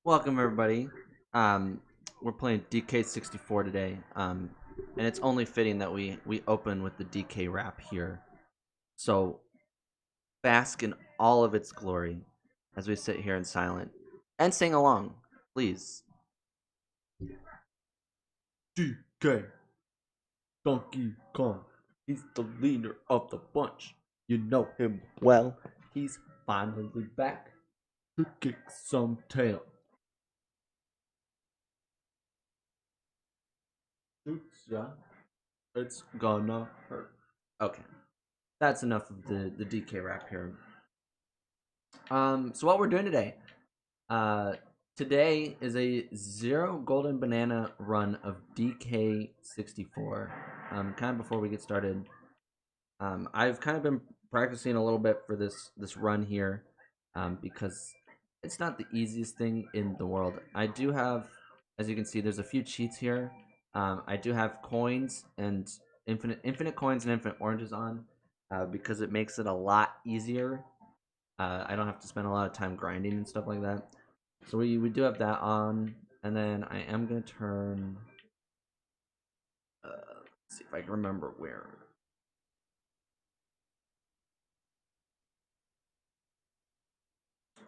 Welcome everybody. Um, we're playing DK64 today, and it's only fitting that we open with the DK rap here. So bask in all of its glory as we sit here in silent and sing along, please. DK Donkey Kong. He's the leader of the bunch. You know him well. He's finally back to kick some tail. Shoots ya. It's gonna hurt. Okay. That's enough of the DK rap here. So what we're doing today? Uh, Today is a zero golden banana run of DK64. Kind of before we get started, I've kind of been practicing a little bit for this run here, because it's not the easiest thing in the world. I do have, as you can see, there's a few cheats here. I do have coins and infinite coins and infinite oranges on, because it makes it a lot easier. I don't have to spend a lot of time grinding and stuff like that. So we do have that on, and then I am gonna turn. Let's see if I can remember where.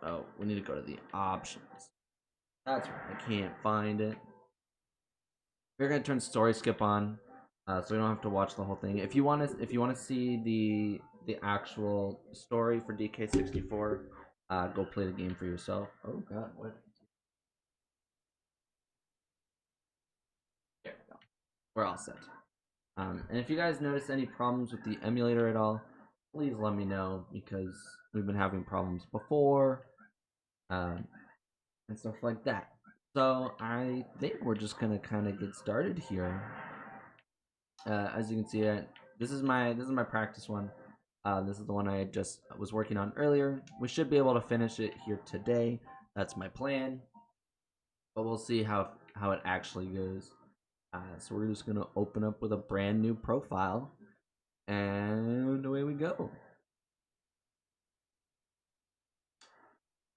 Oh, we need to go to the options. That's right. I can't find it. We're gonna turn story skip on, so we don't have to watch the whole thing. If you want to see the actual story for DK64, go play the game for yourself. Oh God, what? There we go. We're all set. And if you guys notice any problems with the emulator at all, please let me know because we've been having problems before, um, and stuff like that. So I think we're just gonna kind of get started here. As you can see, this is my practice one. This is the one I just was working on earlier. We should be able to finish it here today. That's my plan, but we'll see how it actually goes. So we're just gonna open up with a brand new profile, and away we go.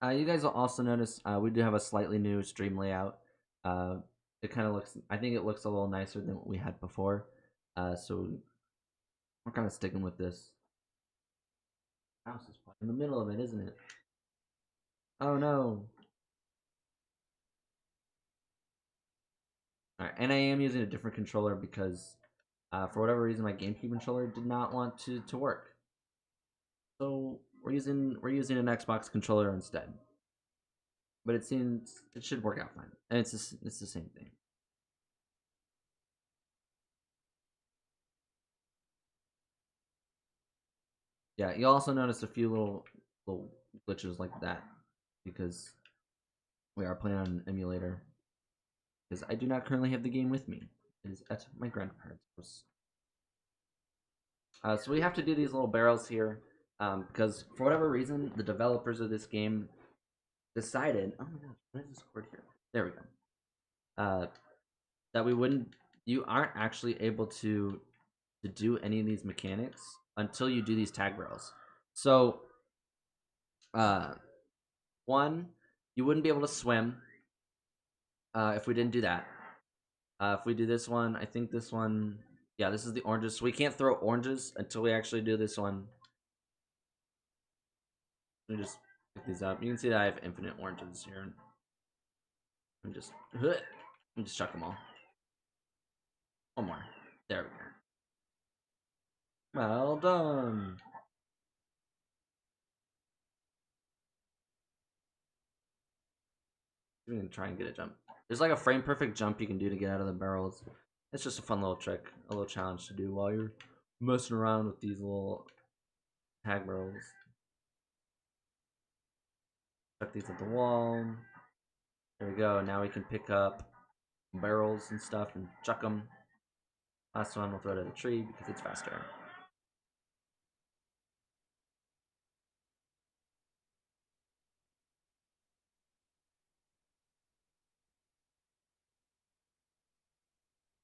You guys will also notice we do have a slightly new stream layout. Uh, it kind of looks, I think it looks a little nicer than what we had before. So we're kind of sticking with this. House is in the middle of it, isn't it? Oh no. Alright, and I am using a different controller because for whatever reason my GameCube controller did not want to work. So we're using an Xbox controller instead. But it seems it should work out fine. And it's the same thing. Yeah, you also notice a few little glitches like that because we are playing on an emulator. Because I do not currently have the game with me. It is at my grandparents' house. So we have to do these little barrels here because for whatever reason, the developers of this game decided. Oh my gosh, what is this word here? There we go. That we wouldn't. You aren't actually able to do any of these mechanics until you do these tag barrels. So, uh, one, you wouldn't be able to swim if we didn't do that. If we do this one, I think this one, yeah, this is the oranges. So we can't throw oranges until we actually do this one. Let me just pick these up. You can see that I have infinite oranges here. Let me just chuck them all. One more. There we go. Well done. We're gonna try and get a jump. There's like a frame perfect jump you can do to get out of the barrels. It's just a fun little trick, a little challenge to do while you're messing around with these little tag barrels. Chuck these at the wall. There we go. Now we can pick up barrels and stuff and chuck them. Last one we'll throw it at the tree because it's faster.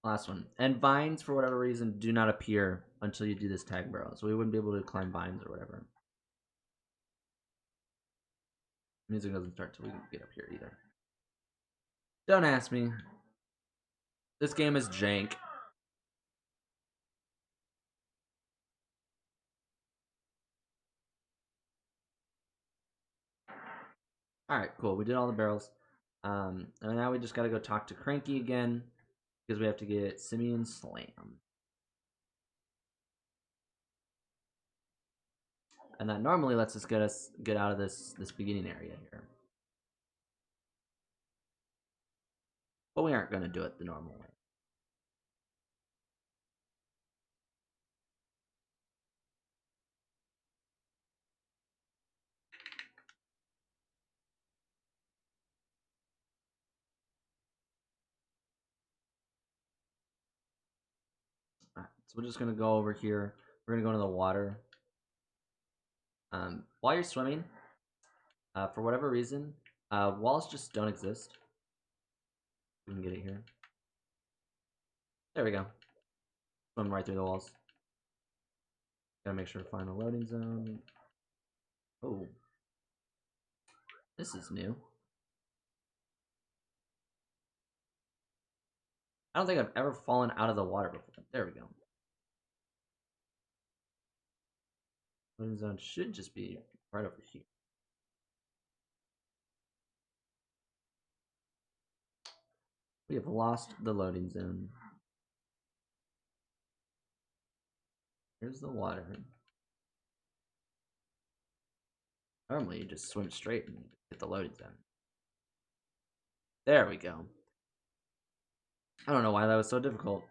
Last one. And vines, for whatever reason, do not appear until you do this tag barrel. So we wouldn't be able to climb vines or whatever. Music doesn't start till we get up here either. Don't ask me. This game is jank. Alright, cool. We did all the barrels. And now we just gotta go talk to Cranky again, because we have to get Simeon Slam. And that normally lets us get out of this beginning area here. But we aren't gonna do it the normal way. Alright, so we're just gonna go over here. We're gonna go into the water. While you're swimming, for whatever reason, walls just don't exist. We can get it here. There we go. Swim right through the walls. Gotta make sure to find the loading zone. Oh. This is new. I don't think I've ever fallen out of the water before. There we go. Loading zone should just be right over here. We have lost the loading zone. Here's the water. Normally you just swim straight and get the loading zone. There we go. I don't know why that was so difficult.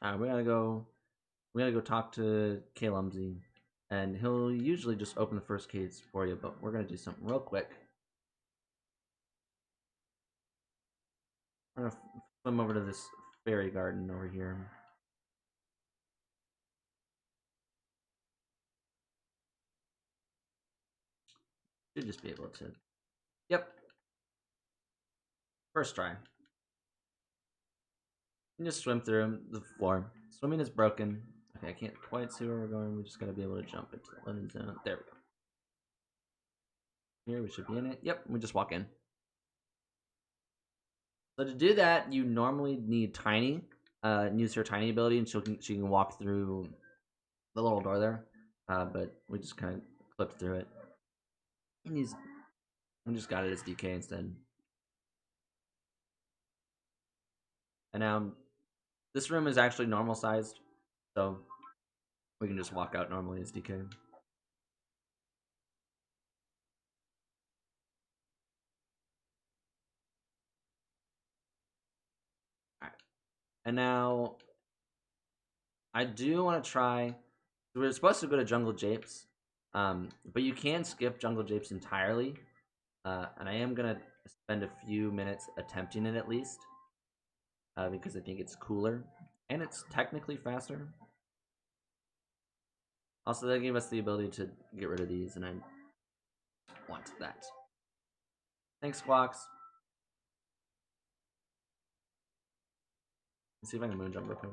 Alright, we gotta go talk to Kalumzy. And he'll usually just open the first case for you, but we're gonna do something real quick. We're gonna swim over to this fairy garden over here. Should just be able to. Yep. First try. You just swim through the floor. Swimming is broken. Okay, I can't quite see where we're going. We just gotta be able to jump into the loading zone. There we go. Here, we should be in it. Yep, we just walk in. So to do that, you normally need Tiny. Use her Tiny ability, and she can walk through the little door there. But we just kind of clipped through it. And we just got it as DK instead. And now, this room is actually normal sized, so we can just walk out normally as DK. Alright. And now, I do want to try. We're supposed to go to Jungle Japes, but you can skip Jungle Japes entirely. And I am gonna spend a few minutes attempting it at least, because I think it's cooler and it's technically faster. Also, they gave us the ability to get rid of these, and I want that. Thanks, Squawks. Let's see if I can moon jump real quick.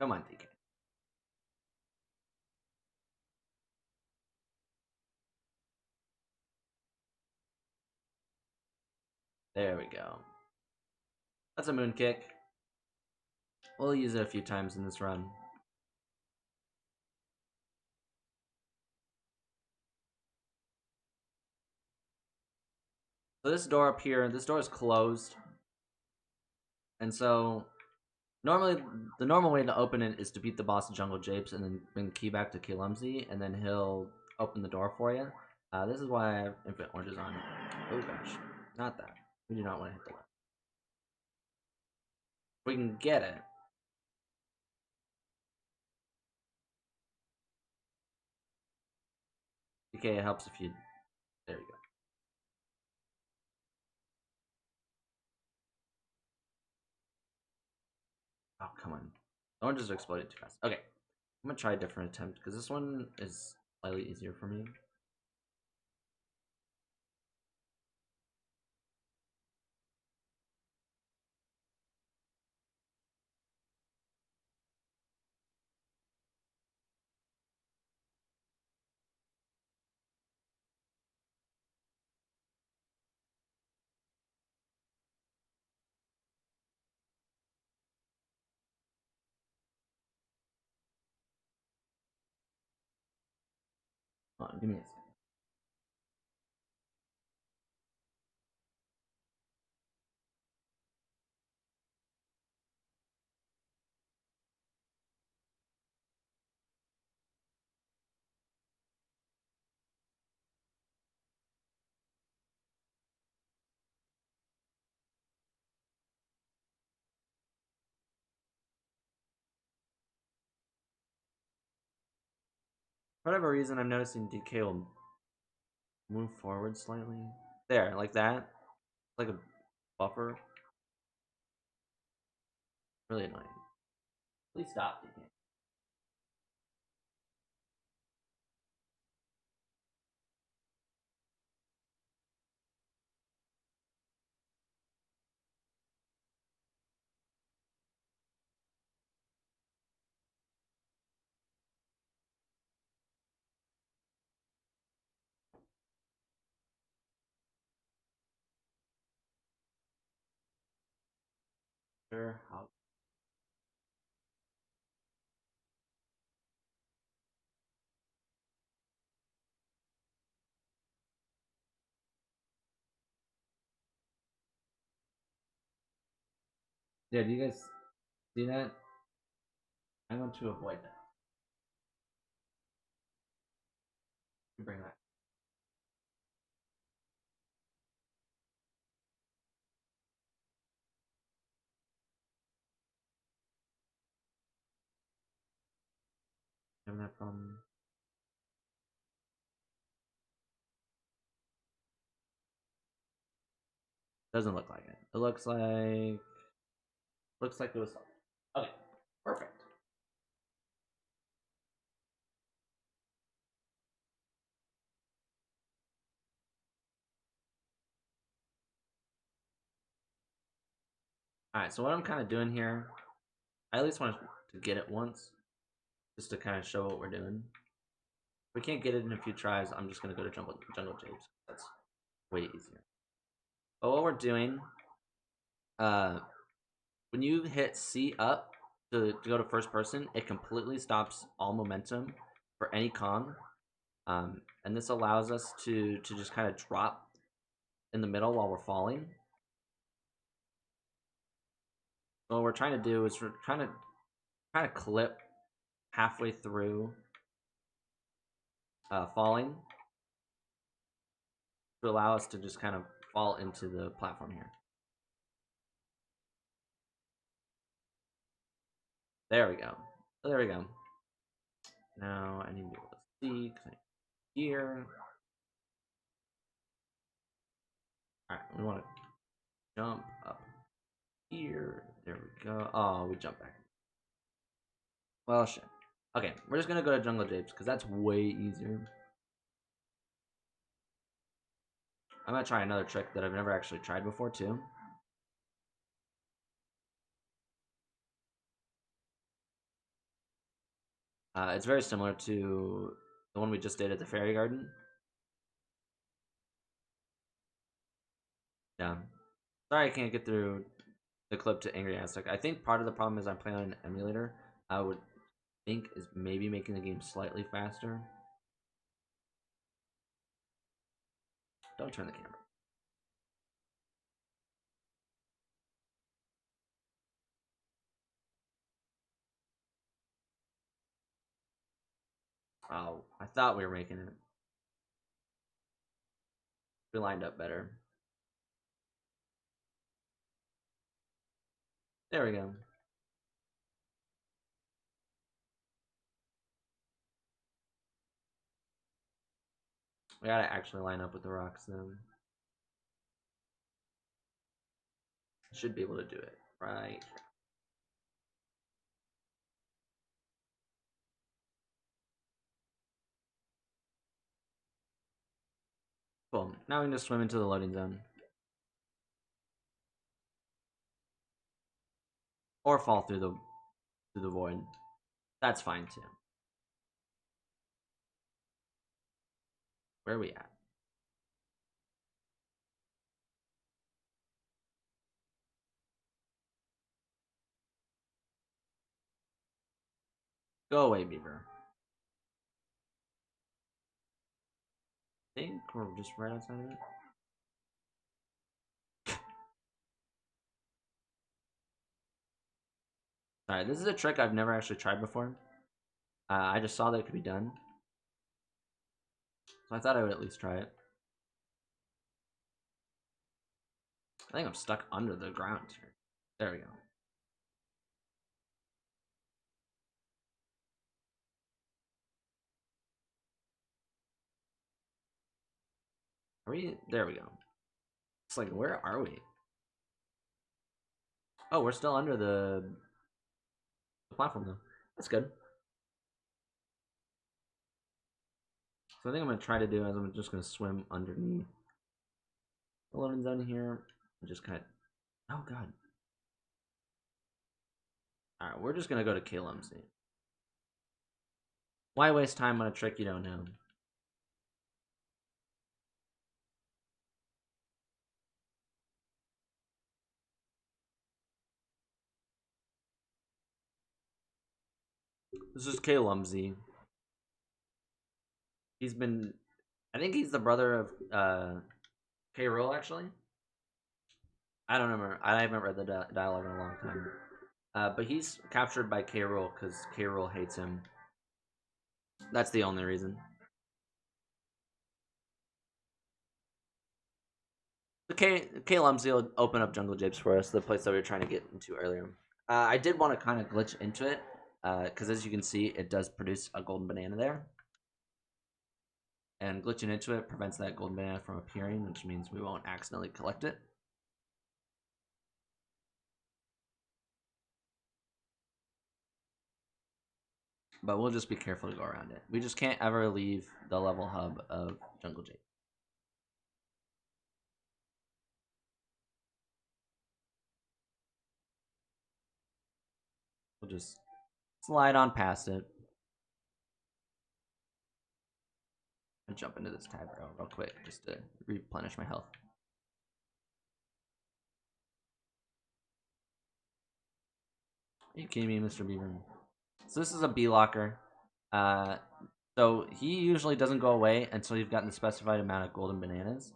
Come on, DK. There we go. That's a moon kick. We'll use it a few times in this run. So this door up here, this door is closed. And so, normally, the normal way to open it is to beat the boss of Jungle Japes and then bring the key back to Kalumzy, and then he'll open the door for you. This is why I have Infinite Oranges on. Oh gosh, not that. We do not want to hit the left. We can get it. Okay, it helps if you. There you go. Oh, come on. Oranges are exploding too fast. Okay, I'm gonna try a different attempt because this one is slightly easier for me. Give me a second. For whatever reason, I'm noticing DK will move forward slightly. There, like that. Like a buffer. Really annoying. Please stop, DK. Sure, how. Yeah, do you guys see that? I want to avoid that. Bring that. Having that problem. Doesn't look like it. It looks like it was solved. Okay, perfect. Alright, so what I'm kind of doing here, I at least want to get it once, just to kind of show what we're doing. If we can't get it in a few tries, I'm just going to go to Jungle Japes. That's way easier. But what we're doing, when you hit C up to go to first person, it completely stops all momentum for any Kong. And this allows us to just kind of drop in the middle while we're falling. So what we're trying to do is we're trying to clip halfway through falling to allow us to just kind of fall into the platform here. There we go. So there we go. Now I need to be able to see here. Alright, we want to jump up here. There we go. Oh, we jumped back. Well, shit. Okay, we're just gonna go to Jungle Japes because that's way easier. I'm gonna try another trick that I've never actually tried before too. It's very similar to the one we just did at the Fairy Garden. Yeah. Sorry I can't get through the clip to Angry Aztec. I think part of the problem is I'm playing on an emulator. I would think is maybe making the game slightly faster. Don't turn the camera. Oh, I thought we were making it. We lined up better. There we go. We gotta actually line up with the rocks though. Should be able to do it, right? Cool. Now we can just swim into the loading zone. Or fall through the void. That's fine too. Where are we at? Go away, Beaver. think we're just right outside of it. Alright, this is a trick I've never actually tried before. I just saw that it could be done. So I thought I would at least try it. I think I'm stuck under the ground here. There we go. Are we? There we go. It's like, where are we? Oh, we're still under the platform though. That's good. So I think I'm gonna try to do is I'm just gonna swim underneath the loading zone here and just kind of. Oh god. All right, we're just gonna go to Kalum's. Why waste time on a trick you don't know? This is Kalumzy. He's been. I think he's the brother of K. Rool, actually. I don't remember. I haven't read the dialogue in a long time. But he's captured by K. Rool because K. Rool hates him. That's the only reason. The K. Lumsey will open up Jungle Japes for us, the place that we were trying to get into earlier. I did want to kind of glitch into it because as you can see, it does produce a golden banana there. And glitching into it prevents that golden banana from appearing, which means we won't accidentally collect it. But we'll just be careful to go around it. We just can't ever leave the level hub of Jungle Jape. We'll just slide on past it. And jump into this tab real quick just to replenish my health. Are you kidding me, Mr. Beaver? So this is a bee locker. So he usually doesn't go away until you've gotten the specified amount of golden bananas.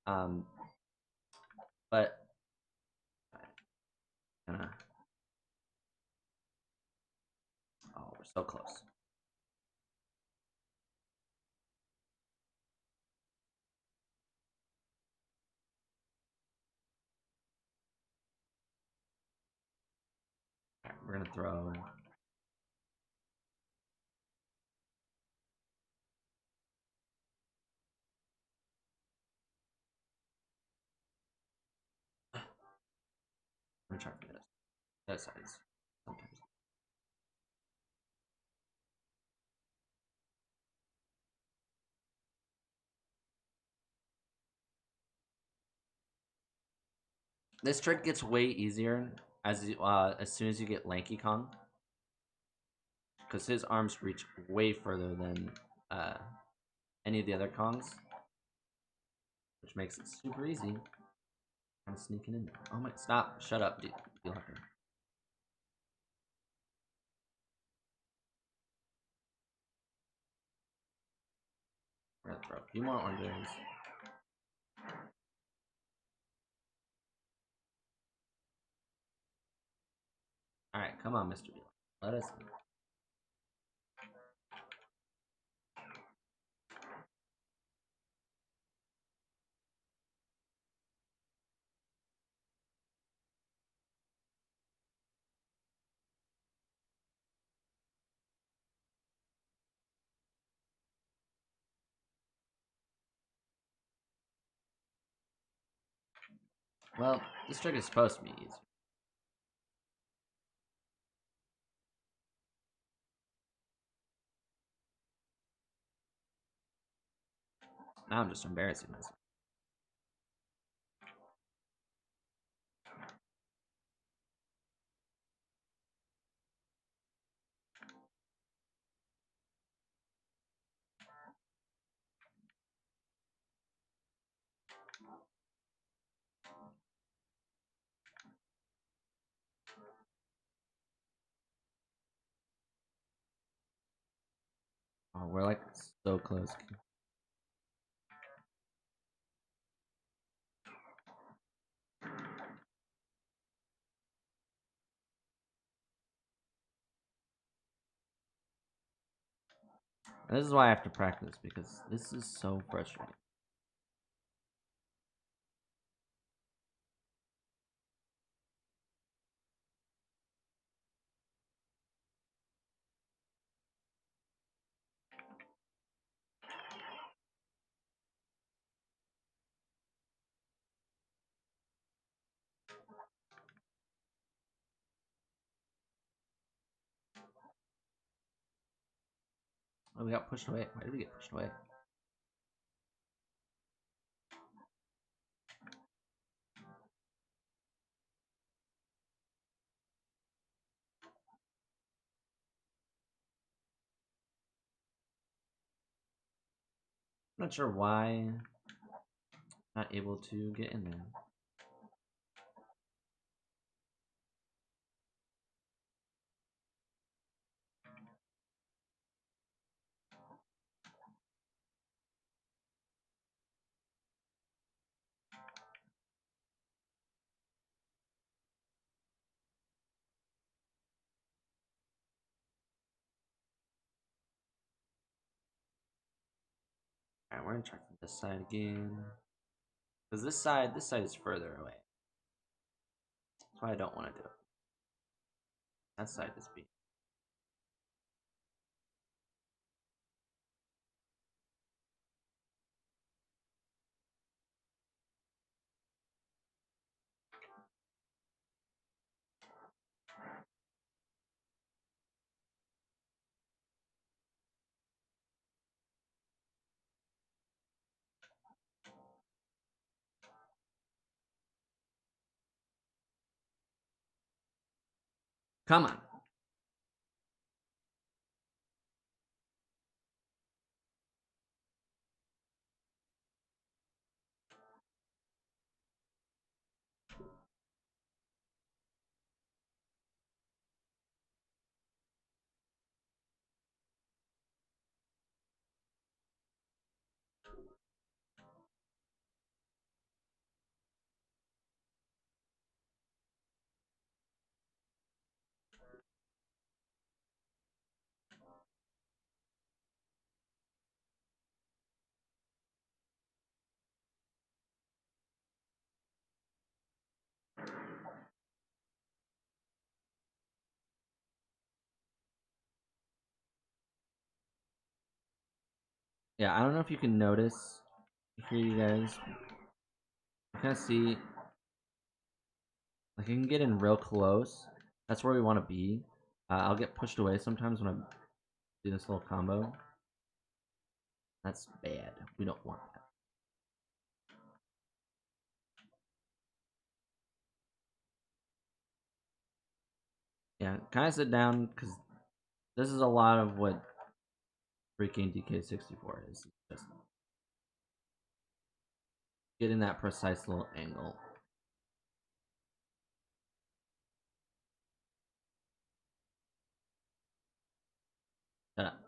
But oh, we're so close. Right, we're gonna throw. I'm gonna try for this. That size. Sometimes. This trick gets way easier as soon as you get Lanky Kong, because his arms reach way further than any of the other Kongs, which makes it super easy. I'm sneaking in there. Oh my! Stop! Shut up, dude. Locker. We're gonna throw a few more oranges. All right, come on, Mr. Beal. Let us. Well, this trick is supposed to be easy. Now I'm just embarrassing myself. Oh, we're like so close. And this is why I have to practice, because this is so frustrating. Oh, we got pushed away. Why did we get pushed away? I'm not sure why. Not able to get in there. Alright, we're gonna try from this side again. Because this side is further away. That's why I don't want to do it. That side is B. Come on. Yeah, I don't know if you can notice here, you guys. You kind of see, like, I can get in real close. That's where we want to be. I'll get pushed away sometimes when I do this little combo. That's bad. We don't want that. Yeah, kind of sit down, because this is a lot of what freaking DK64 is. Just getting that precise little angle. Shut up.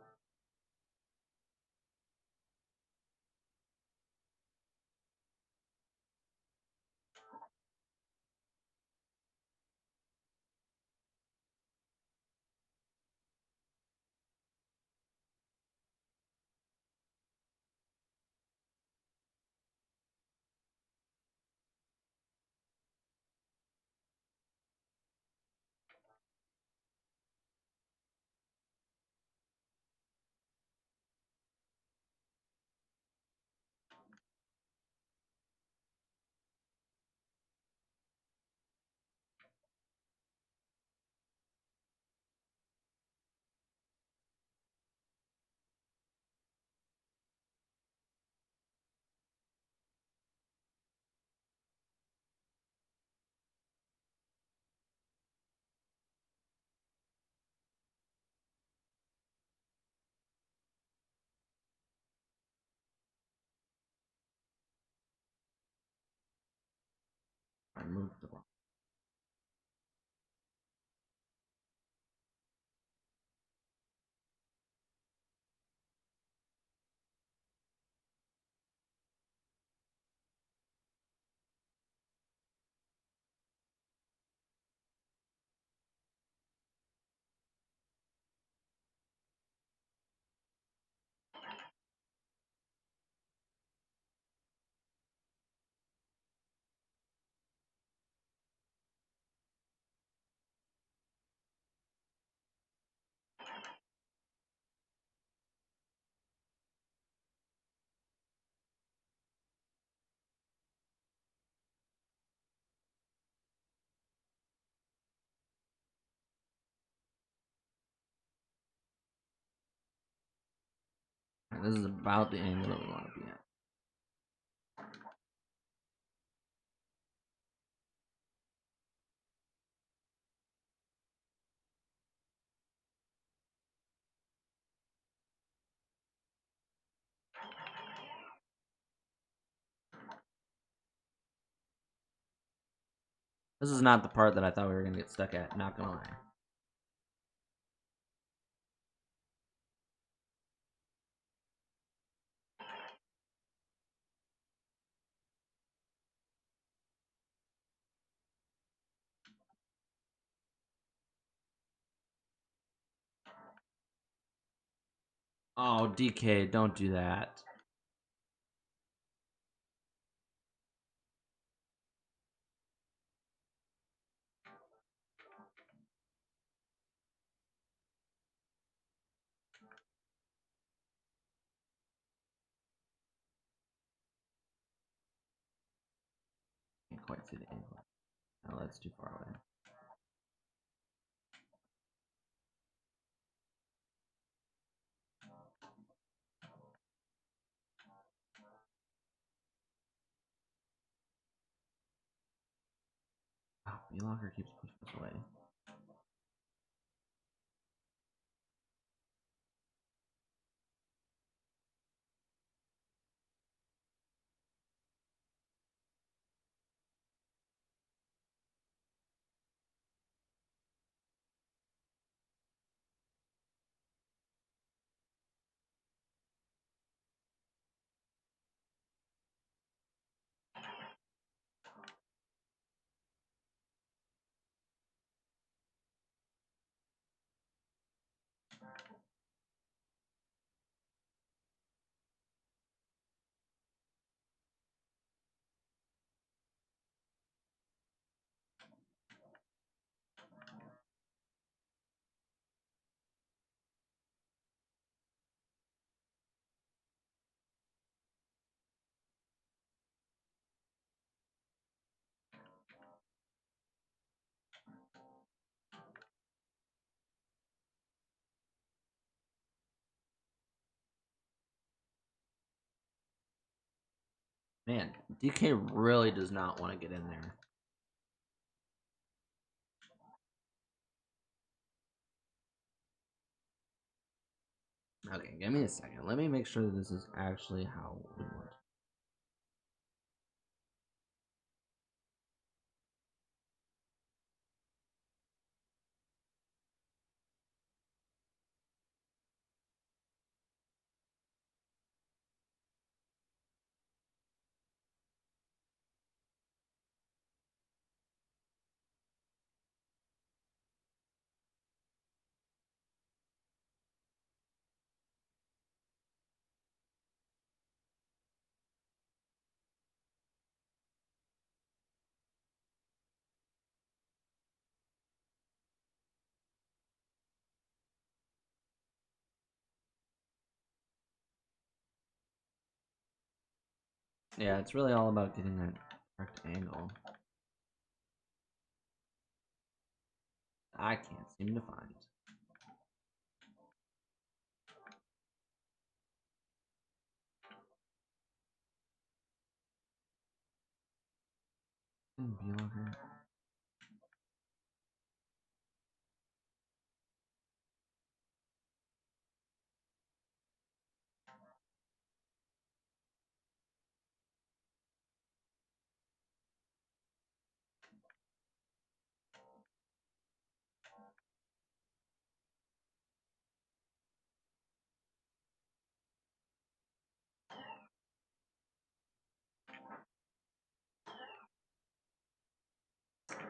I moved the wrong. This is about the angle that we want to be at. This is not the part that I thought we were going to get stuck at, not gonna lie. Oh, DK, don't do that. Can't quite see the angle. No, that's too far away. Oh, B-Locker keeps pushing us away. Man, DK really does not want to get in there. Okay, give me a second. Let me make sure that this is actually how we want it. Yeah, it's really all about getting that correct angle. I can't seem to find. B-Locker.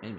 Maybe.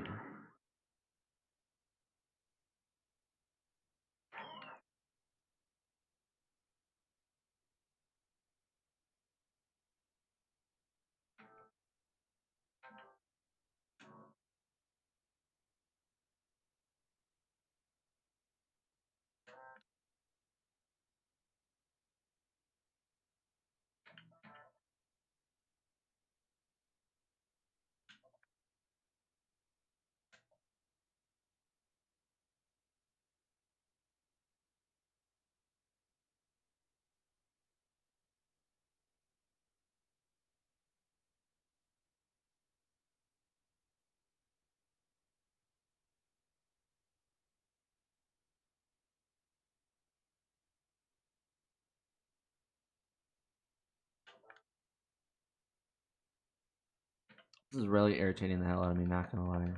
This is really irritating the hell out of me, not gonna lie.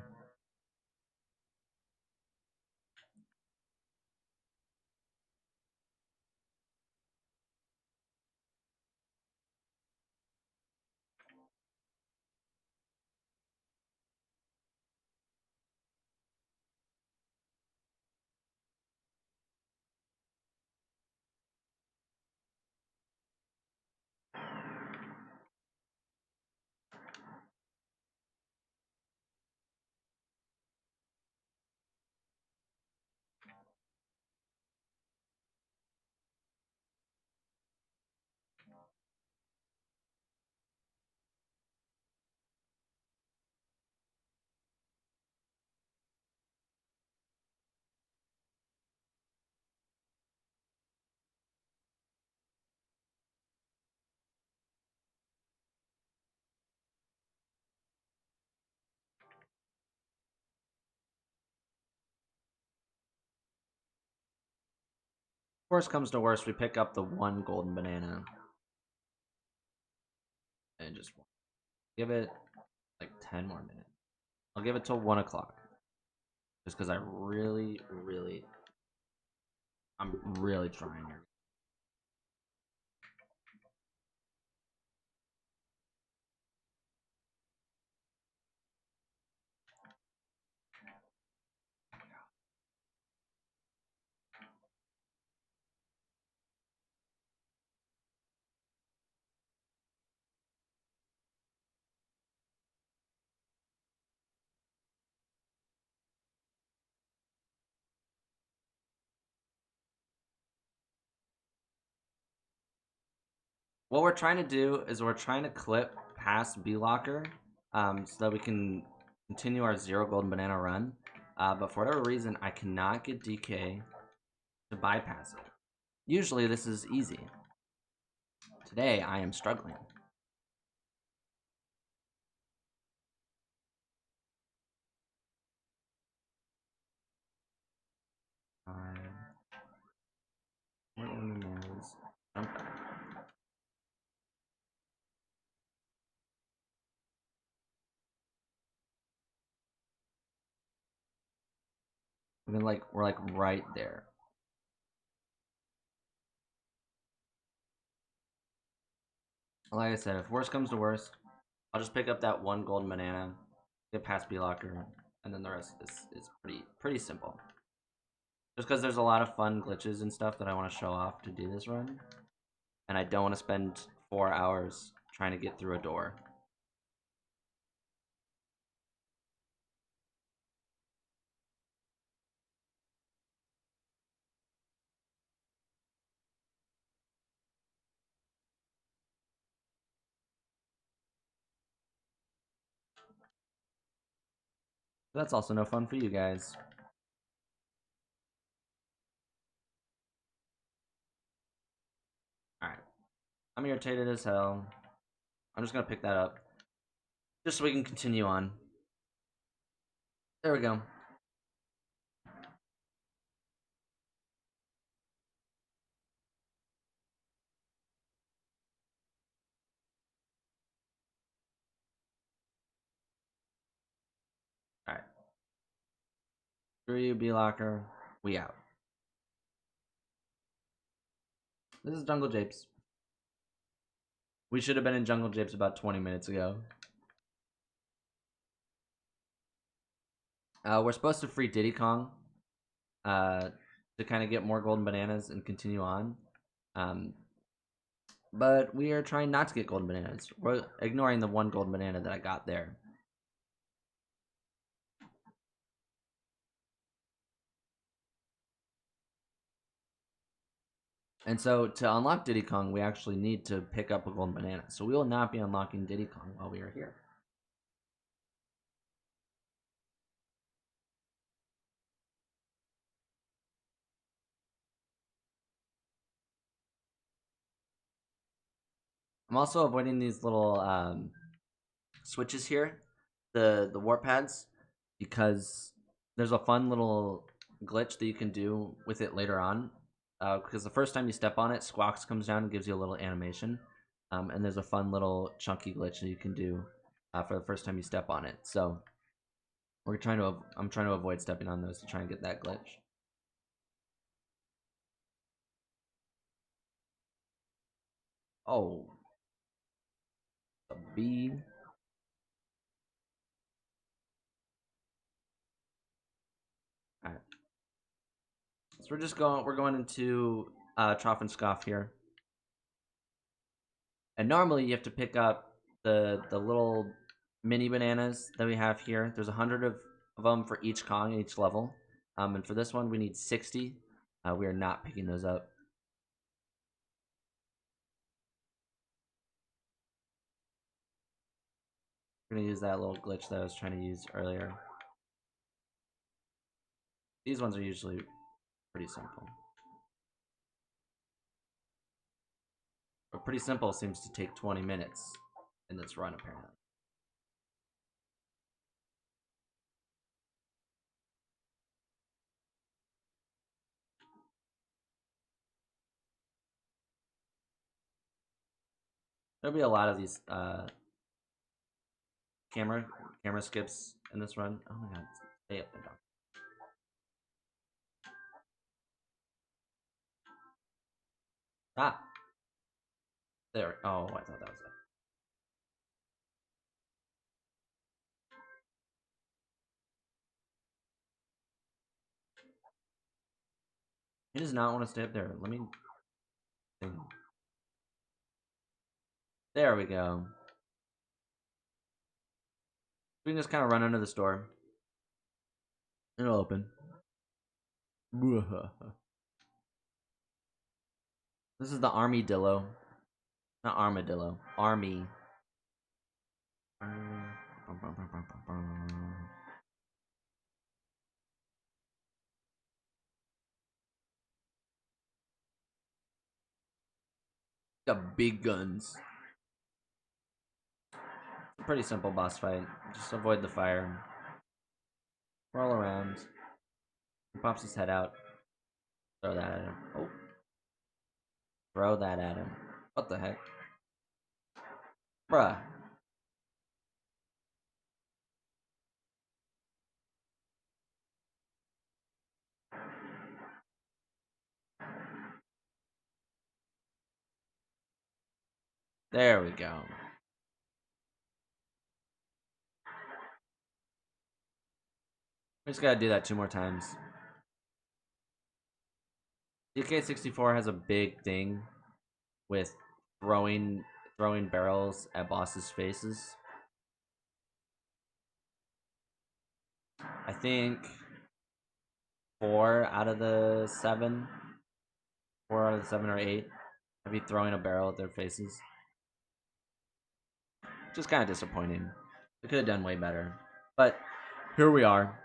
Worst comes to worst, we pick up the one golden banana and just give it like 10 more minutes. I'll give it till 1 o'clock. Just because I'm really trying here. What we're trying to do is we're trying to clip past B locker, so that we can continue our 0 golden banana run. But for whatever reason, I cannot get DK to bypass it. Usually this is easy. Today I am struggling. What animals? Jump back. We're like right there. Like I said, if worst comes to worst, I'll just pick up that 1 golden banana, get past B locker, and then the rest of this is pretty simple. Just because there's a lot of fun glitches and stuff that I want to show off to do this run, and I don't want to spend 4 hours trying to get through a door. But that's also no fun for you guys. Alright. I'm irritated as hell. I'm just gonna pick that up. Just so we can continue on. There we go. Alright. Screw you, B-Locker. We out. This is Jungle Japes. We should have been in Jungle Japes about 20 minutes ago. We're supposed to free Diddy Kong to kind of get more golden bananas and continue on. But we are trying not to get golden bananas. We're ignoring the 1 golden banana that I got there. And so to unlock Diddy Kong, we actually need to pick up a golden banana. So we will not be unlocking Diddy Kong while we are here. I'm also avoiding these little switches here, the warp pads, because there's a fun little glitch that you can do with it later on. Because the first time you step on it, Squawks comes down and gives you a little animation. And there's a fun little chunky glitch that you can do for the first time you step on it. So I'm trying to avoid stepping on those to try and get that glitch. Oh, a bee. All right. So we're going into Trough and Scoff here. And normally you have to pick up the little mini bananas that we have here. There's 100 of them for each Kong, each level. And for this one we need 60. We are not picking those up. We're gonna use that little glitch that I was trying to use earlier. These ones are usually pretty simple. But pretty simple seems to take 20 minutes in this run, apparently. There'll be a lot of these camera skips in this run. Oh my god, stay up there, dog. Ah! There. Oh, I thought that was it. He does not want to stay up there. Let me... There we go. We can just kind of run under the store. It'll open. This is the armadillo. Not armadillo. Army. Got big guns. Pretty simple boss fight. Just avoid the fire. Roll around. He pops his head out. Throw that at him. Oh. Throw that at him. What the heck? Bruh. There we go. We just gotta do that 2 more times. DK64 has a big thing with throwing barrels at bosses' faces. I think 4 out of the 7, 4 out of the 7 or 8, I'd be throwing a barrel at their faces. Just kind of disappointing. We could have done way better, but here we are.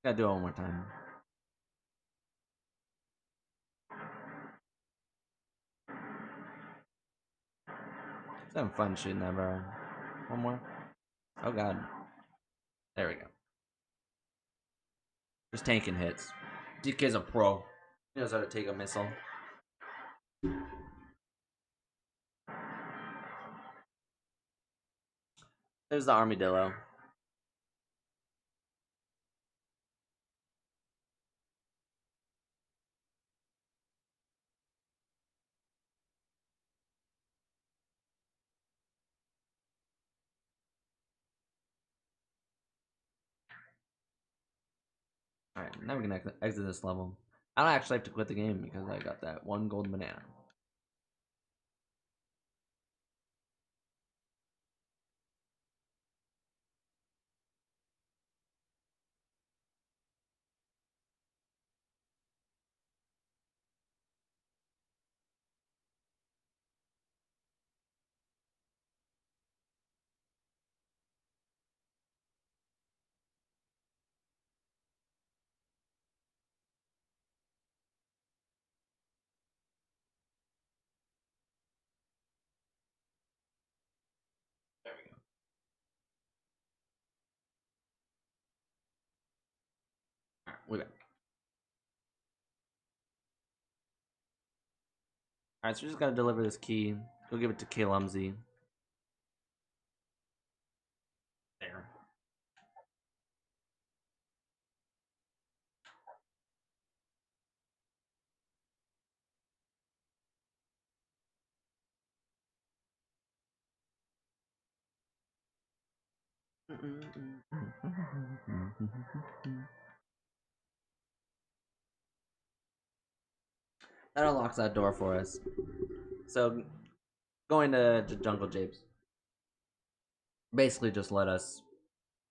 Gotta do it one more time. Just having fun shooting that barrel. One more. Oh god. There we go. Just tanking hits. DK's a pro. He knows how to take a missile. There's the armadillo. Alright, now we can exit this level. I don't actually have to quit the game because I got that 1 gold banana. we got. Alright, so we just gotta deliver this key. Go give it to Kalumsy. There. That unlocks that door for us. So, going to Jungle Japes basically just let us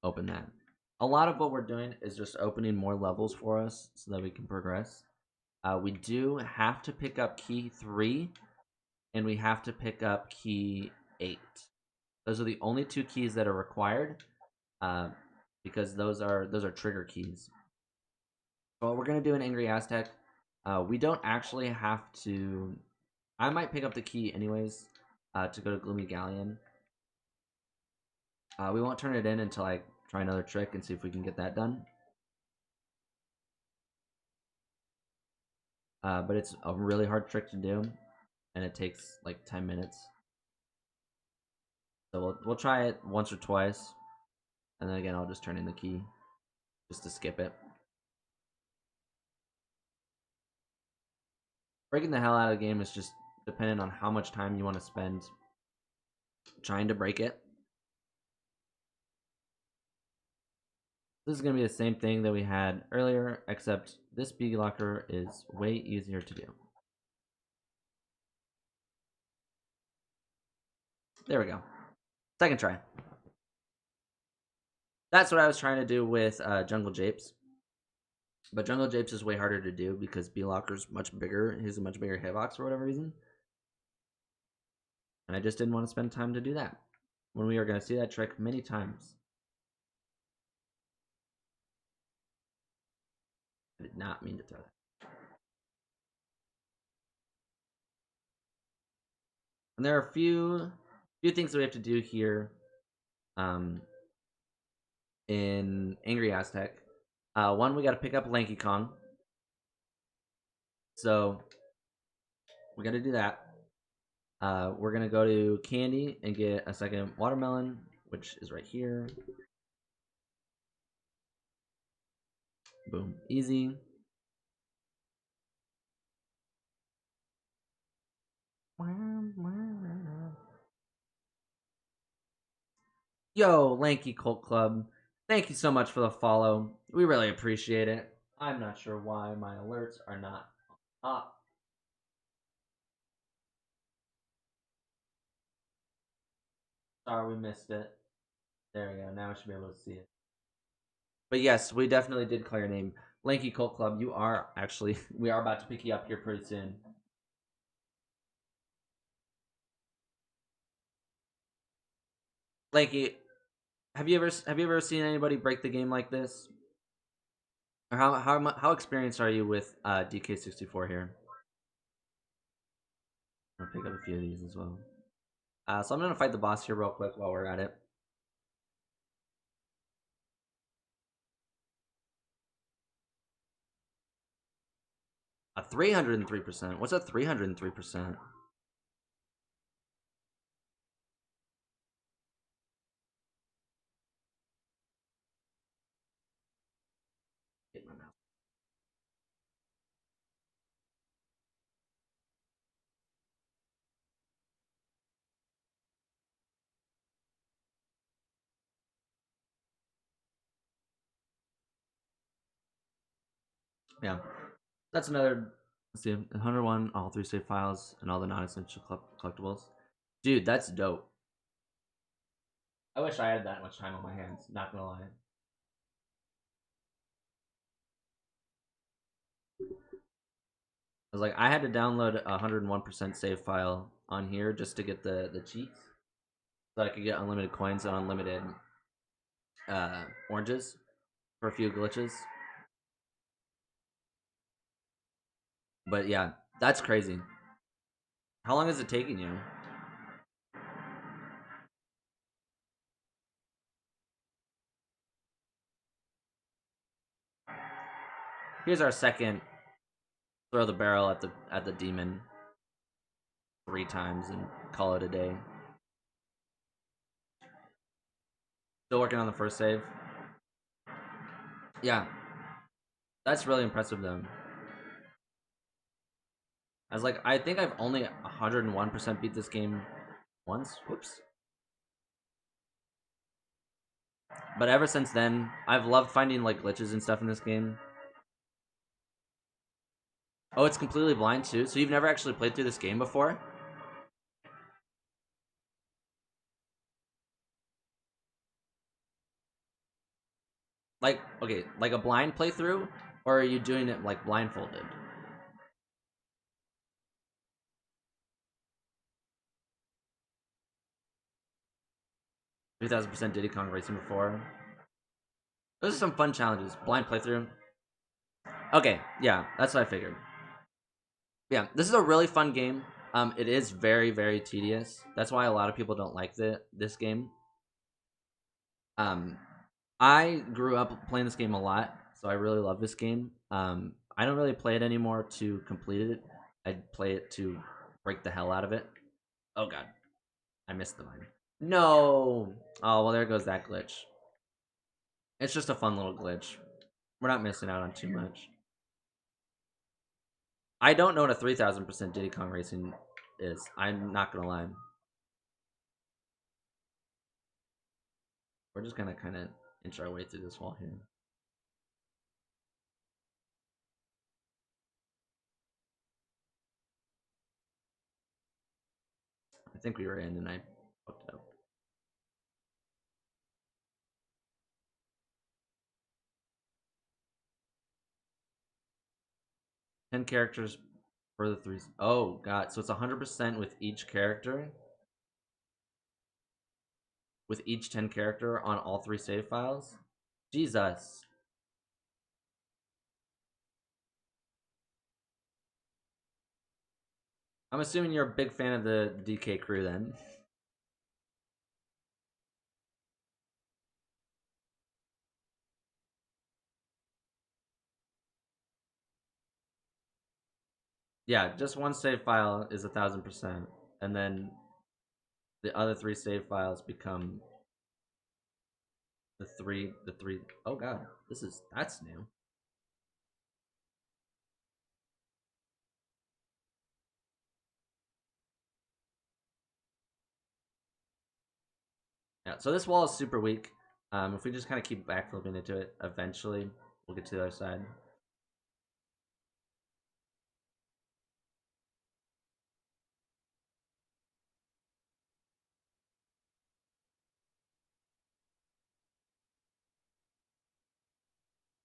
open that. A lot of what we're doing is just opening more levels for us so that we can progress. We do have to pick up key 3, and we have to pick up key 8. Those are the only 2 keys that are required, because those are trigger keys. So what we're gonna do in Angry Aztec, we don't actually have to. I might pick up the key anyways to go to Gloomy Galleon. We won't turn it in until I try another trick and see if we can get that done. But it's a really hard trick to do, and it takes like 10 minutes. So we'll try it once or twice, and then again I'll just turn in the key just to skip it. Breaking the hell out of the game is just dependent on how much time you want to spend trying to break it. This is going to be the same thing that we had earlier, except this bee locker is way easier to do. There we go. Second try. That's what I was trying to do with Jungle Japes. But Jungle Japes is way harder to do because bee locker's much bigger. He's a much bigger hitbox for whatever reason. And I just didn't want to spend time to do that, when we are going to see that trick many times. I did not mean to throw that. And there are a few things that we have to do here in Angry Aztec. One, we got to pick up Lanky Kong. So we got to do that. We're going to go to Candy and get a second watermelon, which is right here. Boom. Easy. Yo, Lanky Cult Club. Thank you so much for the follow. We really appreciate it. I'm not sure why my alerts are not up. Sorry we missed it. There we go. Now we should be able to see it. But yes, we definitely did call your name. Lanky Cult Club, you are actually, we are about to pick you up here pretty soon. Lanky, have you ever seen anybody break the game like this? Or how experienced are you with DK64 here? I'll pick up a few of these as well. So I'm gonna fight the boss here real quick while we're at it. A 303%. What's a 303%? Hit my mouth. Yeah, that's another. Let's see, 101, all 3 save files, and all the non-essential collectibles. Dude, that's dope. I wish I had that much time on my hands, not gonna lie. I was like, I had to download a 101% save file on here just to get the cheats, so I could get unlimited coins and unlimited oranges for a few glitches. But yeah, that's crazy. How long is it taking you? Here's our second throw the barrel at the demon 3 times and call it a day. Still working on the first save. Yeah, that's really impressive though. I think I've only 101% beat this game once. Whoops. But ever since then, I've loved finding like glitches and stuff in this game. Oh, it's completely blind too. So you've never actually played through this game before? Like, okay, like a blind playthrough, or are you doing it like blindfolded? 3000% Diddy Kong Racing before. Those are some fun challenges. Blind playthrough. Okay, yeah, that's what I figured. Yeah, this is a really fun game. It is very, very tedious. That's why a lot of people don't like this game. Um, I grew up playing this game a lot, so I really love this game. I don't really play it anymore to complete it. I play it to break the hell out of it. Oh god, I missed the mine. No! Oh, well, there goes that glitch. It's just a fun little glitch. We're not missing out on too much. I don't know what a 3000% Diddy Kong Racing is. I'm not gonna lie. We're just gonna kind of inch our way through this wall here. I think we were in and I fucked up. Ten characters for the threes. Oh god, so it's 100% with each character? With each 10 character on all 3 save files? Jesus. I'm assuming you're a big fan of the DK crew then. Yeah, just one save file is 1000%, and then the other 3 save files become the three. Oh god, that's new. Yeah, so this wall is super weak. If we just kind of keep backflipping into it, eventually we'll get to the other side.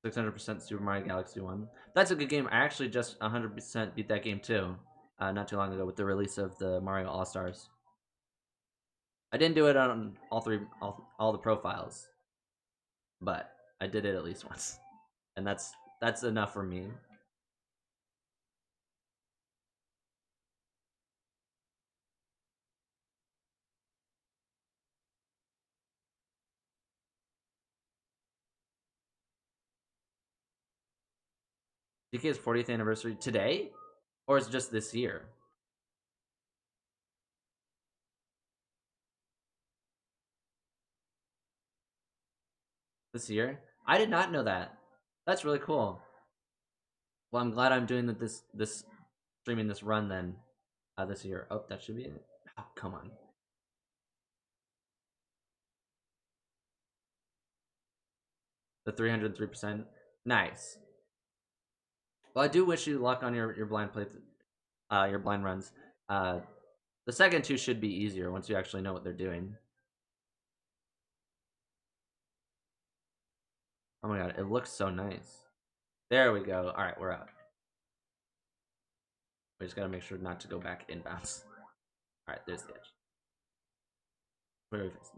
600% Super Mario Galaxy 1. That's a good game. I actually just 100% beat that game too, not too long ago with the release of the Mario All Stars. I didn't do it on all the profiles, but I did it at least once, and that's enough for me. DK's 40th anniversary today, or is it just this year? This year? I did not know that. That's really cool. Well, I'm glad I'm doing this streaming this run then this year. Oh, that should be it. Oh, come on. The 303%. Nice. Well, I do wish you luck on your blind play, your blind runs. Uh, the second two should be easier once you actually know what they're doing. Oh my god, it looks so nice. There we go. All right, we're out. We just gotta make sure not to go back inbounds. All right, there's the edge.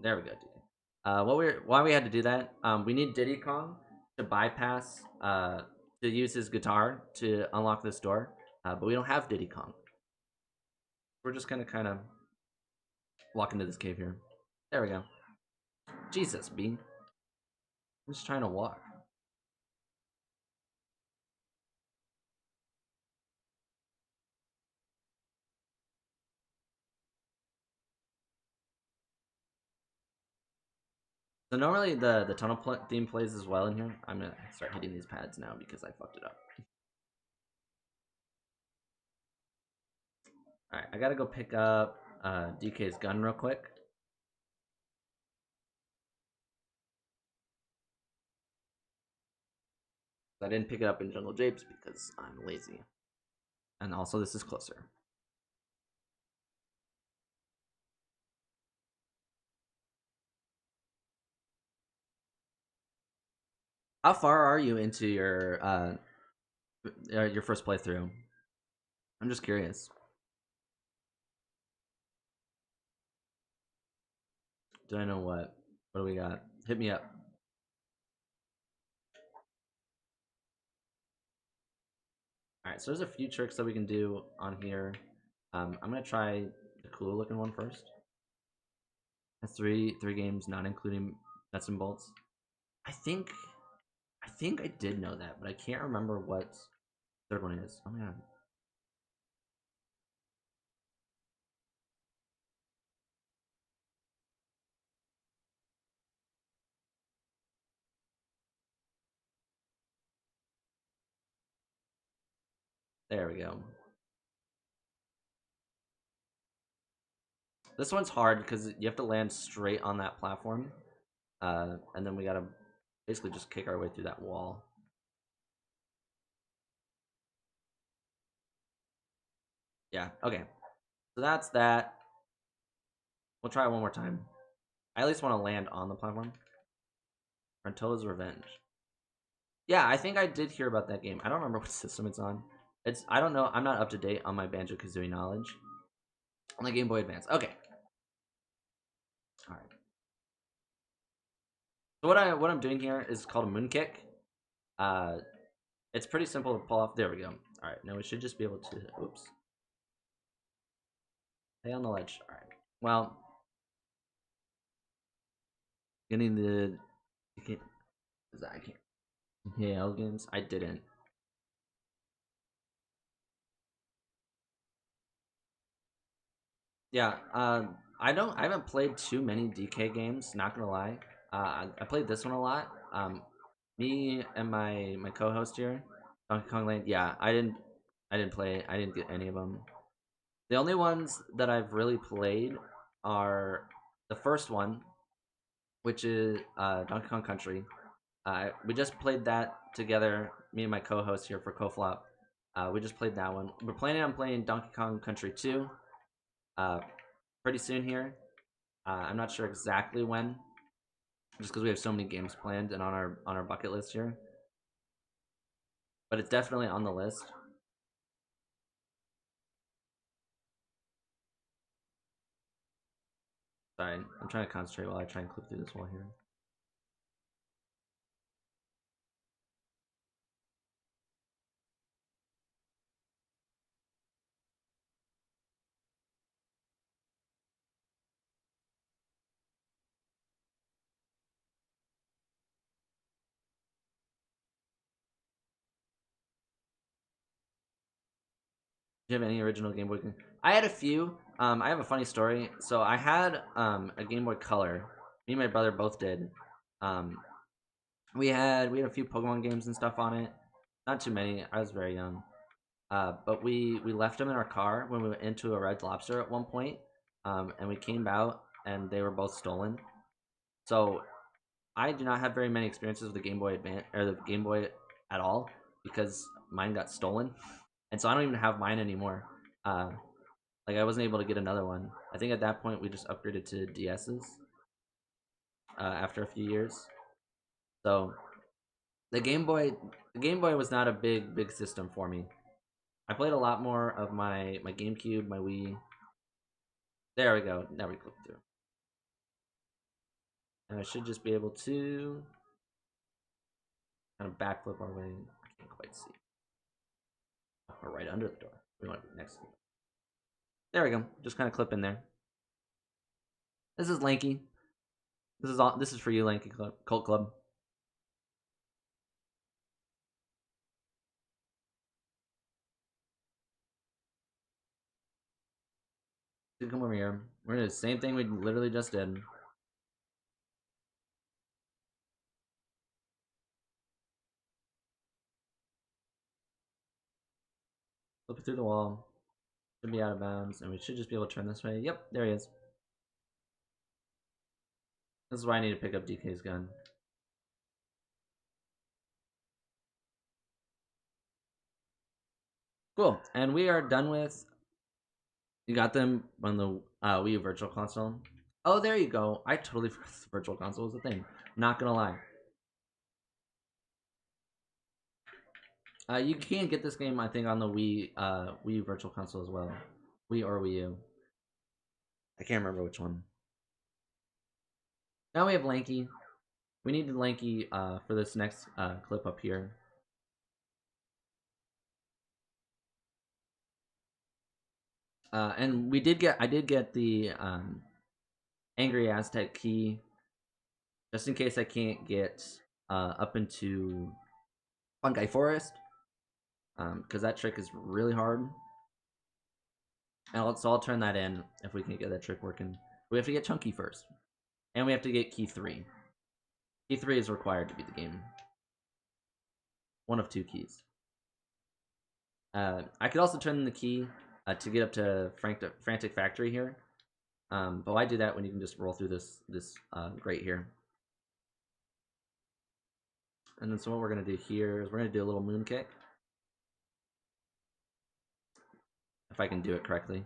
There we go, dude. Why we had to do that? We need Diddy Kong to bypass to use his guitar to unlock this door, but we don't have Diddy Kong. We're just gonna kind of walk into this cave here. There we go. Jesus, B. I'm just trying to walk. So normally the tunnel theme plays as well in here. I'm gonna start hitting these pads now because I fucked it up. All right, I gotta go pick up DK's gun real quick. I didn't pick it up in Jungle Japes because I'm lazy, and also this is closer. How far are you into your first playthrough? I'm just curious. Do I know what? What do we got? Hit me up. All right, so there's a few tricks that we can do on here. I'm gonna try the cooler looking one first. That's three games, not including nuts and bolts. I think I did know that, but I can't remember what third one is. Oh my god. There we go. This one's hard because you have to land straight on that platform, and then we gotta basically just kick our way through that wall. Yeah. Okay. So that's that. We'll try it one more time. I at least want to land on the platform. Fronto's Revenge. Yeah, I think I did hear about that game. I don't remember what system it's on. I don't know. I'm not up to date on my Banjo Kazooie knowledge. On the Game Boy Advance. Okay. All right. So what I'm doing here is called a moon kick. Uh, it's pretty simple to pull off. There we go. All right. Now we should just be able to. Oops. Stay on the ledge. All right. Well, getting the. You can't. I can't. Yeah, Elegance. I didn't. Yeah. I don't. I haven't played too many DK games. Not gonna lie. I played this one a lot. Me and my co-host here, Donkey Kong Land. Yeah, I didn't play. I didn't get any of them. The only ones that I've really played are the first one, which is Donkey Kong Country. We just played that together, me and my co-host here for CoFlop. We just played that one. We're planning on playing Donkey Kong Country 2 uh, pretty soon here. I'm not sure exactly when, just because we have so many games planned and on our bucket list here. But it's definitely on the list. Sorry, I'm trying to concentrate while I try and clip through this wall here. Do you have any original Game Boy games? I had a few. I have a funny story. So I had a Game Boy Color. Me and my brother both did. Um, we had a few Pokemon games and stuff on it. Not too many. I was very young. But we left them in our car when we went into a Red Lobster at one point. And we came out and they were both stolen. So I do not have very many experiences with the Game Boy Advance or the Game Boy at all because mine got stolen, and so I don't even have mine anymore. Uh, like I wasn't able to get another one. I think at that point we just upgraded to DSs after a few years. So the Game Boy, the Game Boy was not a big system for me. I played a lot more of my GameCube, my Wii. There we go. Now we click through, and I should just be able to kind of backflip our way. I can't quite see. Or right under the door. We want to be next to it. There we go. Just kind of clip in there. This is Lanky. This is all. This is for you, Lanky Club, Cult Club. You come over here. We're gonna do the same thing we literally just did. Flip it through the wall. Should be out of bounds, and we should just be able to turn this way. Yep, there he is. This is why I need to pick up DK's gun. Cool, and we are done with. You got them on the Wii U Virtual Console. Oh, there you go. I totally forgot the Virtual Console was a thing. Not gonna lie. You can get this game, I think, on the Wii U Virtual Console as well. Wii or Wii U. I can't remember which one. Now we have Lanky. We needed Lanky for this next clip up here. And I did get the Angry Aztec key, just in case I can't get up into Fungi Forest, because that trick is really hard. And so I'll turn that in if we can get that trick working. We have to get Chunky first, and we have to get Key 3. Key 3 is required to beat the game. One of 2 keys. I could also turn in the key to get up to Frantic Factory here. But why do that when you can just roll through this grate here? And then so what we're going to do here is we're going to do a little moon kick. If I can do it correctly.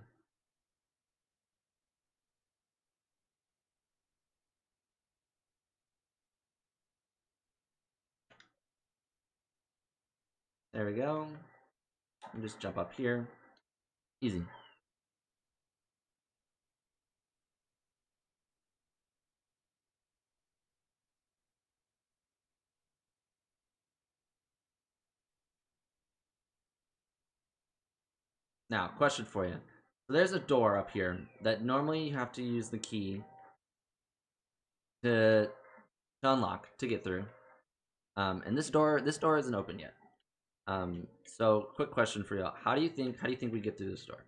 There we go. And just jump up here. Easy. Now, question for you. So there's a door up here that normally you have to use the key to unlock to get through. And this door isn't open yet. So quick question for you. How do you think we get through this door?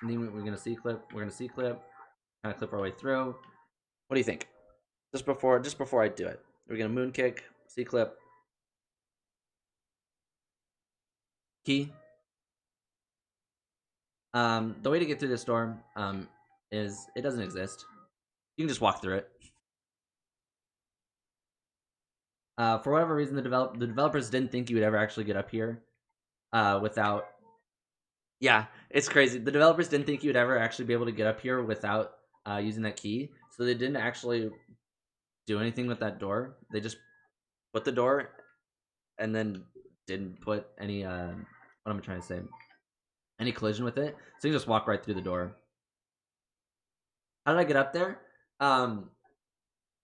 I think we're gonna C clip. We're gonna C clip. Kind of clip our way through. What do you think? Just before I do it, we're gonna moon kick, C clip, key. The way to get through this door is it doesn't exist. You can just walk through it. For whatever reason, the developers didn't think you would ever actually get up here without. Yeah, it's crazy. The developers didn't think you would ever actually be able to get up here without using that key, so they didn't actually do anything with that door. They just put the door and then didn't put any what am I trying to say? Any collision with it. So you just walk right through the door. How did I get up there?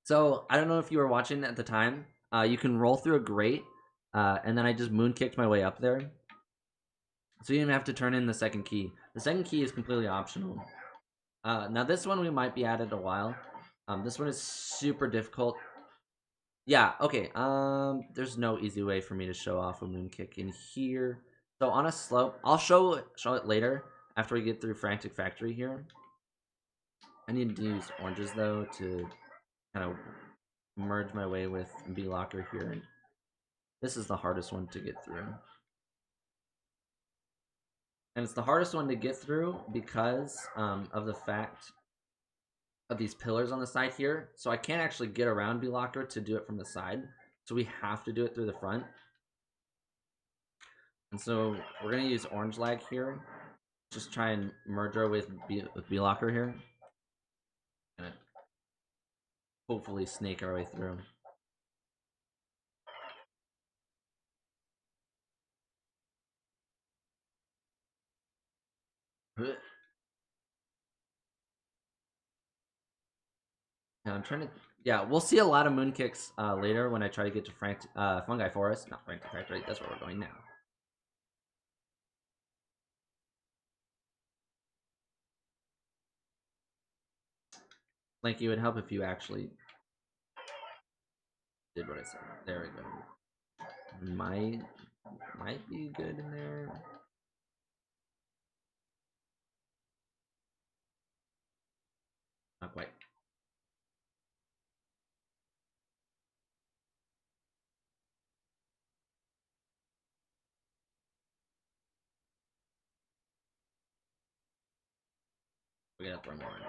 So I don't know if you were watching at the time. You can roll through a grate, and then I just moon kicked my way up there. So you didn't have to turn in the second key. The second key is completely optional. Now this one we might be at it a while. This one is super difficult. Yeah, okay. There's no easy way for me to show off a moon kick in here. So on a slope, I'll show it later after we get through Frantic Factory here. I need to use oranges though to kind of merge my way with B Locker here. This is the hardest one to get through. And it's the hardest one to get through because of the fact of these pillars on the side here. So I can't actually get around B-Locker to do it from the side. So we have to do it through the front. And so we're going to use orange lag here. Just try and merge our way with B-Locker here. And hopefully snake our way through. Yeah, I'm trying to. Yeah, we'll see a lot of moon kicks later when I try to get to Fungi Forest. Not Frantic Factory. That's where we're going now. Like, it would help if you actually did what I said. There we go. Might be good in there. Not quite. We're gonna throw more in.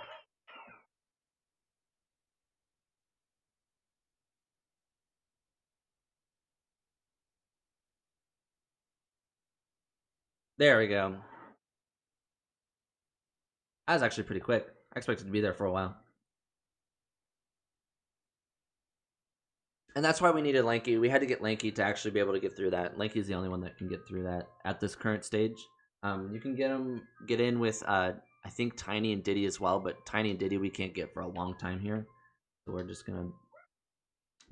There we go. That was actually pretty quick. I expected to be there for a while. And that's why we needed Lanky. We had to get Lanky to actually be able to get through that. Lanky's the only one that can get through that at this current stage. You can get in with I think Tiny and Diddy as well, but Tiny and Diddy we can't get for a long time here. So we're just gonna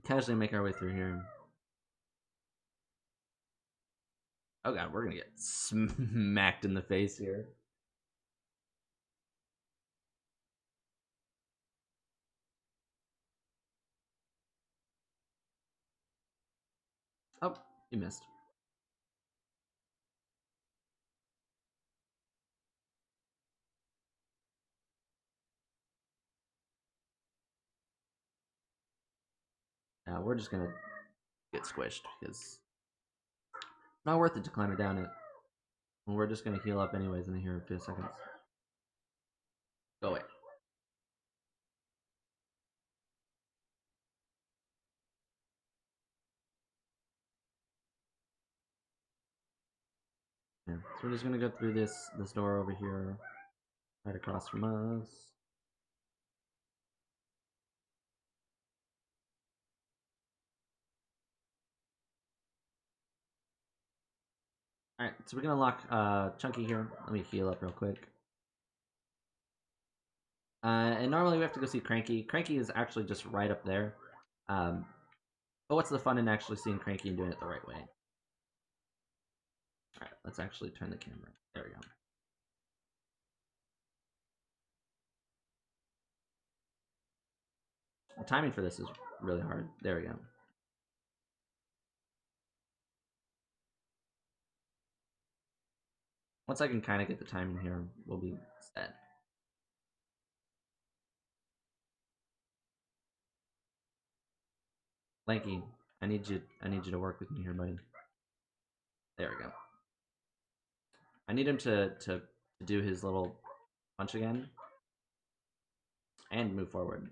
casually make our way through here. Oh god, we're gonna get smacked in the face here. Oh, you missed. We're just gonna get squished because it's not worth it to climb it down it. And we're just gonna heal up anyways in here in a few seconds. Go away. Yeah, so we're just gonna go through this door over here, right across from us. Alright, so we're gonna lock Chunky here. Let me heal up real quick. And normally we have to go see Cranky. Cranky is actually just right up there. But what's the fun in actually seeing Cranky and doing it the right way? Alright, let's actually turn the camera. There we go. The timing for this is really hard. There we go. Once I can kind of get the timing here, we'll be set. Lanky, I need you to work with me here, buddy. There we go. I need him to do his little punch again and move forward.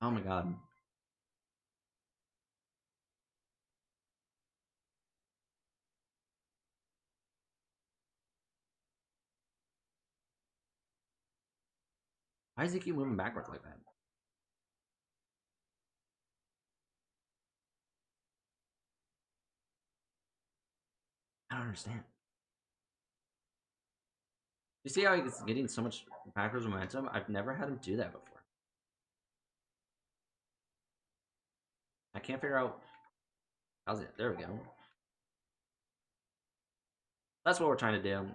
Oh my god. Why does he keep moving backwards like that? I don't understand. You see how he's getting so much backwards momentum? I've never had him do that before. I can't figure out. How's it? There we go. That's what we're trying to do.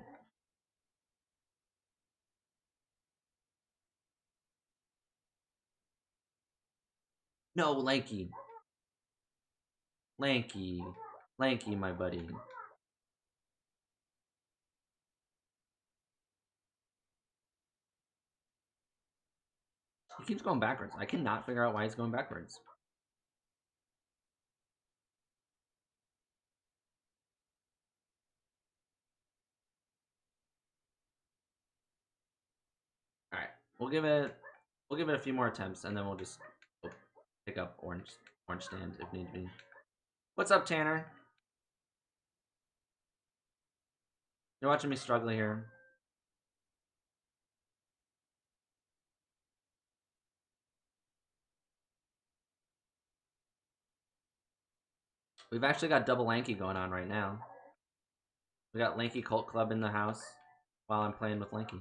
No, Lanky. Lanky. Lanky, my buddy. He keeps going backwards. I cannot figure out why he's going backwards. Alright. We'll give it a few more attempts and then we'll pick up orange stand if need be. What's up, Tanner? You're watching me struggle here. We've actually got double Lanky going on right now. We got Lanky Cult Club in the house while I'm playing with Lanky.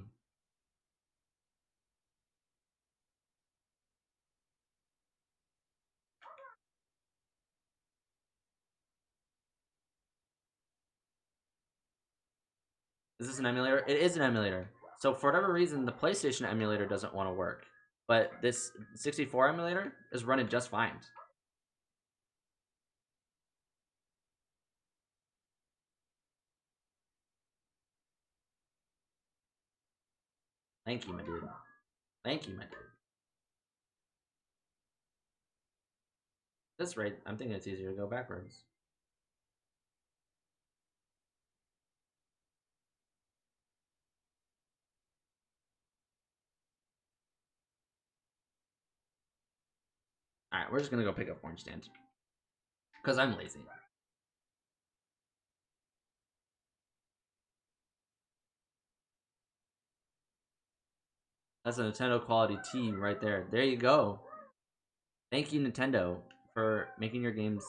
Is this an emulator? It is an emulator. So for whatever reason, the PlayStation emulator doesn't want to work. But this 64 emulator is running just fine. Thank you, my dude. Thank you, my dude. At this rate, I'm thinking it's easier to go backwards. Alright, we're just gonna go pick up Orange Stand. Because I'm lazy. That's a Nintendo quality T right there. There you go. Thank you, Nintendo, for making your games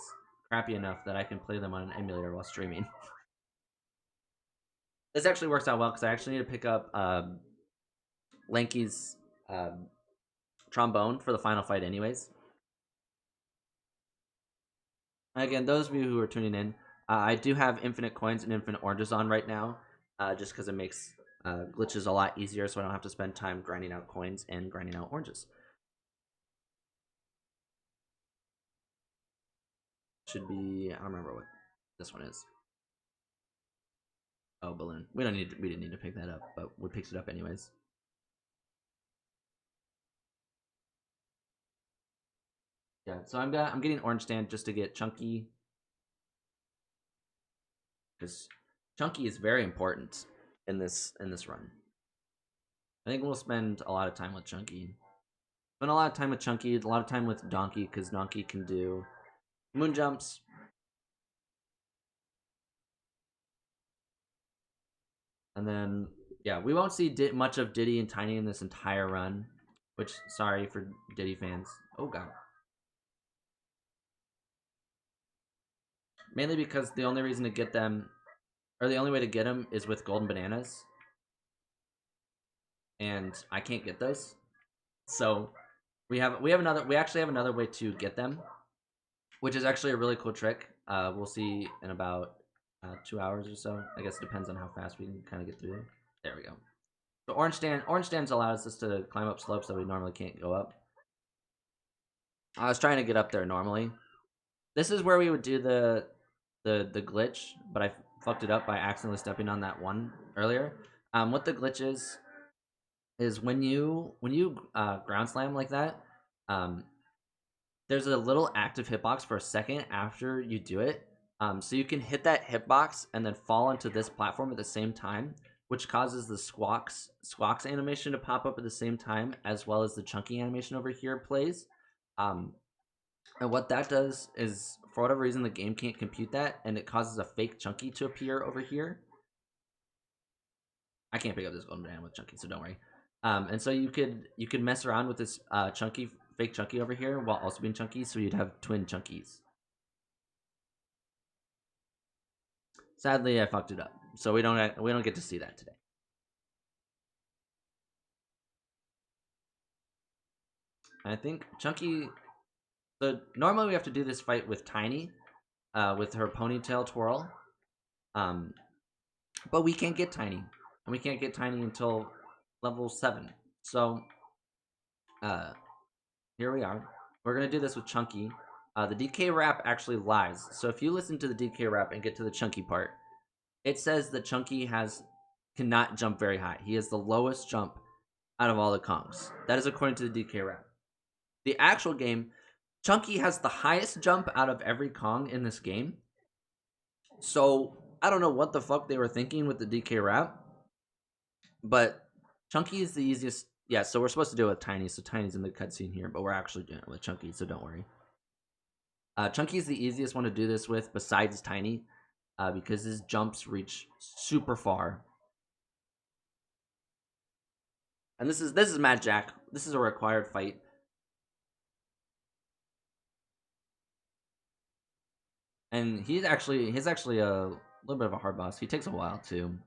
crappy enough that I can play them on an emulator while streaming. This actually works out well because I actually need to pick up Lanky's trombone for the final fight anyways. Again, those of you who are tuning in, I do have infinite coins and infinite oranges on right now, just because it makes glitches a lot easier so I don't have to spend time grinding out coins and grinding out oranges. Should be, I don't remember what this one is. Oh, balloon. We didn't need to pick that up, but we picked it up anyways. Yeah, so I'm getting orange stand just to get chunky, because chunky is very important in this run. I think we'll spend a lot of time with chunky. Spend a lot of time with chunky, a lot of time with donkey, because donkey can do moon jumps. And then, yeah, we won't see much of Diddy and Tiny in this entire run, which, sorry for Diddy fans. Oh, God. Mainly because the only reason to get them, or the only way to get them is with golden bananas. And I can't get those. So we actually have another way to get them, which is actually a really cool trick. We'll see in about 2 hours or so. I guess it depends on how fast we can kind of get through them. There we go. So orange stands allows us to climb up slopes that we normally can't go up. I was trying to get up there normally. This is where we would do the glitch, but I fucked it up by accidentally stepping on that one earlier. What the glitch is when you ground slam like that, there's a little active hitbox for a second after you do it. So you can hit that hitbox and then fall onto this platform at the same time, which causes the squawks animation to pop up at the same time, as well as the chunky animation over here plays. And what that does is, for whatever reason, the game can't compute that, and it causes a fake chunky to appear over here. I can't pick up this golden banana with chunky, so don't worry. And so you could mess around with this fake chunky over here while also being chunky, so you'd have twin chunkies. Sadly, I fucked it up, so we don't get to see that today. I think chunky. So normally we have to do this fight with Tiny, with her ponytail twirl. But we can't get Tiny, and we can't get Tiny until level 7. So, here we are. We're gonna do this with Chunky. The DK rap actually lies. So if you listen to the DK rap and get to the Chunky part, it says that Chunky cannot jump very high. He has the lowest jump out of all the Kongs. That is according to the DK rap. The actual game, Chunky has the highest jump out of every Kong in this game. So I don't know what the fuck they were thinking with the DK rap, but Chunky is the easiest. Yeah, so we're supposed to do it with Tiny, so Tiny's in the cutscene here, but we're actually doing it with Chunky, so don't worry. Chunky is the easiest one to do this with besides Tiny, because his jumps reach super far. And this is Mad Jack. This is a required fight. And he's actually a little bit of a hard boss. He takes a while too.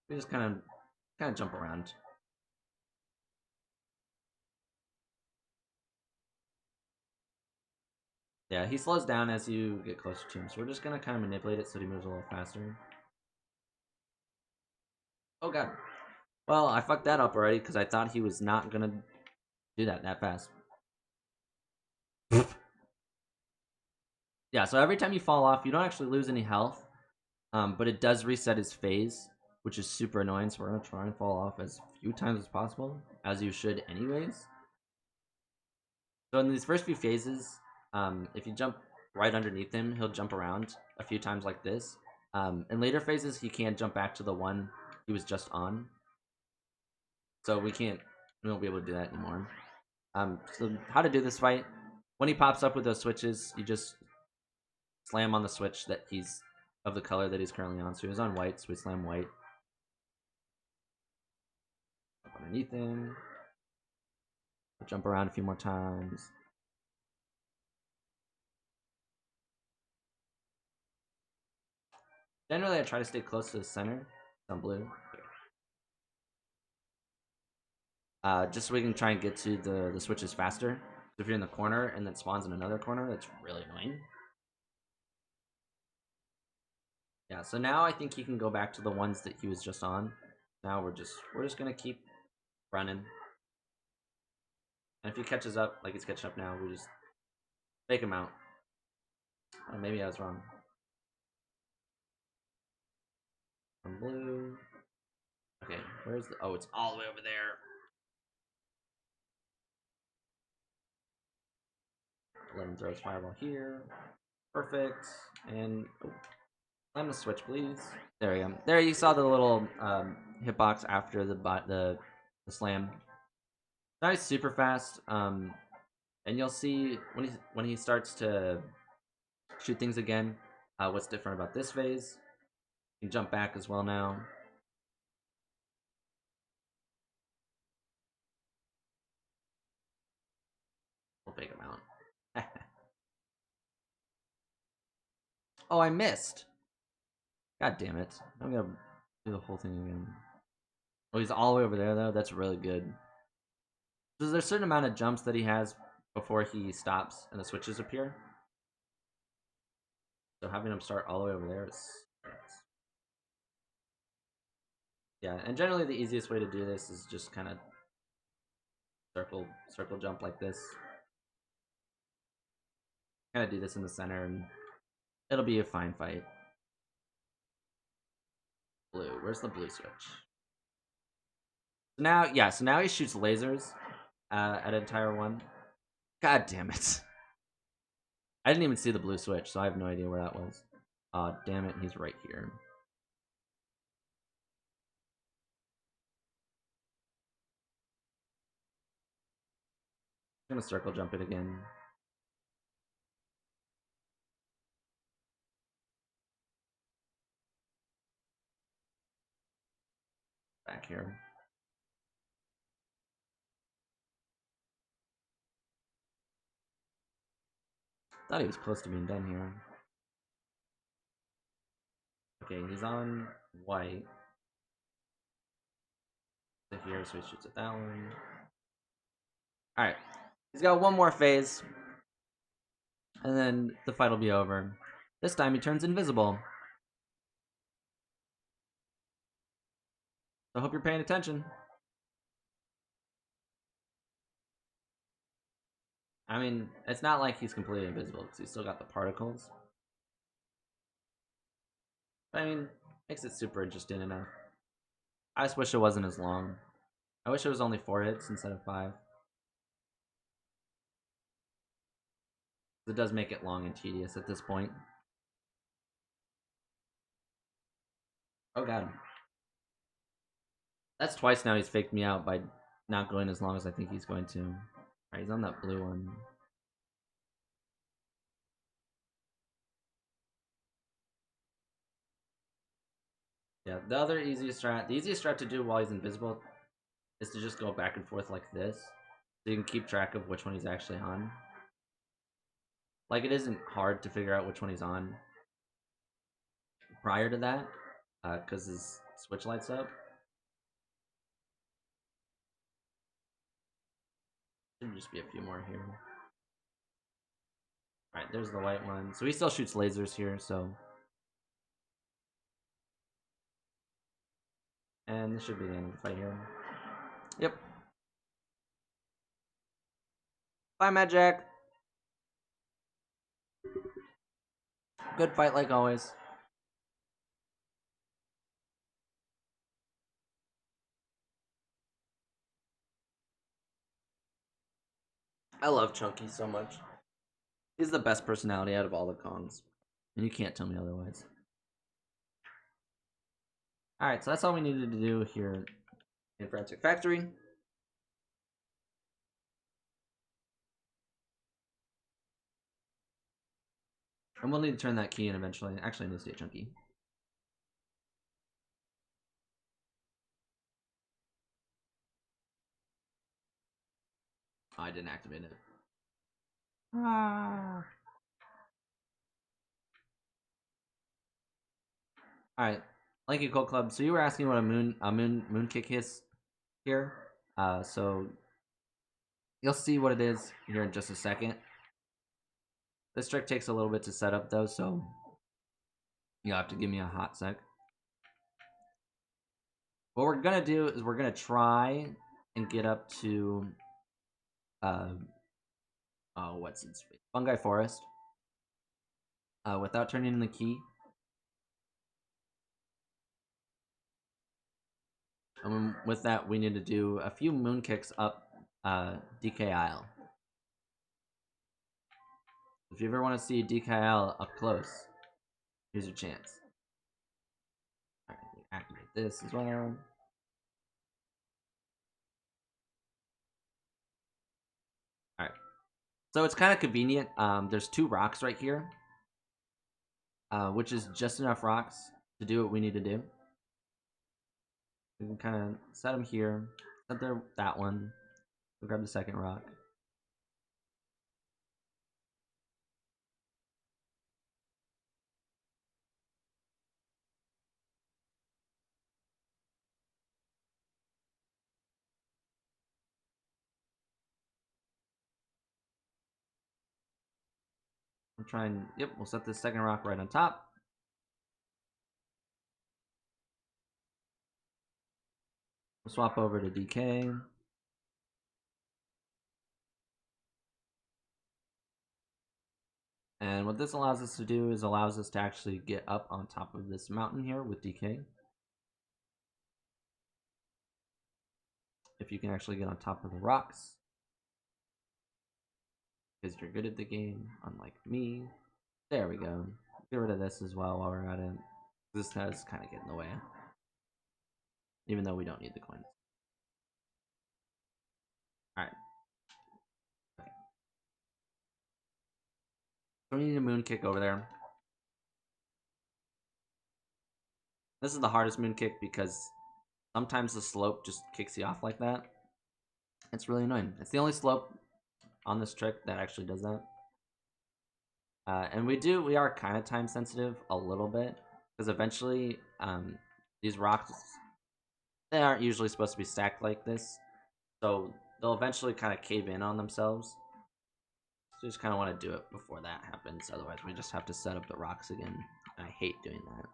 We just kind of jump around. Yeah, he slows down as you get closer to him, so we're just gonna kind of manipulate it so he moves a little faster. Oh god. Well, I fucked that up already because I thought he was not gonna do that fast. Yeah, so every time you fall off, you don't actually lose any health, but it does reset his phase, which is super annoying, so we're gonna try and fall off as few times as possible, as you should anyways. So in these first few phases, if you jump right underneath him, he'll jump around a few times like this. In later phases, he can't jump back to the one he was just on. So we won't be able to do that anymore. So how to do this fight? When he pops up with those switches, you just slam on the switch that he's of the color that he's currently on. So he was on white, so we slam white. Up underneath him. Jump around a few more times. Generally, I try to stay close to the center. On blue. Just so we can try and get to the switches faster. If you're in the corner and then spawns in another corner, that's really annoying. Yeah, so now I think he can go back to the ones that he was just on. Now we're just gonna keep running. And if he catches up, like he's catching up now, we just fake him out. Maybe I was wrong. From blue. Okay, where's the... Oh, it's all the way over there. Let him throw his fireball here. Perfect. And... Oh, slam the switch, please. There we go. There you saw the little hitbox after the slam. Now he's super fast. And you'll see when he starts to shoot things again, what's different about this phase. You can jump back as well now. We'll fake him out. Oh, I missed. God damn it. I'm gonna do the whole thing again. Oh, he's all the way over there though? That's really good. So there's a certain amount of jumps that he has before he stops and the switches appear. So having him start all the way over there is... Yeah, and generally the easiest way to do this is just kind of circle jump like this. Kind of do this in the center and it'll be a fine fight. Blue, where's the blue switch? So now, yeah, so now he shoots lasers at entire one. God damn it. I didn't even see the blue switch, so I have no idea where that was. Aw, damn it, he's right here. I'm gonna circle jump it again. Back here. Thought he was close to being done here. Okay, he's on white. So here, so he shoots at that one. Alright. He's got one more phase. And then the fight will be over. This time he turns invisible. So I hope you're paying attention. I mean, it's not like he's completely invisible because he's still got the particles. But I mean, makes it super interesting enough. I just wish it wasn't as long. I wish it was only 4 hits instead of 5. It does make it long and tedious at this point. Oh god. That's twice now he's faked me out by not going as long as I think he's going to. Alright, he's on that blue one. Yeah, the other easiest strat to do while he's invisible is to just go back and forth like this. So you can keep track of which one he's actually on. Like, it isn't hard to figure out which one he's on prior to that, because his switch lights up. Should just be a few more here. Alright, there's the white one. So he still shoots lasers here, so... And this should be the end of the fight here. Yep. Bye, Magic! Good fight like always. I love Chunky so much. He's the best personality out of all the Kongs. And you can't tell me otherwise. Alright, so that's all we needed to do here in Frantic Factory. And we'll need to turn that key in eventually. Actually, I need to stay chunky. Oh, I didn't activate it. Ah. Alright. Thank you, Cold Club. So you were asking what a moon kick is here. So you'll see what it is here in just a second. This trick takes a little bit to set up though, so you'll have to give me a hot sec. What we're gonna do is we're gonna try and get up to what's its Fungi Forest without turning in the key. And with that, we need to do a few moon kicks up DK Isle. If you ever want to see DK Isle up close, here's your chance. Alright, activate this as well. Alright. So it's kind of convenient. There's 2 rocks right here, which is just enough rocks to do what we need to do. We can kind of set them here, set there that one. We'll grab the second rock. We'll try and, yep, we'll set this second rock right on top. We'll swap over to DK. And what this allows us to do is allows us to actually get up on top of this mountain here with DK. If you can actually get on top of the rocks. Because you're good at the game, unlike me. There we go. Get rid of this as well while we're at it. This does kind of get in the way. Even though we don't need the coins. Alright. Okay. So we need a moon kick over there. This is the hardest moon kick because sometimes the slope just kicks you off like that. It's really annoying. It's the only slope on this trick that actually does that. And we are kind of time sensitive a little bit because eventually these rocks, they aren't usually supposed to be stacked like this, so they'll eventually kind of cave in on themselves. So you just kind of want to do it before that happens, otherwise we just have to set up the rocks again. I hate doing that.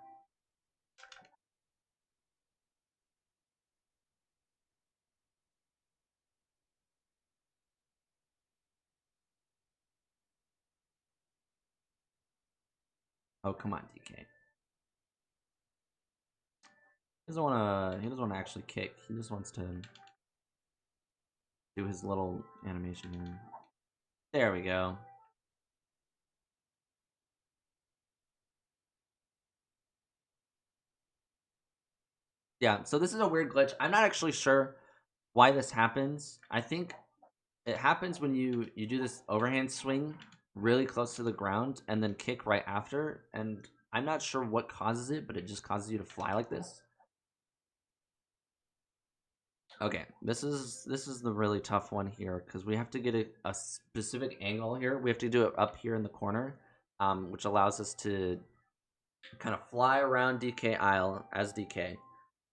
Oh, come on, DK. He doesn't want to actually kick. He just wants to do his little animation here. There we go. Yeah, so this is a weird glitch. I'm not actually sure why this happens. I think it happens when you do this overhand swing really close to the ground and then kick right after, and I'm not sure what causes it, but it just causes you to fly like this. Okay, this is the really tough one here because we have to get a specific angle here. We have to do it up here in the corner, which allows us to kind of fly around DK Isle as DK,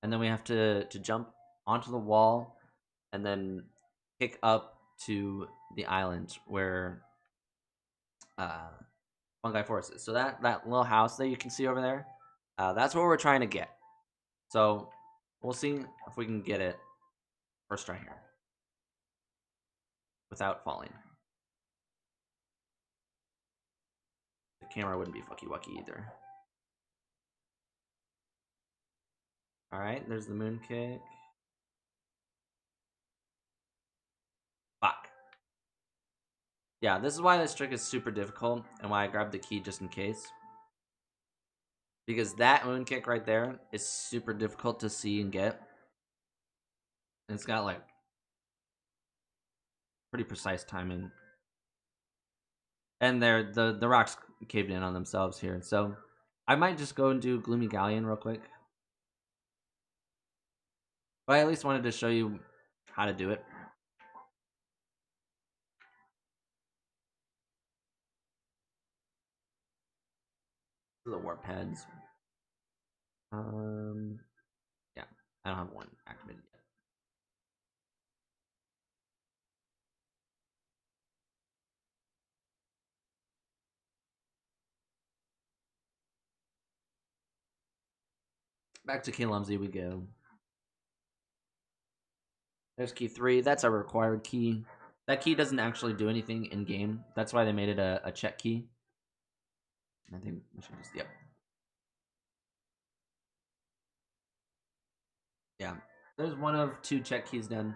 and then we have to jump onto the wall and then kick up to the island where Fungi Forest is. So that little house that you can see over there, that's what we're trying to get. So we'll see if we can get it first try here without falling. The camera wouldn't be fucky wucky either. Alright, there's the moon kick. Fuck. Yeah, this is why this trick is super difficult and why I grabbed the key just in case. Because that moon kick right there is super difficult to see and get. And it's got like pretty precise timing. And there the rocks caved in on themselves here. So I might just go and do Gloomy Galleon real quick. But I at least wanted to show you how to do it. The warp heads. Yeah, I don't have one activated yet. Back to Kalumzi we go. There's key 3. That's our required key. That key doesn't actually do anything in game. That's why they made it a check key. I think we should just, yep. Yeah, there's one of 2 check keys done,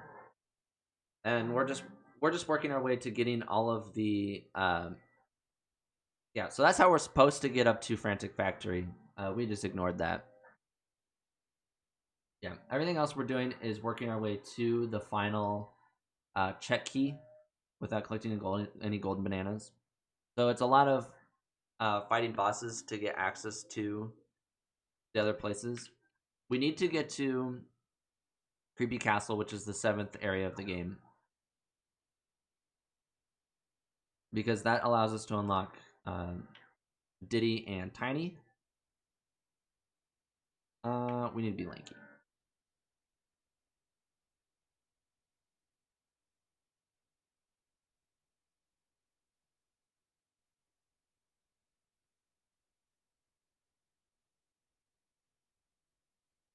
and we're just working our way to getting all of the yeah. So that's how we're supposed to get up to Frantic Factory. We just ignored that. Yeah, everything else we're doing is working our way to the final check key without collecting any golden bananas. So it's a lot of fighting bosses to get access to the other places. We need to get to Creepy Castle, which is the 7th area of the game, because that allows us to unlock Diddy and Tiny. We need to be lanky.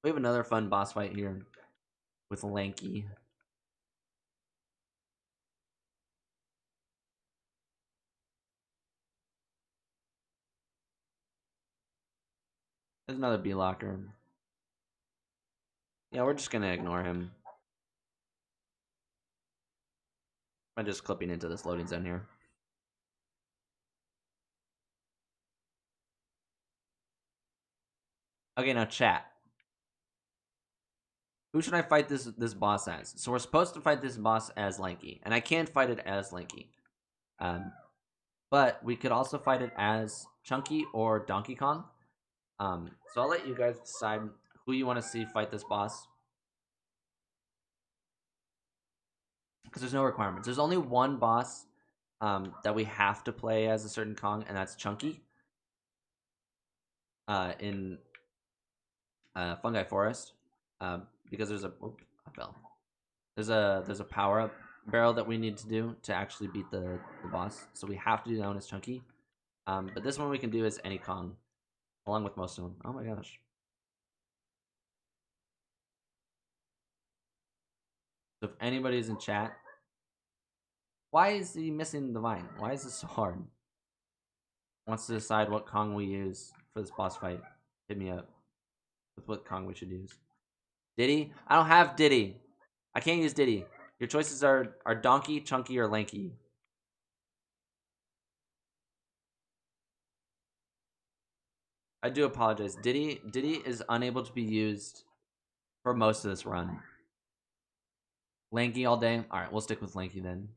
We have another fun boss fight here with Lanky. There's another B-Locker. Yeah, we're just gonna ignore him. I'm just clipping into this loading zone here. Okay, now chat. Who should I fight this boss as? So we're supposed to fight this boss as Lanky, and I can fight it as Lanky. But we could also fight it as Chunky or Donkey Kong. So I'll let you guys decide who you want to see fight this boss, because there's no requirements. There's only one boss that we have to play as a certain Kong, and that's Chunky. In Fungi Forest, because there's a I fell. There's a power up barrel that we need to do to actually beat the boss. So we have to do that one as Chunky. But this one we can do as any Kong, along with most of them. Oh my gosh. So if anybody's in chat, why is he missing the vine? Why is this so hard? Wants to decide what Kong we use for this boss fight. Hit me up with what Kong we should use. Diddy? I don't have Diddy. I can't use Diddy. Your choices are Donkey, Chunky, or Lanky. I do apologize. Diddy is unable to be used for most of this run. Lanky all day? Alright, we'll stick with Lanky then.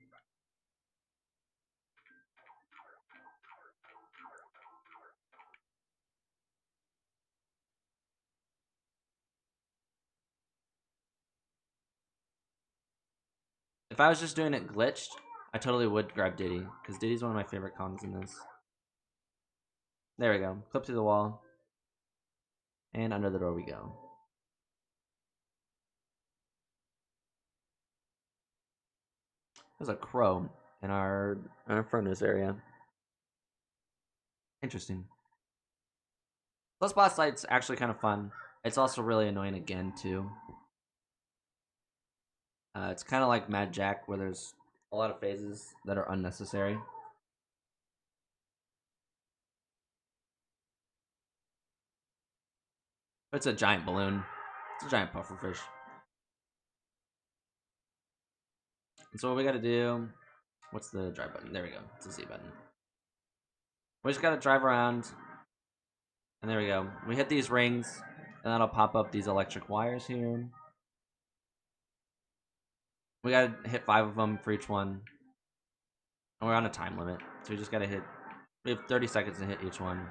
If I was just doing it glitched, I totally would grab Diddy, because Diddy's one of my favorite Kongs in this. There we go. Clip through the wall. And under the door we go. There's a crow in our furnace area. Interesting. This boss fight's actually kind of fun. It's also really annoying again, too. It's kind of like Mad Jack, where there's a lot of phases that are unnecessary. But it's a giant balloon. It's a giant pufferfish. And so what we gotta do... What's the drive button? There we go. It's the Z button. We just gotta drive around. And there we go. We hit these rings, and that'll pop up these electric wires here. We gotta hit 5 of them for each one. And we're on a time limit, so we just gotta hit We have 30 seconds to hit each one.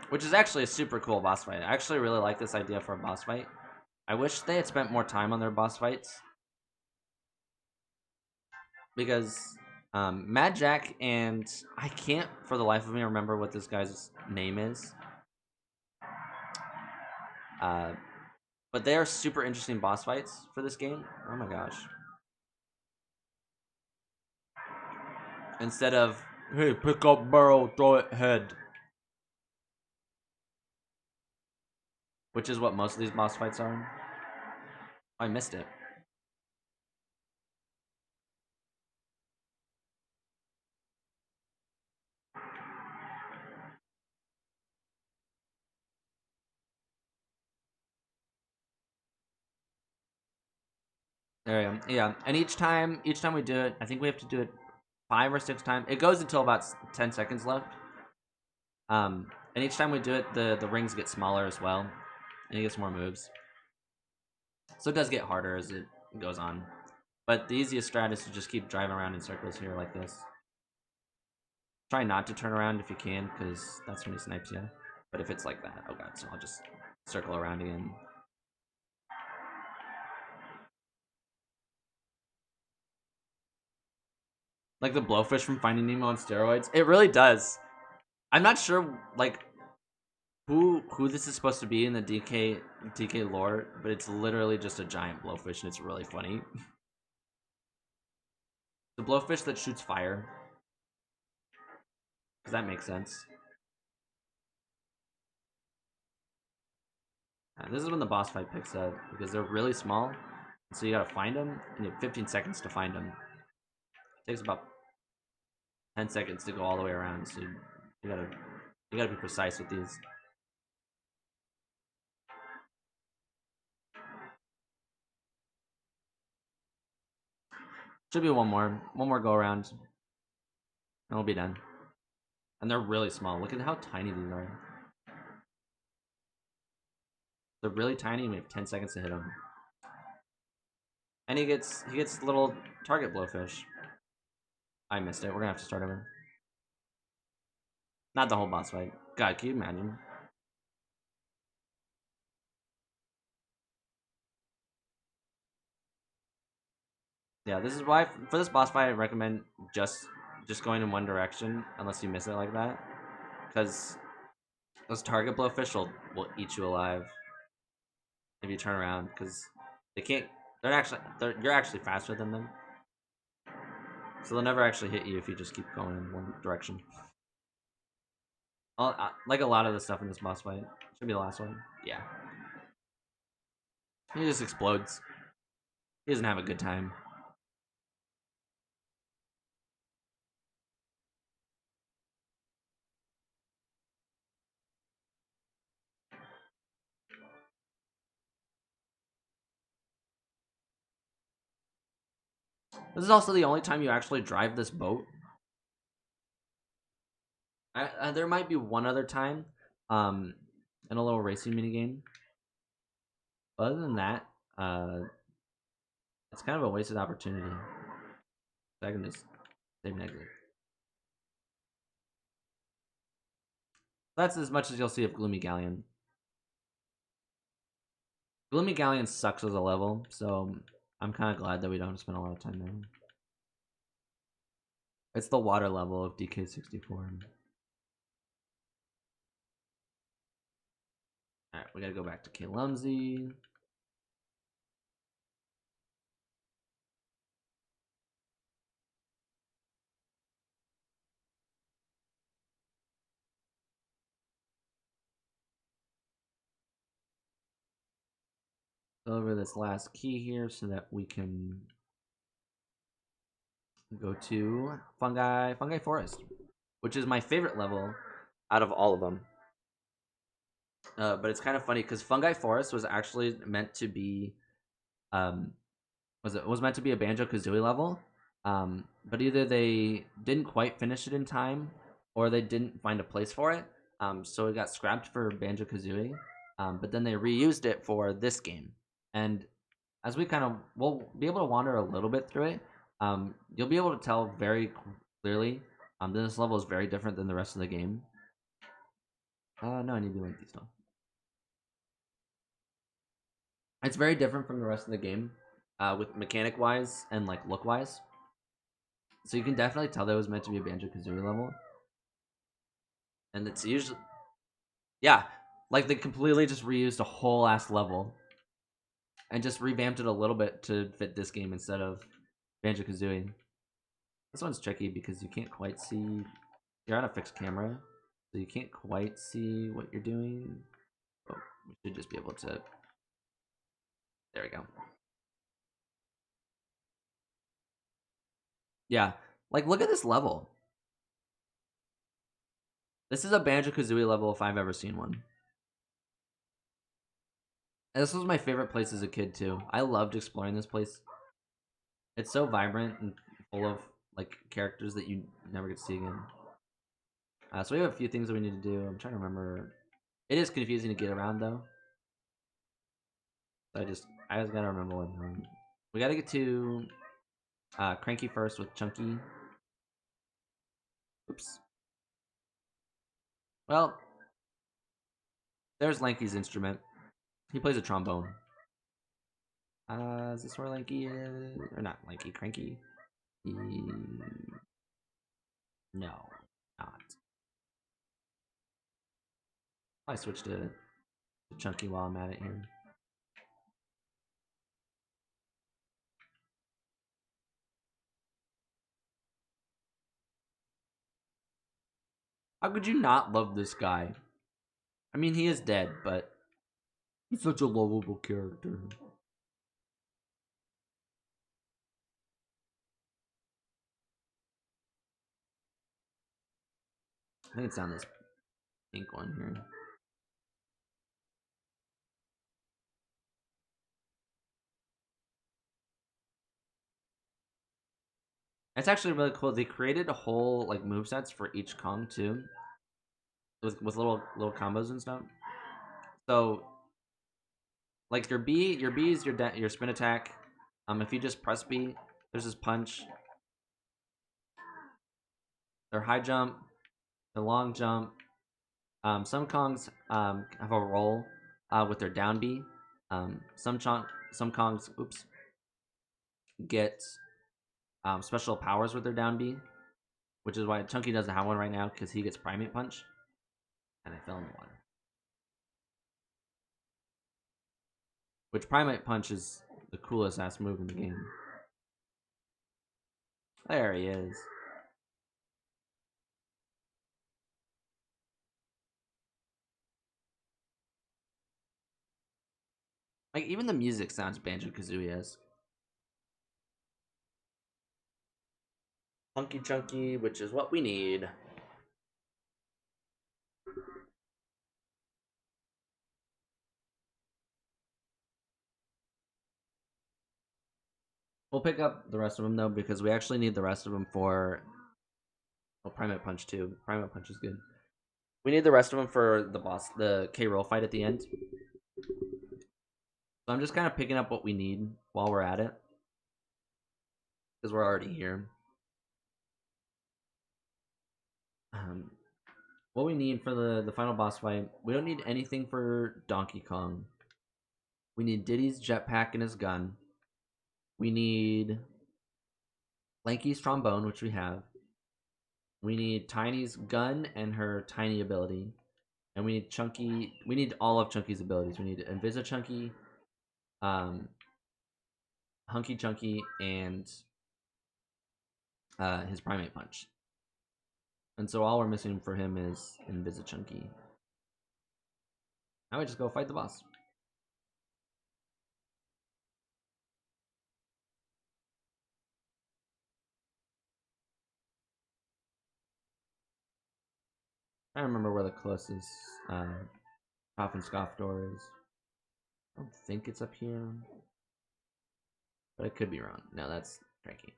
Which is actually a super cool boss fight. I actually really like this idea for a boss fight. I wish they had spent more time on their boss fights. Because Mad Jack and I can't for the life of me remember what this guy's name is. But they are super interesting boss fights for this game. Oh my gosh. Instead of, hey, pick up barrel, throw it head. Which is what most of these boss fights are. Oh, I missed it. There we go. Yeah, and each time we do it, I think we have to do it 5 or 6 times. It goes until about 10 seconds left. And each time we do it, the rings get smaller as well, and he gets more moves. So it does get harder as it goes on. But the easiest strat is to just keep driving around in circles here like this. Try not to turn around if you can, because that's when he snipes you. But if it's like that, oh god, so I'll just circle around again. Like the blowfish from Finding Nemo on steroids. It really does. I'm not sure, like, who this is supposed to be in the DK lore, but it's literally just a giant blowfish, and it's really funny. The blowfish that shoots fire. Does that make sense? This is when the boss fight picks up, because they're really small, so you gotta find them, and you have 15 seconds to find them. It takes about 10 seconds to go all the way around, so you gotta be precise with these. Should be one more go around, and we'll be done. And they're really small. Look at how tiny these are. They're really tiny, and we have 10 seconds to hit them. And he gets little target blowfish. I missed it. We're gonna have to start over. Not the whole boss fight. God, can you imagine? Yeah, this is why for this boss fight I recommend just going in one direction unless you miss it like that, because those target blowfish will eat you alive if you turn around, because they can't. You're actually faster than them, so they'll never actually hit you if you just keep going in one direction. Like a lot of the stuff in this boss fight. Should be the last one. Yeah. He just explodes. He doesn't have a good time. This is also the only time you actually drive this boat. There might be one other time, in a little racing minigame. Other than that, it's kind of a wasted opportunity. So I can just save and exit. That's as much as you'll see of Gloomy Galleon. Gloomy Galleon sucks as a level, so I'm kind of glad that we don't spend a lot of time there. It's the water level of DK64. Alright, we gotta go back to Kalumzi. Go over this last key here so that we can go to Fungi Forest, which is my favorite level out of all of them. But it's kind of funny because Fungi Forest was actually meant to be, was meant to be a Banjo-Kazooie level, but either they didn't quite finish it in time, or they didn't find a place for it, so it got scrapped for Banjo-Kazooie, but then they reused it for this game, and as we we'll be able to wander a little bit through it. You'll be able to tell very clearly that this level is very different than the rest of the game. No, I need to link these now. It's very different from the rest of the game, with mechanic wise and like look wise. So you can definitely tell that it was meant to be a Banjo-Kazooie level, and it's usually yeah, like they completely just reused a whole ass level and just revamped it a little bit to fit this game instead of Banjo-Kazooie. This one's tricky because you can't quite see. You're on a fixed camera, so you can't quite see what you're doing. Oh, we should just be able to. There we go. Yeah, like look at this level. This is a Banjo-Kazooie level if I've ever seen one. And this was my favorite place as a kid too. I loved exploring this place. It's so vibrant and full of like characters that you never get to see again. So we have a few things that we need to do. I'm trying to remember. It is confusing to get around though. So I just gotta remember what I'm doing. We gotta get to Cranky first with Chunky. Oops. Well, there's Lanky's instrument. He plays a trombone. Is this where Lanky is? Or not Lanky, Cranky? No, not. I switched to Chunky while I'm at it here. How could you not love this guy? I mean, he is dead, but he's such a lovable character. I think it's on this pink one here. It's actually really cool. They created a whole like movesets for each Kong too, with little combos and stuff. So like your B is your spin attack. If you just press B, there's this punch. Their high jump, the long jump. Some Kongs have a roll with their down B. Some Kongs, oops, get special powers with their down B, which is why Chunky doesn't have one right now because he gets Primate Punch. And I fell in the water. Which Primate Punch is the coolest ass move in the game. There he is. Like even the music sounds Banjo-Kazooie-esque. Hunky Chunky, which is what we need. We'll pick up the rest of them though because we actually need the rest of them for Primate Punch too. Primate Punch is good. We need the rest of them for the boss, the K. Rool fight at the end. So I'm just kind of picking up what we need while we're at it because we're already here. What we need for the final boss fight, we don't need anything for Donkey Kong. We need Diddy's jetpack and his gun. We need Lanky's trombone, which we have. We need Tiny's gun and her tiny ability. And we need Chunky. We need all of Chunky's abilities. We need Invisa Chunky, Hunky Chunky, and his Primate Punch. And so all we're missing for him is Invisa Chunky. Now we just go fight the boss. I remember where the closest Coffin Scoff door is. I don't think it's up here. But I could be wrong. No, that's Cranky.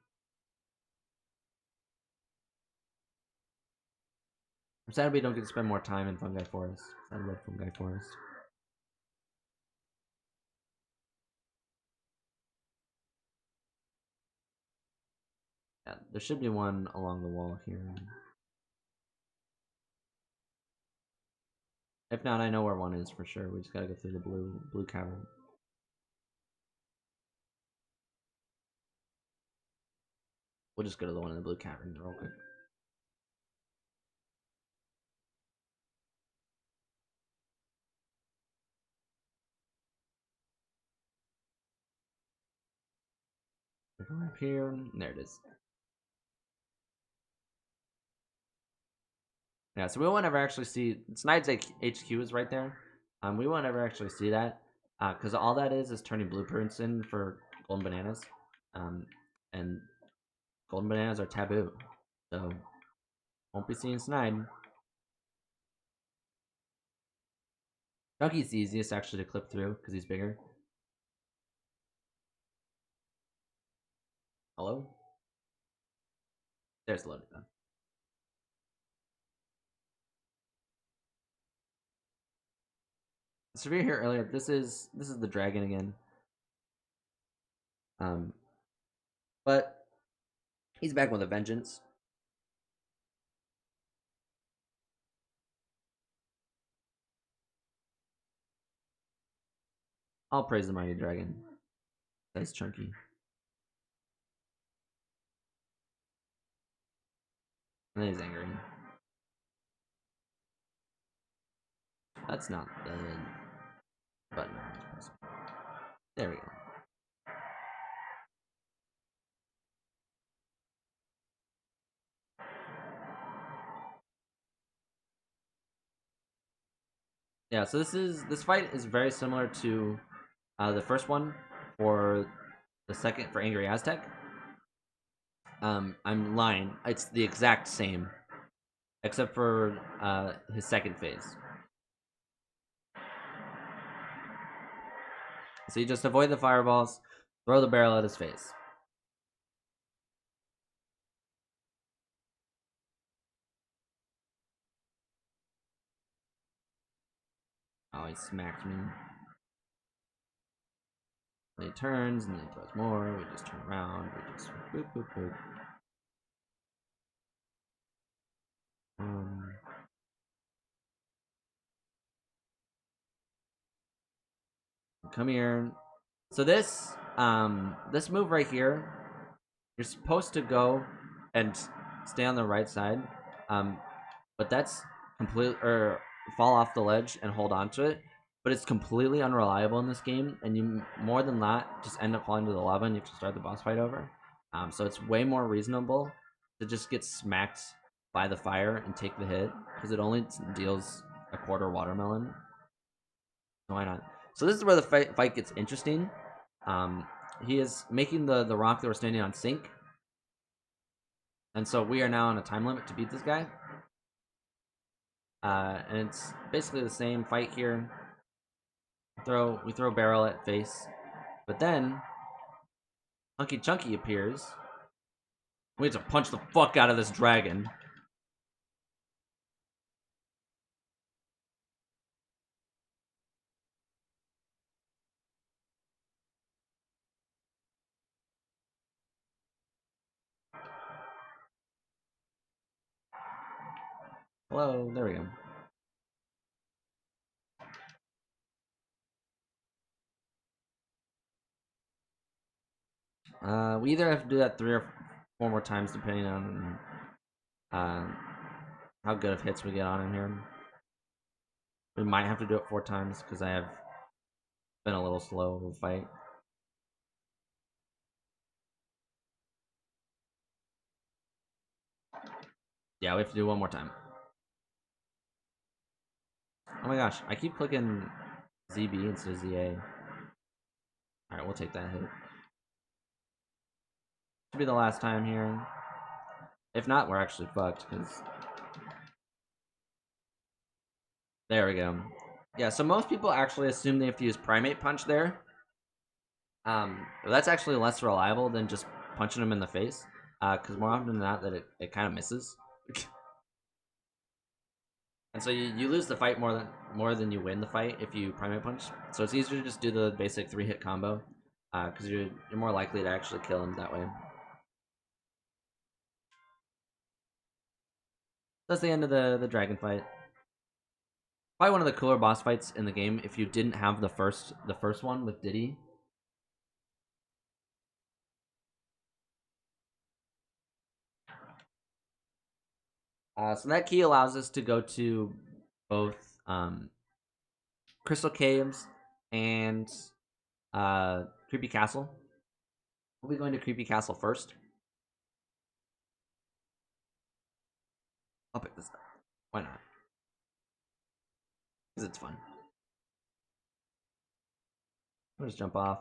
I'm sad we don't get to spend more time in Fungi Forest. I love Fungi Forest. Yeah, there should be one along the wall here. If not, I know where one is for sure. We just gotta go through the blue cavern. We'll just go to the one in the blue cavern real quick. Go up here. There it is. Yeah, so we won't ever actually see Snide's HQ is right there. We won't ever actually see that because all that is turning blueprints in for golden bananas, and golden bananas are taboo, so won't be seeing Snide. Chunky's the easiest actually to clip through because he's bigger. Hello? There's the loading gun. So we were here earlier. This is the dragon again. But he's back with a vengeance. I'll praise the mighty dragon. That's Chunky. And then he's angry. That's not the button. There we go. Yeah, so this fight is very similar to the first one for the second for Angry Aztec. I'm lying. It's the exact same, except for his second phase. So you just avoid the fireballs, throw the barrel at his face. Oh, he smacked me. And he turns, and then he throws more. We just turn around. We just boop, boop, boop. Come here. So this move right here, you're supposed to go and stay on the right side, but that's completely or fall off the ledge and hold on to it. But it's completely unreliable in this game, and you more than not just end up falling to the lava, and you have to start the boss fight over. So it's way more reasonable to just get smacked by the fire and take the hit because it only deals a quarter watermelon. So why not? So this is where the fight gets interesting. He is making the rock that we're standing on sink, and so we are now on a time limit to beat this guy. And it's basically the same fight here. We throw barrel at face, but then Hunky Chunky appears. We have to punch the fuck out of this dragon. Hello, there we go. We either have to do that 3 or 4 more times, depending on how good of hits we get on him here. We might have to do it 4 times because I have been a little slow of a fight. Yeah, we have to do 1 more time. Oh my gosh, I keep clicking ZB instead of ZA. Alright, we'll take that hit. Should be the last time here. If not, we're actually fucked, because... There we go. Yeah, so most people actually assume they have to use Primate Punch there. That's actually less reliable than just punching them in the face. Because more often than not, that it kind of misses. And so you lose the fight more than you win the fight if you Primate Punch. So it's easier to just do the basic 3-hit combo. Because you're more likely to actually kill him that way. That's the end of the dragon fight. Probably one of the cooler boss fights in the game if you didn't have the first one with Diddy. So that key allows us to go to both Crystal Caves and Creepy Castle. We'll be going to Creepy Castle first. I'll pick this up. Why not? Because it's fun. We'll just jump off.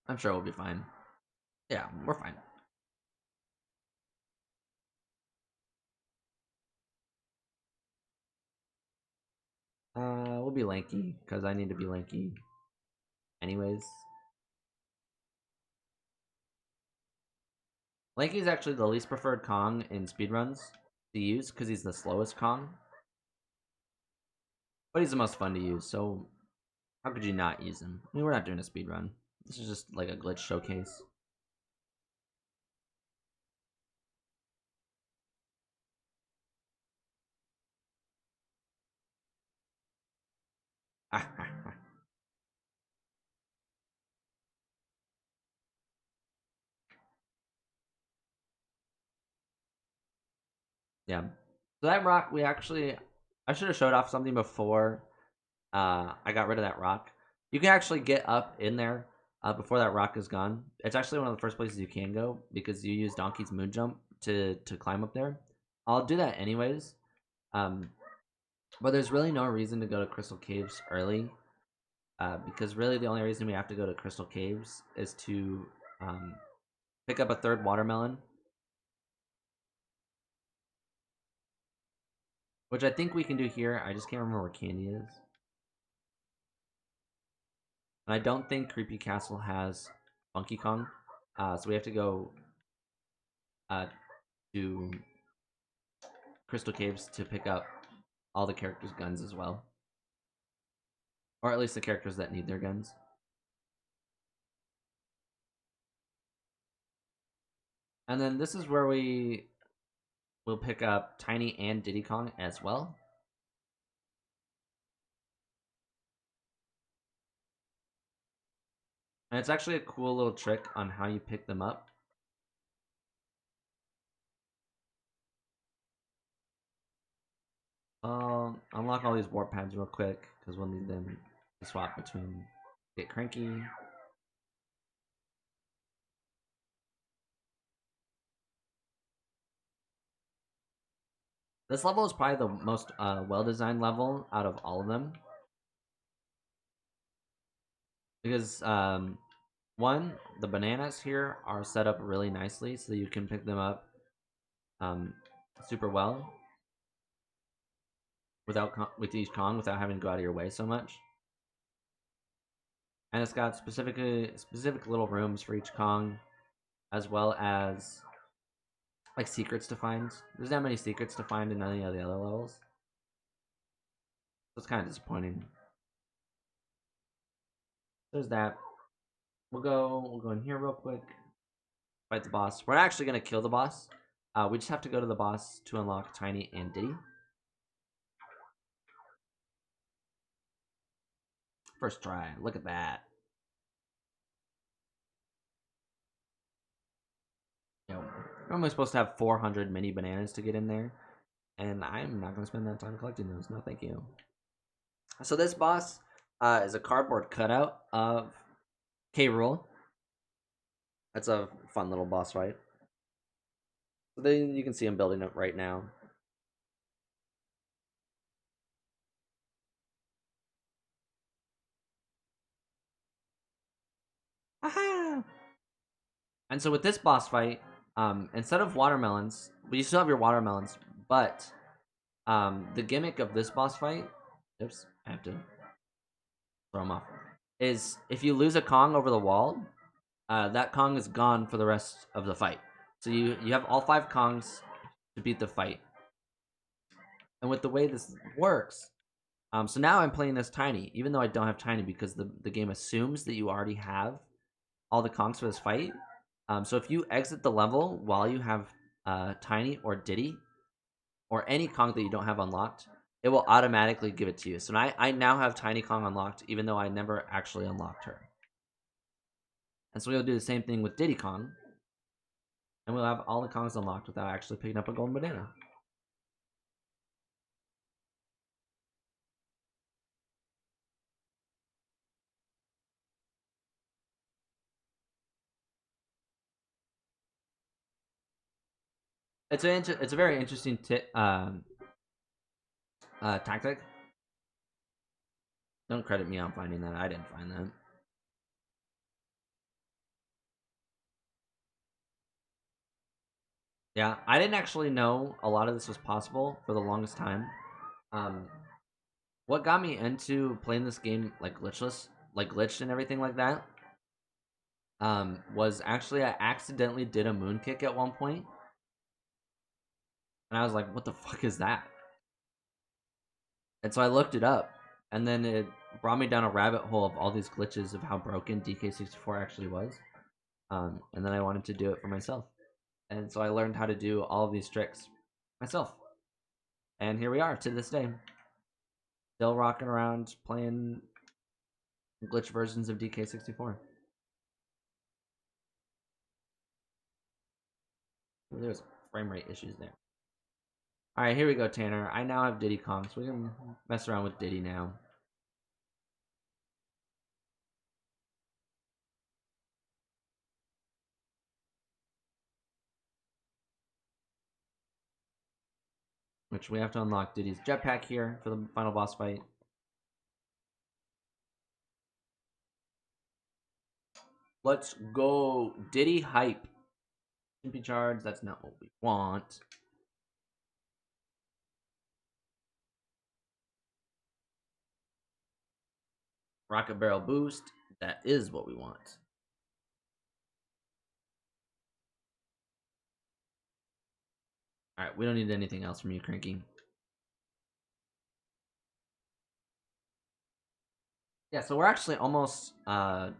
I'm sure we'll be fine. Yeah, we're fine. We'll be lanky, because I need to be lanky. Anyways. Lanky is actually the least preferred Kong in speedruns to use, because he's the slowest Kong. But he's the most fun to use, so how could you not use him? I mean, we're not doing a speedrun. This is just like a glitch showcase. Yeah. So that rock, I should have showed off something before I got rid of that rock. You can actually get up in there before that rock is gone. It's actually one of the first places you can go because you use Donkey's moon jump to climb up there. I'll do that anyways. But there's really no reason to go to Crystal Caves early. Because really the only reason we have to go to Crystal Caves is to pick up a third watermelon. Which I think we can do here. I just can't remember where Candy is. And I don't think Creepy Castle has Funky Kong. So we have to go to Crystal Caves to pick up all the characters' guns as well. Or at least the characters that need their guns. And then this is where we will pick up Tiny and Diddy Kong as well. And it's actually a cool little trick on how you pick them up. Unlock all these warp pads real quick because we'll need them to swap between Get Cranky. This level is probably the most well-designed level out of all of them. Because, one, the bananas here are set up really nicely so that you can pick them up super well with each Kong without having to go out of your way so much. And it's got specific little rooms for each Kong, as well as like secrets to find. There's not many secrets to find in any of the other levels. So it's kind of disappointing. There's that. We'll go in here real quick. Fight the boss. We're not actually gonna kill the boss. We just have to go to the boss to unlock Tiny and Diddy. First try. Look at that. You know, we're only supposed to have 400 mini bananas to get in there, and I'm not gonna spend that time collecting those. No, thank you. So this boss is a cardboard cutout of K. Rool. That's a fun little boss fight. So then you can see him building it right now. Aha! And so with this boss fight, instead of watermelons, well, you still have your watermelons, but the gimmick of this boss fight, oops, I have to throw him off, is if you lose a Kong over the wall, that Kong is gone for the rest of the fight. So you have all 5 Kongs to beat the fight. And with the way this works, so now I'm playing this Tiny, even though I don't have Tiny because the game assumes that you already have all the Kongs for this fight. So if you exit the level while you have Tiny or Diddy or any Kong that you don't have unlocked, it will automatically give it to you. So I now have Tiny Kong unlocked, even though I never actually unlocked her. And so we'll do the same thing with Diddy Kong, and we'll have all the Kongs unlocked without actually picking up a golden banana. It's a very interesting tactic. Don't credit me on finding that. I didn't find that. Yeah, I didn't actually know a lot of this was possible for the longest time. Um, what got me into playing this game like glitched and everything like that, was actually I accidentally did a moon kick at one point, and I was like, "What the fuck is that?" And so I looked it up, and then it brought me down a rabbit hole of all these glitches of how broken DK64 actually was. And then I wanted to do it for myself, and so I learned how to do all of these tricks myself. And here we are to this day, still rocking around playing glitch versions of DK64. There's frame rate issues there. All right, here we go, Tanner. I now have Diddy Kong, so we can mess around with Diddy now. Which we have to unlock Diddy's jetpack here for the final boss fight. Let's go. Diddy hype. Chimpy charge, that's not what we want. Rocket barrel boost, that is what we want. Alright, we don't need anything else from you, Cranky. Yeah, so we're actually almost done,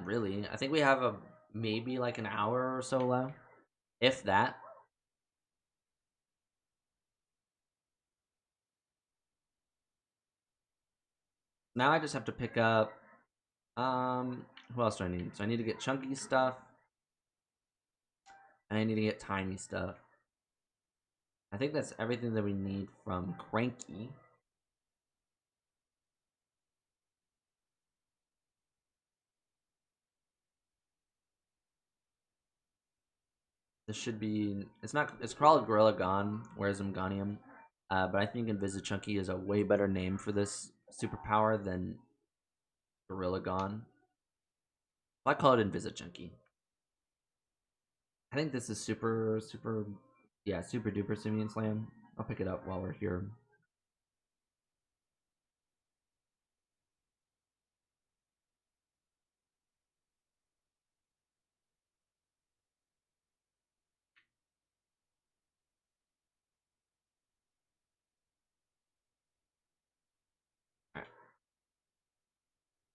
really. I think we have maybe like an hour or so left, if that. Now I just have to pick up who else do I need? So I need to get chunky stuff, and I need to get tiny stuff. I think that's everything that we need from Cranky. This should be. It's not. It's called Gorilla Gon, whereas Zimganium. But I think Chunky is a way better name for this superpower than Gorilla Gon. I call it Chunky. I think this is super duper Simian Slam. I'll pick it up while we're here. Alright.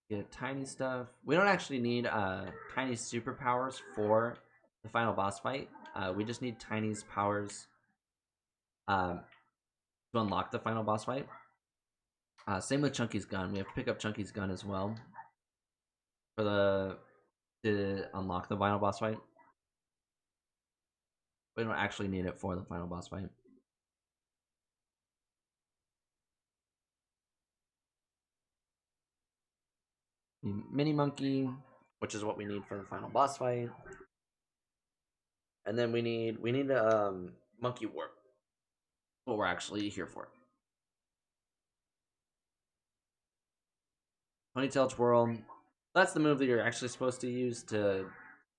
Get tiny stuff. We don't actually need tiny superpowers for the final boss fight. We just need Tiny's powers to unlock the final boss fight. Same with Chunky's gun. We have to pick up Chunky's gun as well for to unlock the final boss fight. We don't actually need it for the final boss fight. The mini monkey, which is what we need for the final boss fight. And then we need monkey warp. What we're actually here for. Ponytail twirl. That's the move that you're actually supposed to use to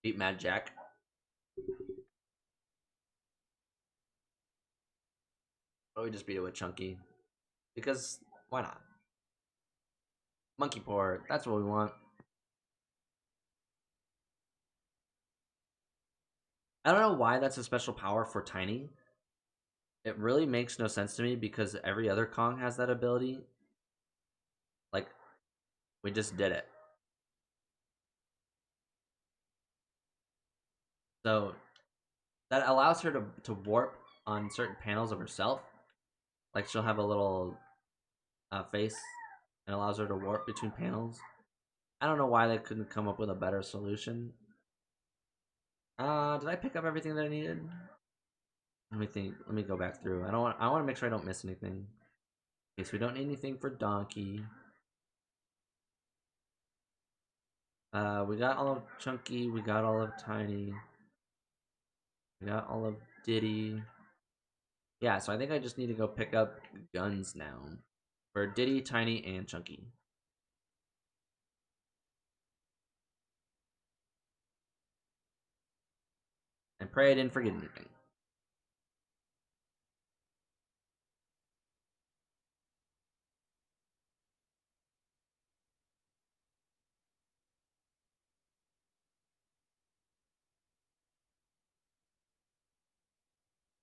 beat Mad Jack. But we just beat it with Chunky. Because why not? Monkey port, that's what we want. I don't know why that's a special power for Tiny. It really makes no sense to me because every other Kong has that ability. Like, we just did it. So that allows her to warp on certain panels of herself. Like she'll have a little face and allows her to warp between panels. I don't know why they couldn't come up with a better solution. Did I pick up everything that I needed? Let me think. Let me go back through. I want to make sure I don't miss anything. Okay, so we don't need anything for Donkey. We got all of Chunky. We got all of Tiny. We got all of Diddy. Yeah, so I think I just need to go pick up guns now for Diddy, Tiny, and Chunky. And pray I didn't forget anything.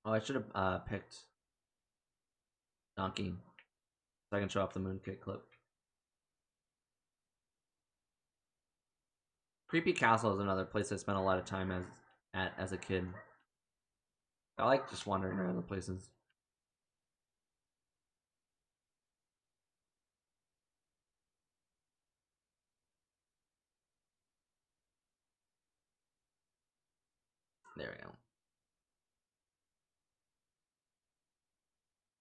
Oh, I should have picked Donkey so I can show off the moon kick clip. Creepy Castle is another place I spent a lot of time as a kid. I like just wandering around the places. There we go.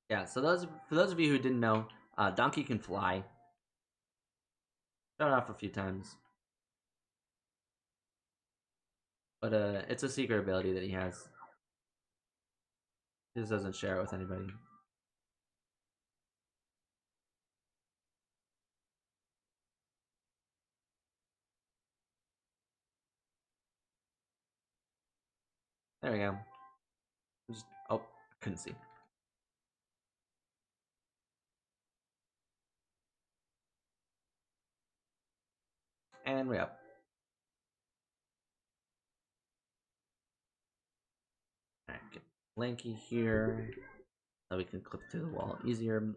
Yeah, so for those of you who didn't know, Donkey can fly. Showed it off a few times. But it's a secret ability that he has. He just doesn't share it with anybody. There we go. Just, oh, couldn't see. And we're up. Alright, get Lanky here. So we can clip through the wall easier.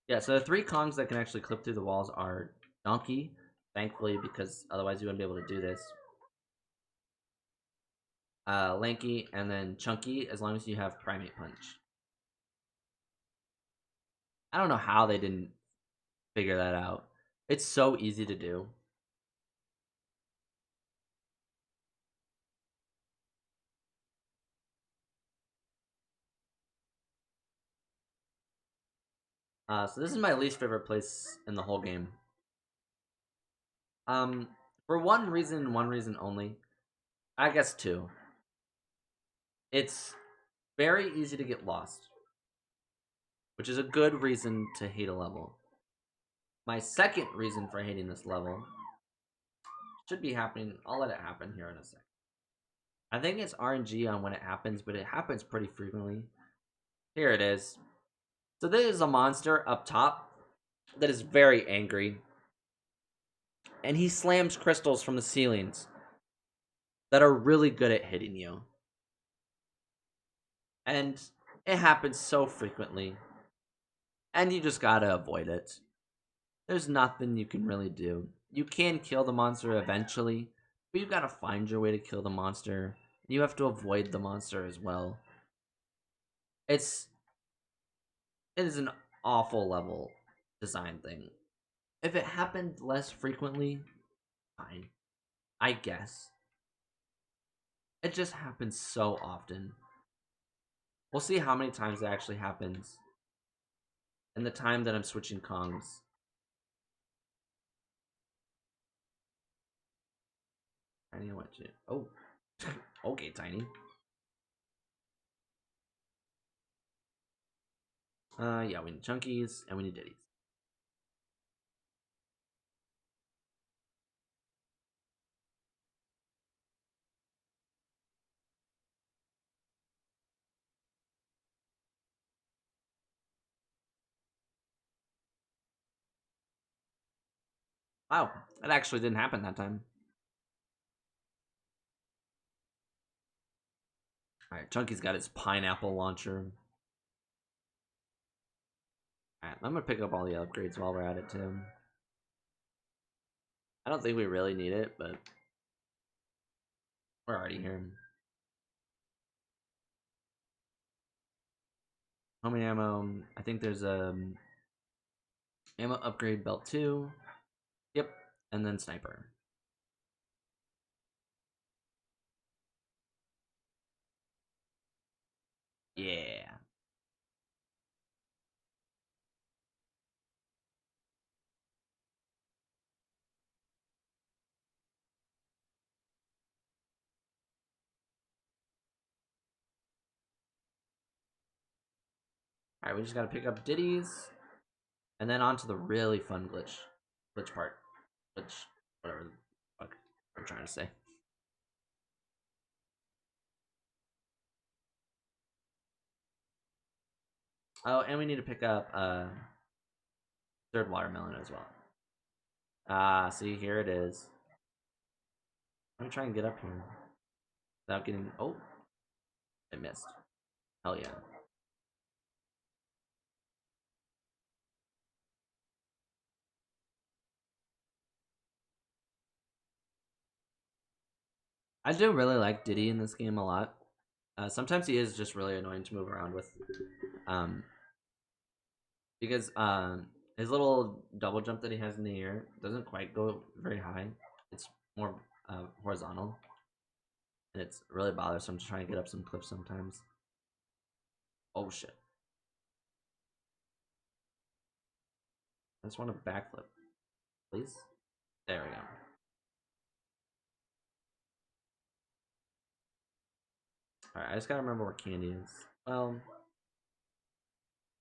Yeah, so the 3 Kongs that can actually clip through the walls are Donkey, thankfully, because otherwise you wouldn't be able to do this. Lanky, and then Chunky, as long as you have Primate Punch. I don't know how they didn't figure that out. It's so easy to do. So this is my least favorite place in the whole game. For one reason only. I guess 2. It's very easy to get lost, which is a good reason to hate a level. My second reason for hating this level should be happening. I'll let it happen here in a sec. I think it's RNG on when it happens, but it happens pretty frequently. Here it is. So there is a monster up top that is very angry, and he slams crystals from the ceilings that are really good at hitting you. And it happens so frequently, and you just gotta avoid it. There's nothing you can really do. You can kill the monster eventually, but you gotta find your way to kill the monster. You have to avoid the monster as well. It is an awful level design thing. If it happened less frequently, fine. I guess. It just happens so often. We'll see how many times it actually happens in the time that I'm switching Kongs. Tiny, I want you. Oh, okay, Tiny. Yeah, we need Chunkies and we need Diddies. Wow, that actually didn't happen that time. Alright, Chunky's got his pineapple launcher. Alright, I'm gonna pick up all the upgrades while we're at it too. I don't think we really need it, but We're already here. Homing ammo. I think there's a ammo upgrade belt 2. Yep. And then sniper. Yeah. Alright, we just gotta pick up ditties. And then on to the really fun glitch part. Glitch, whatever the fuck I'm trying to say. Oh, and we need to pick up third watermelon as well. Ah, see, here it is. Let me try and get up here without getting. Oh, I missed. Hell yeah. I do really like Diddy in this game a lot. Sometimes he is just really annoying to move around with. Um, because his little double jump that he has in the air doesn't quite go very high. It's more horizontal, and it's really bothersome to try and get up some cliffs sometimes. Oh shit! I just want to backflip, please. There we go. All right, I just gotta remember where Candy is. Well,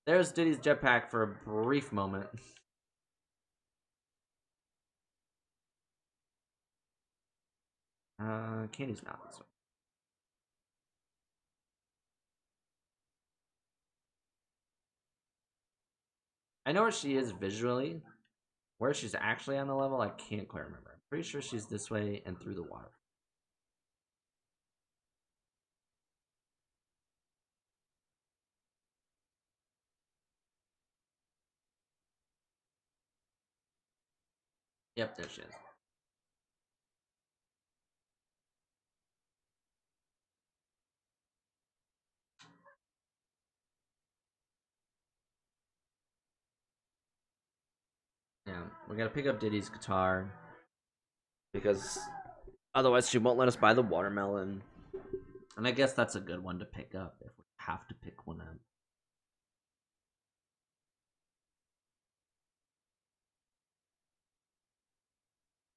there's Diddy's jetpack for a brief moment. Candy's not this way. I know where she is visually. Where she's actually on the level, I can't quite remember. I'm pretty sure she's this way and through the water. Yep, there she is. Yeah, we gotta pick up Diddy's guitar because otherwise she won't let us buy the watermelon. And I guess that's a good one to pick up if we have to pick one up.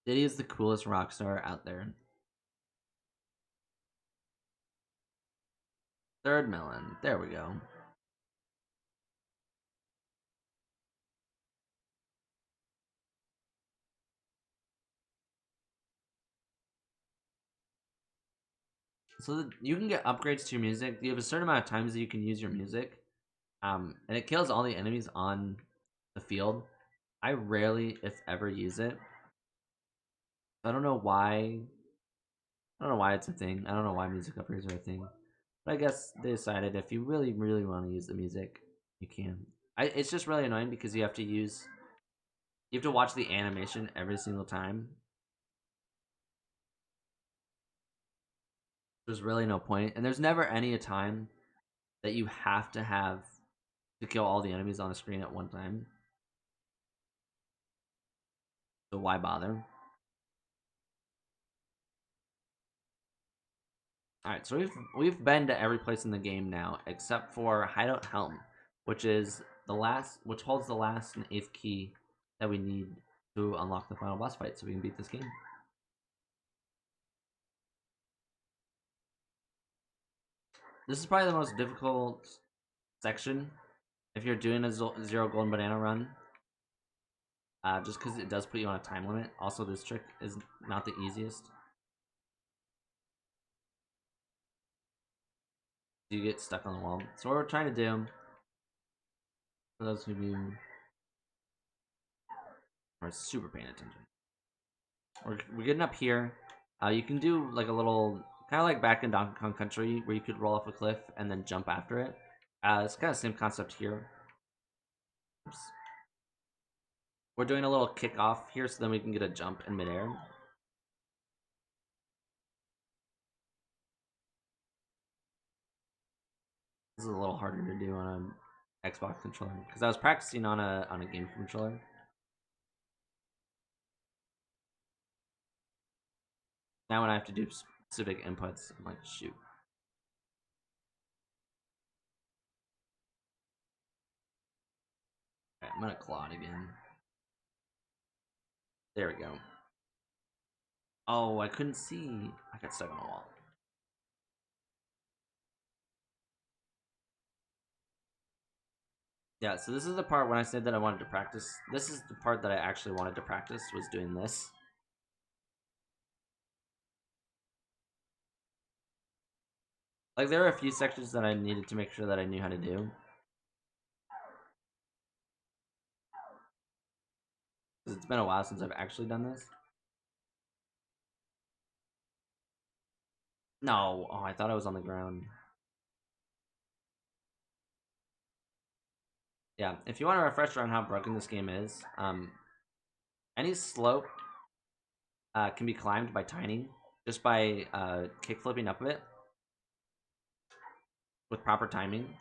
Diddy is the coolest rock star out there. Third melon. There we go. So you can get upgrades to your music. You have a certain amount of times that you can use your music. And it kills all the enemies on the field. I rarely, if ever, use it. I don't know why. I don't know why it's a thing. I don't know why music upgrades are a thing. But I guess they decided if you really, really want to use the music, you can. It's just really annoying because you have to watch the animation every single time. There's really no point, and there's never any time that you have to have to kill all the enemies on the screen at one time. So why bother? All right, so we've been to every place in the game now except for Hideout Helm, which holds the last and eighth key that we need to unlock the final boss fight, so we can beat this game. This is probably the most difficult section if you're doing a zero golden banana run, just because it does put you on a time limit. Also, this trick is not the easiest. You get stuck on the wall. So what we're trying to do, for those of you who are super paying attention, we're getting up here. You can do like a little, kind of like back in Donkey Kong Country, where you could roll off a cliff and then jump after it. It's kind of the same concept here. Oops. We're doing a little kick off here, so then we can get a jump in midair. This is a little harder to do on an Xbox controller because I was practicing on a game controller. Now when I have to do specific inputs, I'm like, shoot. Alright, I'm gonna claw it again. There we go. Oh, I couldn't see. I got stuck on a wall. Yeah, so this is the part when I said that I wanted to practice. This is the part that I actually wanted to practice, was doing this. Like, there are a few sections that I needed to make sure that I knew how to do. Because it's been a while since I've actually done this. No, oh, I thought I was on the ground. Yeah, if you want a refresher on how broken this game is, any slope can be climbed by tining, just by kick flipping up a bit with proper timing.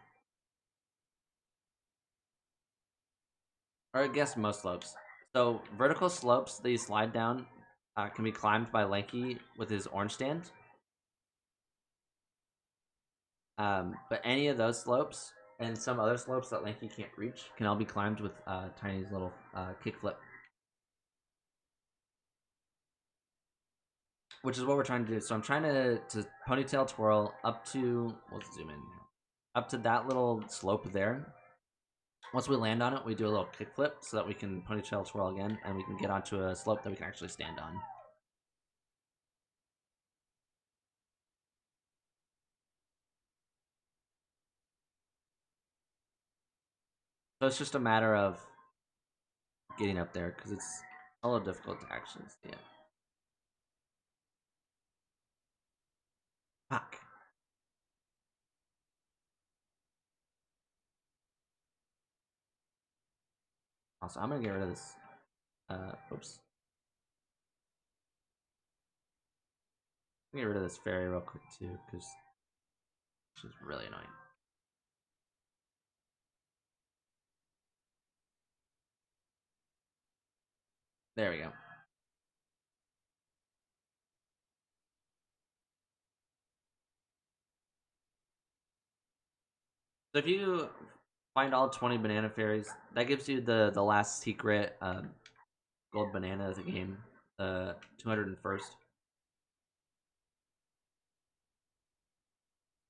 Or I guess most slopes. So vertical slopes that you slide down can be climbed by Lanky with his orange stand. But any of those slopes and some other slopes that Lanky can't reach can all be climbed with Tiny's little kickflip. Which is what we're trying to do. So I'm trying to ponytail twirl up to, let's zoom in, up to that little slope there. Once we land on it, we do a little kickflip so that we can ponytail twirl again, and we can get onto a slope that we can actually stand on. So it's just a matter of getting up there because it's a little difficult to actually see it. Fuck. Also, I'm gonna get rid of this. Oops. I'm gonna get rid of this fairy real quick too because she's really annoying. There we go. So if you find all 20 banana fairies, that gives you the last secret gold banana of the game, the 201st.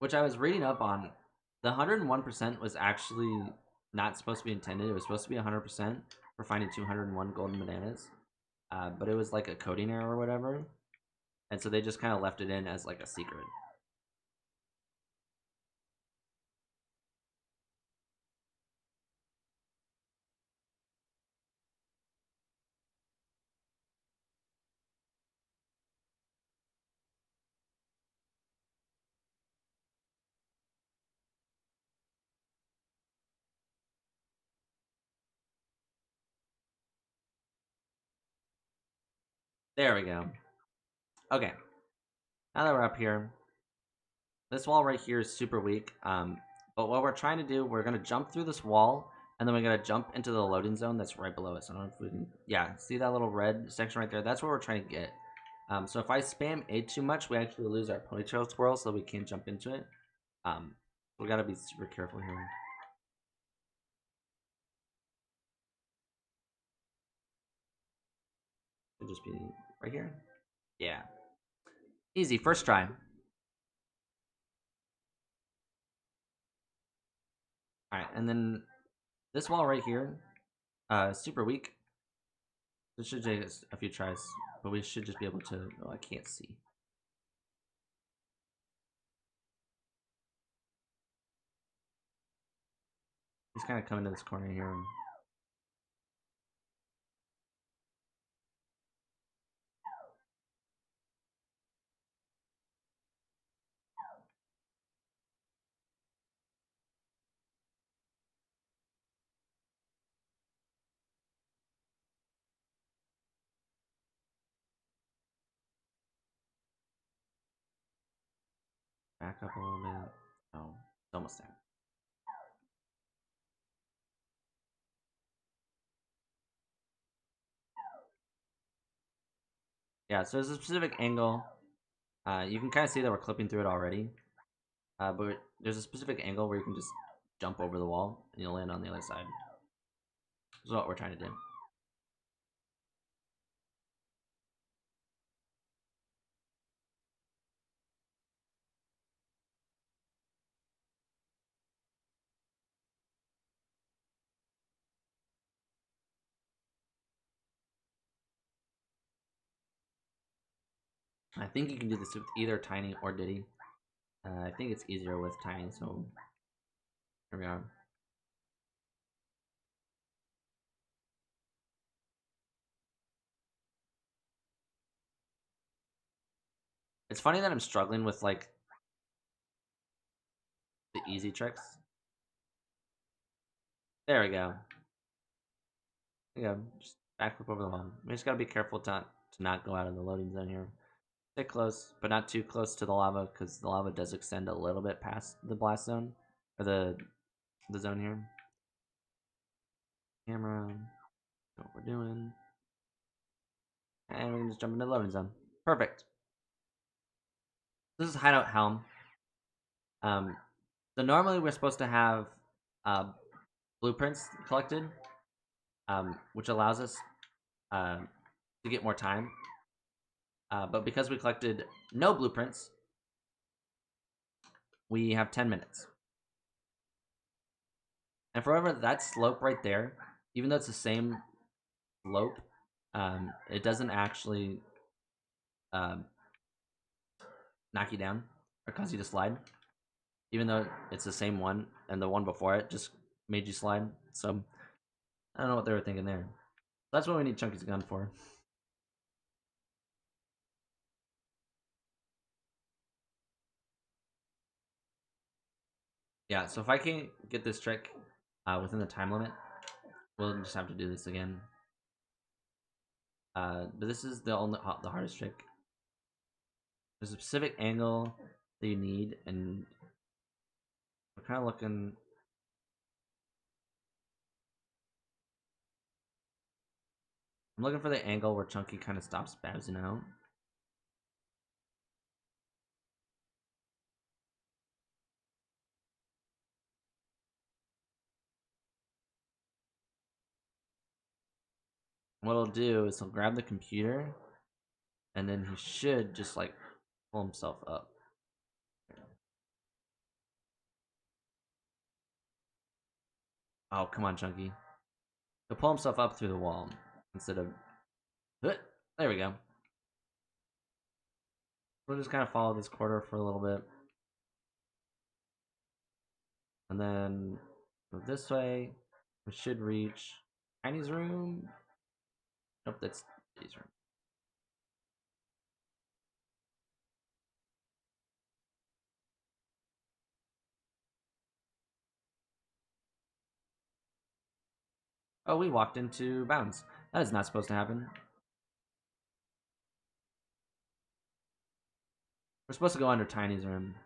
Which I was reading up on. The 101% was actually not supposed to be intended. It was supposed to be 100% for finding 201 golden bananas. But it was like a coding error or whatever. And so they just kind of left it in as like a secret. There we go. Okay. Now that we're up here, this wall right here is super weak. But what we're trying to do, we're going to jump through this wall, and then we're going to jump into the loading zone that's right below us. I don't know if we can... Yeah, see that little red section right there? That's what we're trying to get. So if I spam A too much, we actually lose our ponytail twirl, so we can't jump into it. We gotta be super careful here. Should just be right here. Yeah. Easy, first try. Alright, and then this wall right here, super weak. This should take us a few tries, but we should just be able to... Oh, I can't see. He's kind of coming to this corner here. Back up a little bit. Oh, it's almost there. Yeah, so there's a specific angle. You can kind of see that we're clipping through it already. But there's a specific angle where you can just jump over the wall and you'll land on the other side. This is what we're trying to do. I think you can do this with either Tiny or Diddy. I think it's easier with Tiny, so here we are. It's funny that I'm struggling with like the easy tricks. There we go. There we go. Just backflip over the wall. We just gotta be careful to not go out of the loading zone here. Stay close, but not too close to the lava because the lava does extend a little bit past the blast zone or the zone here. Camera, what we're doing, and we can just jump into the loading zone. Perfect. This is Hideout Helm. So normally we're supposed to have uh, blueprints collected, which allows us uh, to get more time. But because we collected no blueprints, we have 10 minutes. And forever, that slope right there, even though it's the same slope, it doesn't actually um, knock you down or cause you to slide. Even though it's the same one and the one before it just made you slide. So I don't know what they were thinking there. That's what we need Chunky's gun for. Yeah, so if I can't get this trick within the time limit, we'll just have to do this again. But this is the hardest trick. There's a specific angle that you need, and we're kind of looking. I'm looking for the angle where Chunky kind of stops spazzing out. What he'll do is he'll grab the computer, and then he should just like pull himself up. Oh, come on, Chunky. He'll pull himself up through the wall instead of. There we go. We'll just kind of follow this corridor for a little bit. And then go this way. We should reach Tiny's room. Nope, that's Diddy's room. Oh, we walked into bounds. That is not supposed to happen. We're supposed to go under Tiny's room.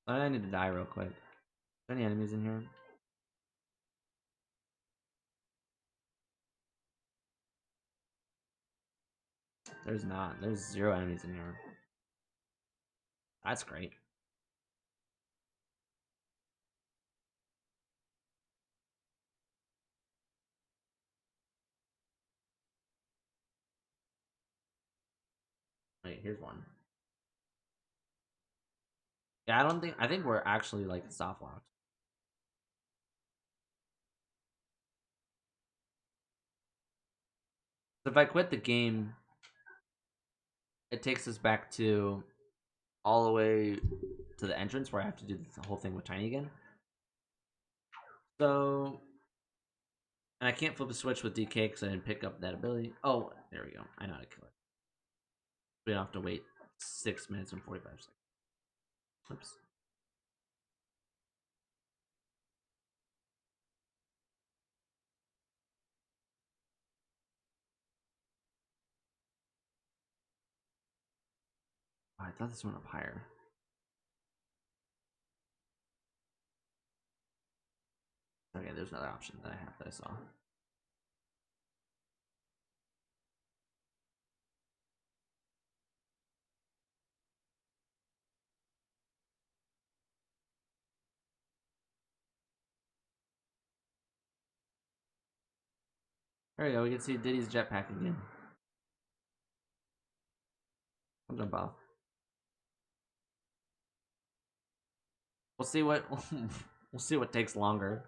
I need to die real quick. Are there any enemies in here? There's not. There's 0 enemies in here. That's great. Wait, here's one. Yeah, I think we're actually like soft locked. So if I quit the game, it takes us back to all the way to the entrance where I have to do the whole thing with Tiny again. So, and I can't flip a switch with DK because I didn't pick up that ability. Oh, there we go. I know how to kill it. We don't have to wait 6 minutes and 45 seconds. Oops. Oh, I thought this went up higher. Okay, there's another option that I have that I saw. There we go, we can see Diddy's jetpack again. I'll jump off. We'll see what we'll see what takes longer.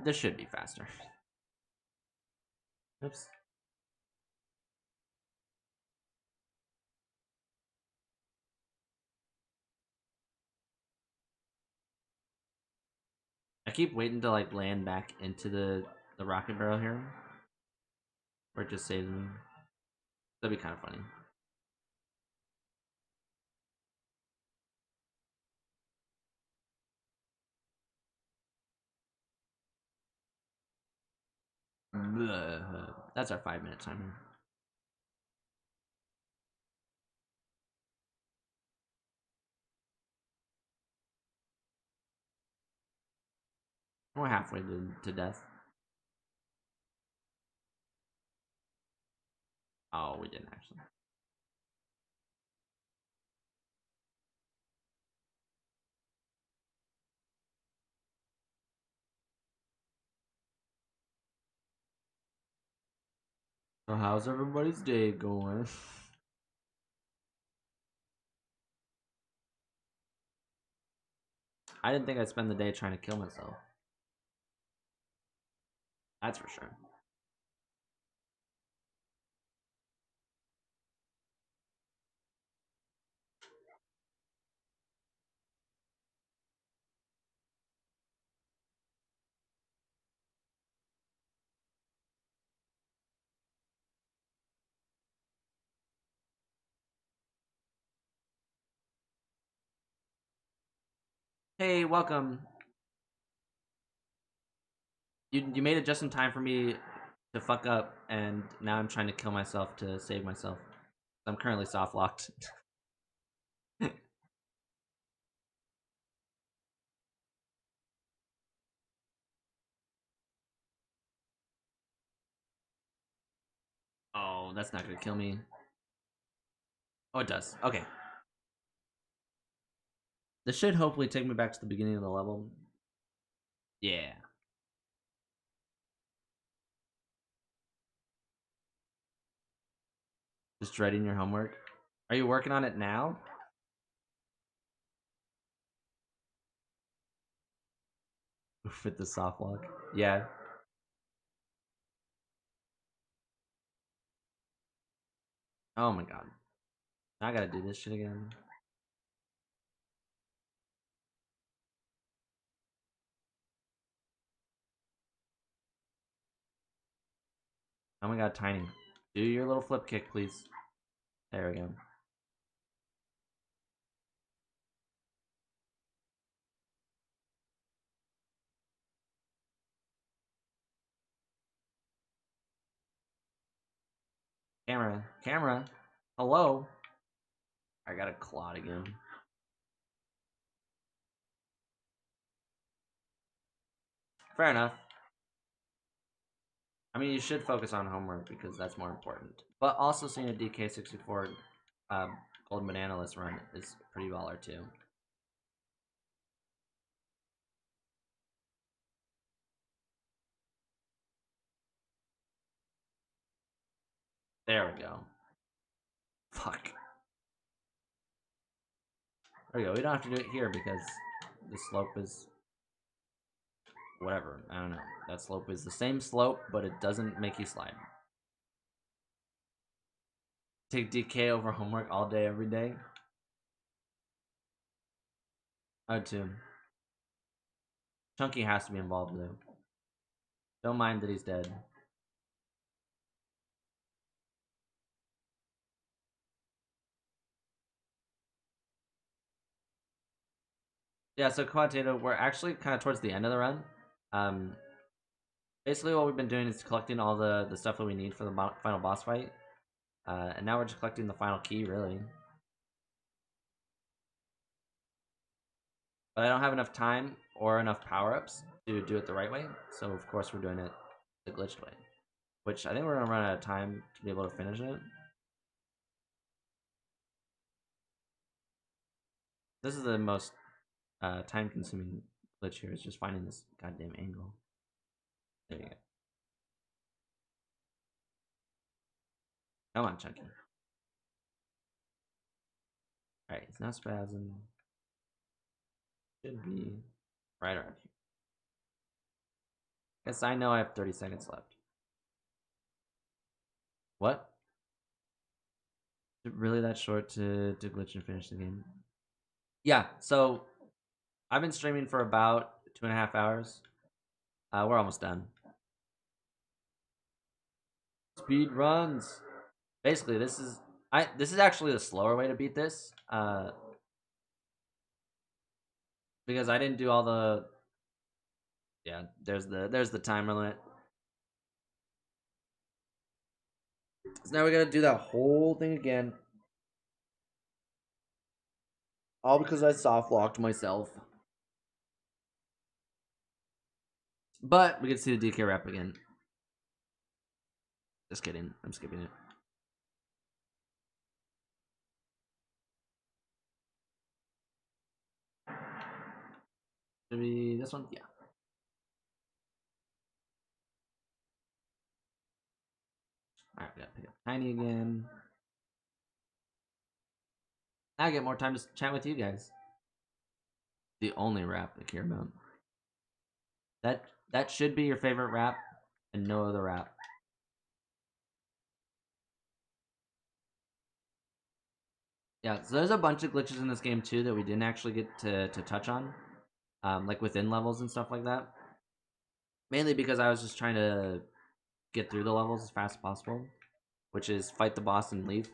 This should be faster. Oops. I keep waiting to like land back into the rocket barrel here, or it just saves me. That'd be kind of funny. Blah. That's our 5-minute timer. We're halfway to death. Oh, we didn't actually. So how's everybody's day going? I didn't think I'd spend the day trying to kill myself. That's for sure. Hey, welcome. You made it just in time for me to fuck up, and now I'm trying to kill myself to save myself. I'm currently soft locked. Oh, that's not gonna kill me. Oh, it does. Okay. This should hopefully take me back to the beginning of the level. Yeah. Just dreading your homework. Are you working on it now? Fit the soft lock. Yeah. Oh my god. I gotta do this shit again. Oh my god, Tiny. Do your little flip kick, please. There we go. Camera. Camera. Hello? I got a clot again. Fair enough. I mean, you should focus on homework because that's more important. But also seeing a DK64 Golden Banana List run is pretty baller too. There we go. Fuck. There we go. We don't have to do it here because the slope is whatever. I don't know. That slope is the same slope, but it doesn't make you slide. Take DK over homework all day, every day. I would too. Chunky has to be involved though. Don't mind that he's dead. Yeah, so Quantitative, we're actually kind of towards the end of the run. Um, Basically what we've been doing is collecting all the stuff that we need for the final boss fight. And now we're just collecting the final key, really. but I don't have enough time or enough power-ups to do it the right way, so of course we're doing it the glitched way. Which I think we're gonna run out of time to be able to finish it. This is the most time-consuming glitch here, is just finding this goddamn angle. There you go. Come on, Chunky. Alright, it's now spazzing. Should be right around here. Guess I know I have 30 seconds left. What? Is it really that short to glitch and finish the game? Yeah, so I've been streaming for about 2.5 hours. We're almost done. Speed runs. Basically, this is actually the slower way to beat this. Because I didn't do all the. Yeah, there's the timer limit. So now we gotta do that whole thing again. All because I soft locked myself. But we can see the DK rep again. Just kidding. I'm skipping it. Should be this one? Yeah. Alright, we gotta pick up Tiny again. I get more time to chat with you guys. The only rap I care about. That should be your favorite rap, and no other rap. Yeah, so there's a bunch of glitches in this game too that we didn't actually get to touch on, like within levels and stuff like that. Mainly because I was just trying to get through the levels as fast as possible, which is fight the boss and leave.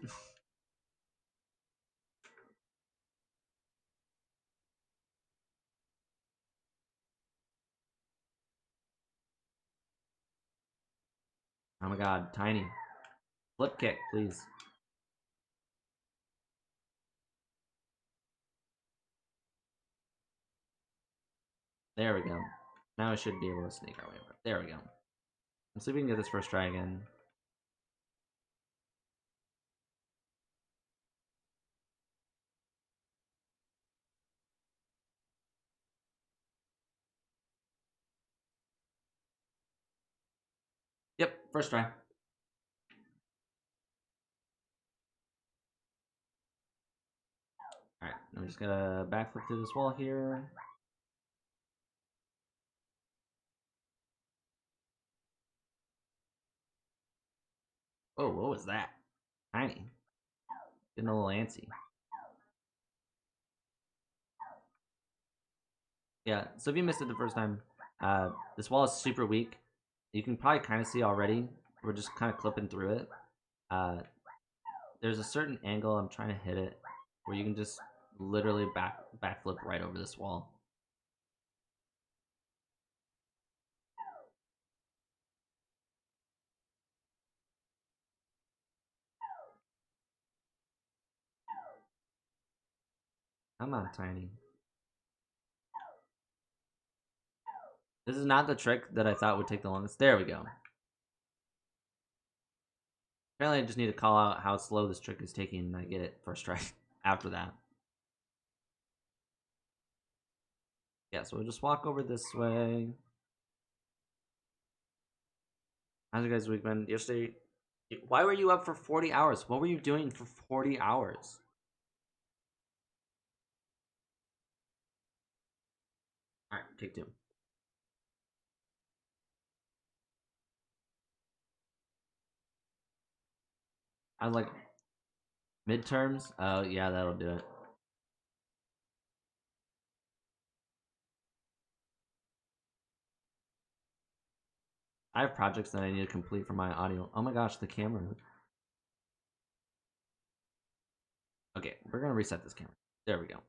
Oh my god, Tiny. Flip kick, please. There we go. Now we should be able to sneak our way over. There we go. Let's see if we can get this first try again. Yep, first try. Alright, I'm just gonna backflip through this wall here. Oh, what was that? Tiny. Getting a little antsy. Yeah, so if you missed it the first time, this wall is super weak. You can probably kind of see already. We're just kind of clipping through it. There's a certain angle I'm trying to hit it where you can just literally backflip right over this wall. Come on, Tiny. This is not the trick that I thought would take the longest. There we go. Apparently I just need to call out how slow this trick is taking and I get it first try after that. Yeah, so we'll just walk over this way. How's your guys' week been? Yesterday, why were you up for 40 hours? What were you doing for 40 hours? Alright, take two. I was like, midterms? Oh, yeah, that'll do it. I have projects that I need to complete for my audio. Oh my gosh, the camera. Okay, we're gonna reset this camera. There we go.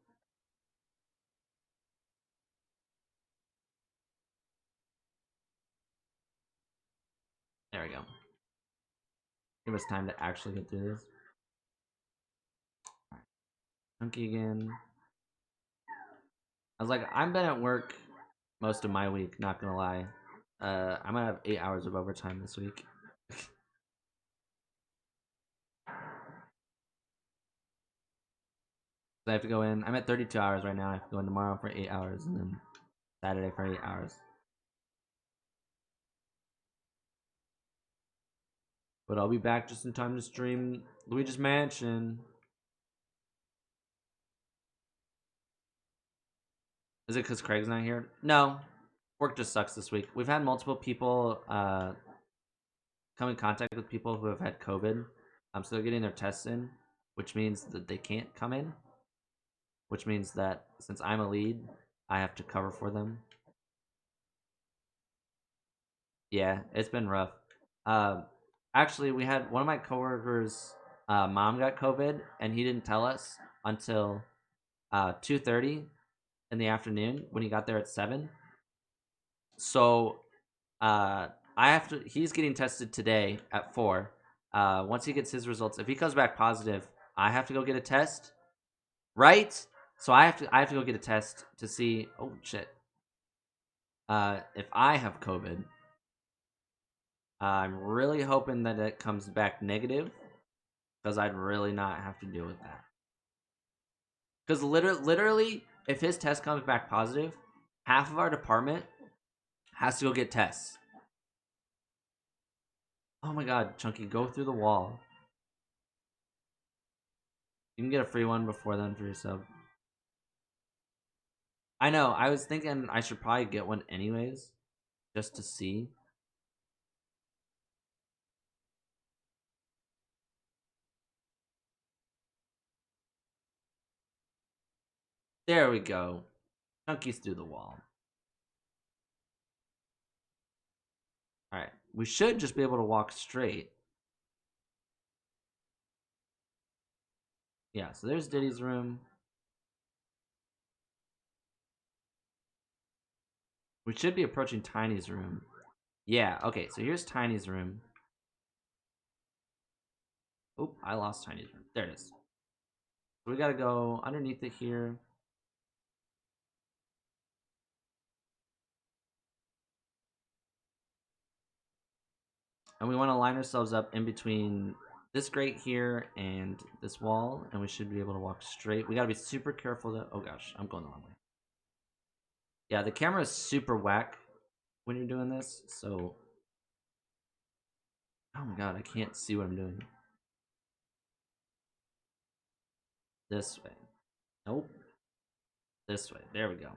There we go. Give us time to actually get through this. Alright. Chunky again. I was like, I've been at work most of my week, not gonna lie. I'm gonna have 8 hours of overtime this week. So I have to go in. I'm at 32 hours right now. I have to go in tomorrow for 8 hours, and then Saturday for 8 hours. But I'll be back just in time to stream Luigi's Mansion. Is it because Craig's not here? No. Work just sucks this week. We've had multiple people come in contact with people who have had COVID. So they're getting their tests in, which means that they can't come in. Which means that since I'm a lead, I have to cover for them. Yeah, it's been rough. Uh, Actually, we had one of my coworkers' mom got COVID, and he didn't tell us until 2:30 in the afternoon when he got there at 7. So I have to. He's getting tested today at 4. Once he gets his results, if he comes back positive, I have to go get a test, right? So I have to go get a test to see. Oh shit. If I have COVID, I'm really hoping that it comes back negative because I'd really not have to deal with that. Because literally, if his test comes back positive, half of our department has to go get tests. Oh my god, Chunky, go through the wall. You can get a free one before then for your sub. I know, I was thinking I should probably get one anyways, just to see. There we go. Chunky's through the wall. Alright, we should just be able to walk straight. Yeah, so there's Diddy's room. We should be approaching Tiny's room. Yeah, okay, so here's Tiny's room. Oop, I lost Tiny's room. There it is. So we gotta go underneath it here. And we want to line ourselves up in between this grate here and this wall, and we should be able to walk straight. We gotta be super careful that. Oh gosh, I'm going the wrong way. Yeah, the camera is super whack when you're doing this, so. Oh my god, I can't see what I'm doing. This way. Nope. This way. There we go.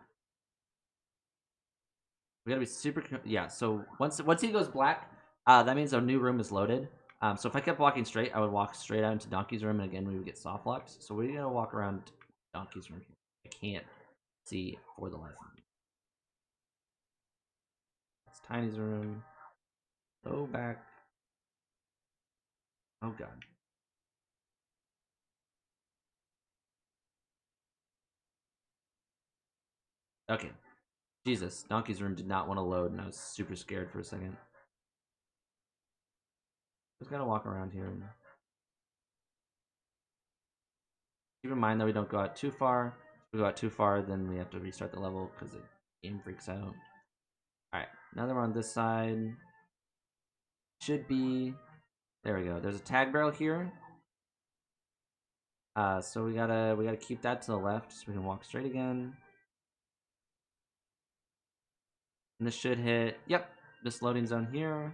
We gotta be super. Yeah. So once he goes black, that means our new room is loaded. So if I kept walking straight, I would walk straight out into Donkey's room, and again we would get soft locked. So we're gonna walk around Donkey's room here. I can't see for the life of me. It's Tiny's room. Go back. Oh god. Okay. Jesus, Donkey's room did not want to load, and I was super scared for a second. Just gotta walk around here. Keep in mind that we don't go out too far. If we go out too far, then we have to restart the level because the game freaks out. Alright, now that we're on this side, should be. There we go. There's a tag barrel here. So we gotta keep that to the left so we can walk straight again. And this should hit. Yep, this loading zone here.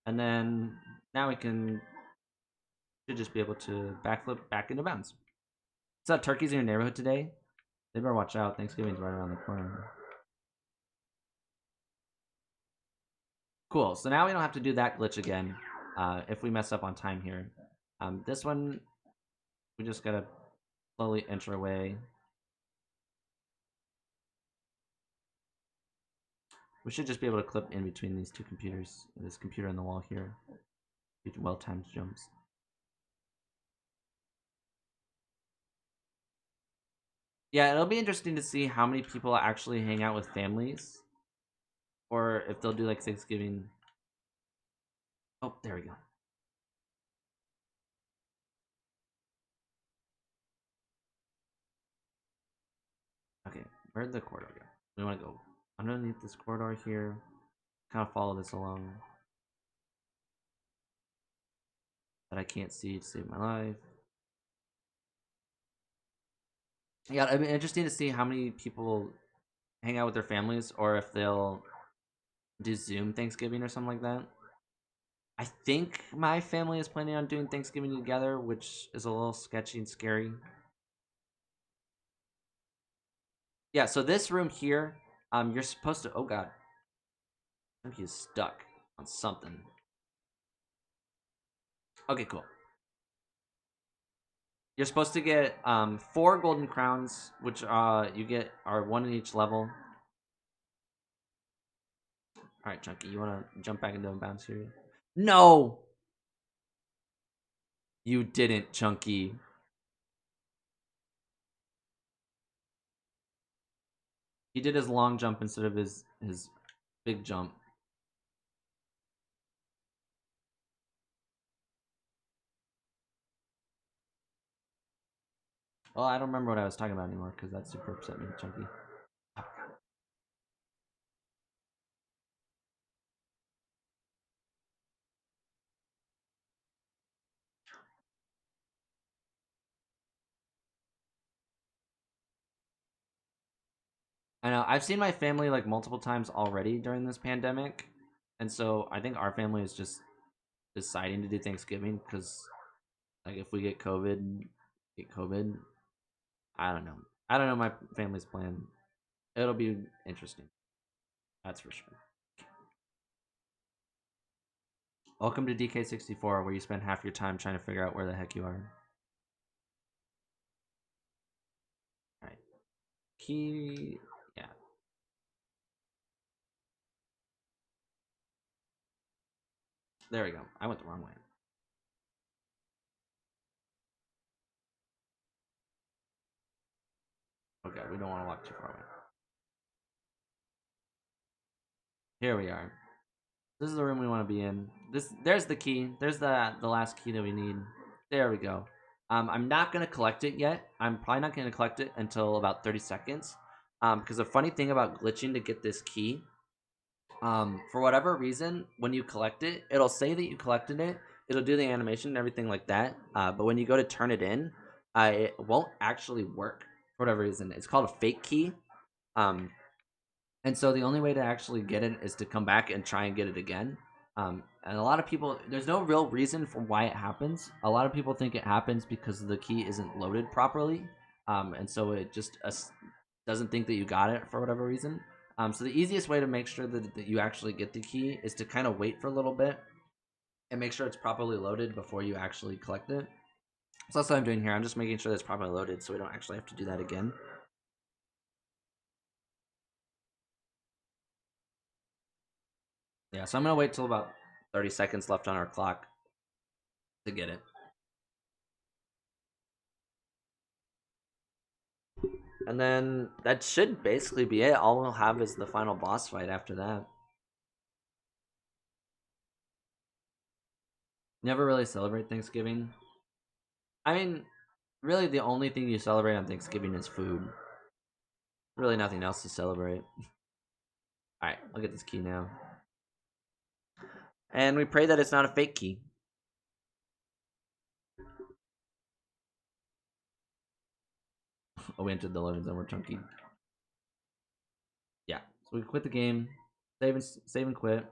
And then now we should just be able to backflip back into bounds. What's up, turkeys in your neighborhood today? They better watch out. Thanksgiving's right around the corner. Cool. So now we don't have to do that glitch again if we mess up on time here. This one, we just gotta slowly inch our way. We should just be able to clip in between these two computers. This computer and the wall here. Well-timed jumps. Yeah, it'll be interesting to see how many people actually hang out with families. Or if they'll do like Thanksgiving. Oh, there we go. Where'd the corridor go? We want to go underneath this corridor here. Kind of follow this along. That I can't see to save my life. Yeah, it'd be interesting to see how many people hang out with their families, or if they'll do Zoom Thanksgiving or something like that. I think my family is planning on doing Thanksgiving together, which is a little sketchy and scary. Yeah, so this room here, you're supposed to. Oh God, I think he's stuck on something. Okay, cool. You're supposed to get 4 golden crowns, which you get are 1 in each level. All right, Chunky, you want to jump back into bounds here? No, you didn't, Chunky. He did his long jump instead of his big jump. Well, I don't remember what I was talking about anymore because that super upset me, Chunky. I know I've seen my family like multiple times already during this pandemic, and so I think our family is just deciding to do Thanksgiving because, like, if we get COVID, I don't know. I don't know my family's plan. It'll be interesting. That's for sure. Welcome to DK64, where you spend half your time trying to figure out where the heck you are. Alright. Key. Yeah. There we go. I went the wrong way. Okay, we don't want to walk too far away. Here we are. This is the room we want to be in. There's the key. There's the last key that we need. There we go. I'm not gonna collect it yet. I'm probably not gonna collect it until about 30 seconds. Because the funny thing about glitching to get this key, for whatever reason, when you collect it, it'll say that you collected it. It'll do the animation and everything like that. But when you go to turn it in, it won't actually work for whatever reason. It's called a fake key. Um, and so the only way to actually get it is to come back and try and get it again. And a lot of people, there's no real reason for why it happens. A lot of people think it happens because the key isn't loaded properly. And so it just doesn't think that you got it for whatever reason. So the easiest way to make sure that you actually get the key is to kind of wait for a little bit and make sure it's properly loaded before you actually collect it. So that's what I'm doing here. I'm just making sure that it's properly loaded so we don't actually have to do that again. Yeah, so I'm gonna wait till about 30 seconds left on our clock to get it. And then that should basically be it. All we'll have is the final boss fight after that. Never really celebrate Thanksgiving. I mean, really the only thing you celebrate on Thanksgiving is food. Really nothing else to celebrate. Alright, I'll get this key now. And we pray that it's not a fake key. Oh, we entered the loading zone. We're chunky. Yeah, so we quit the game. Save and quit.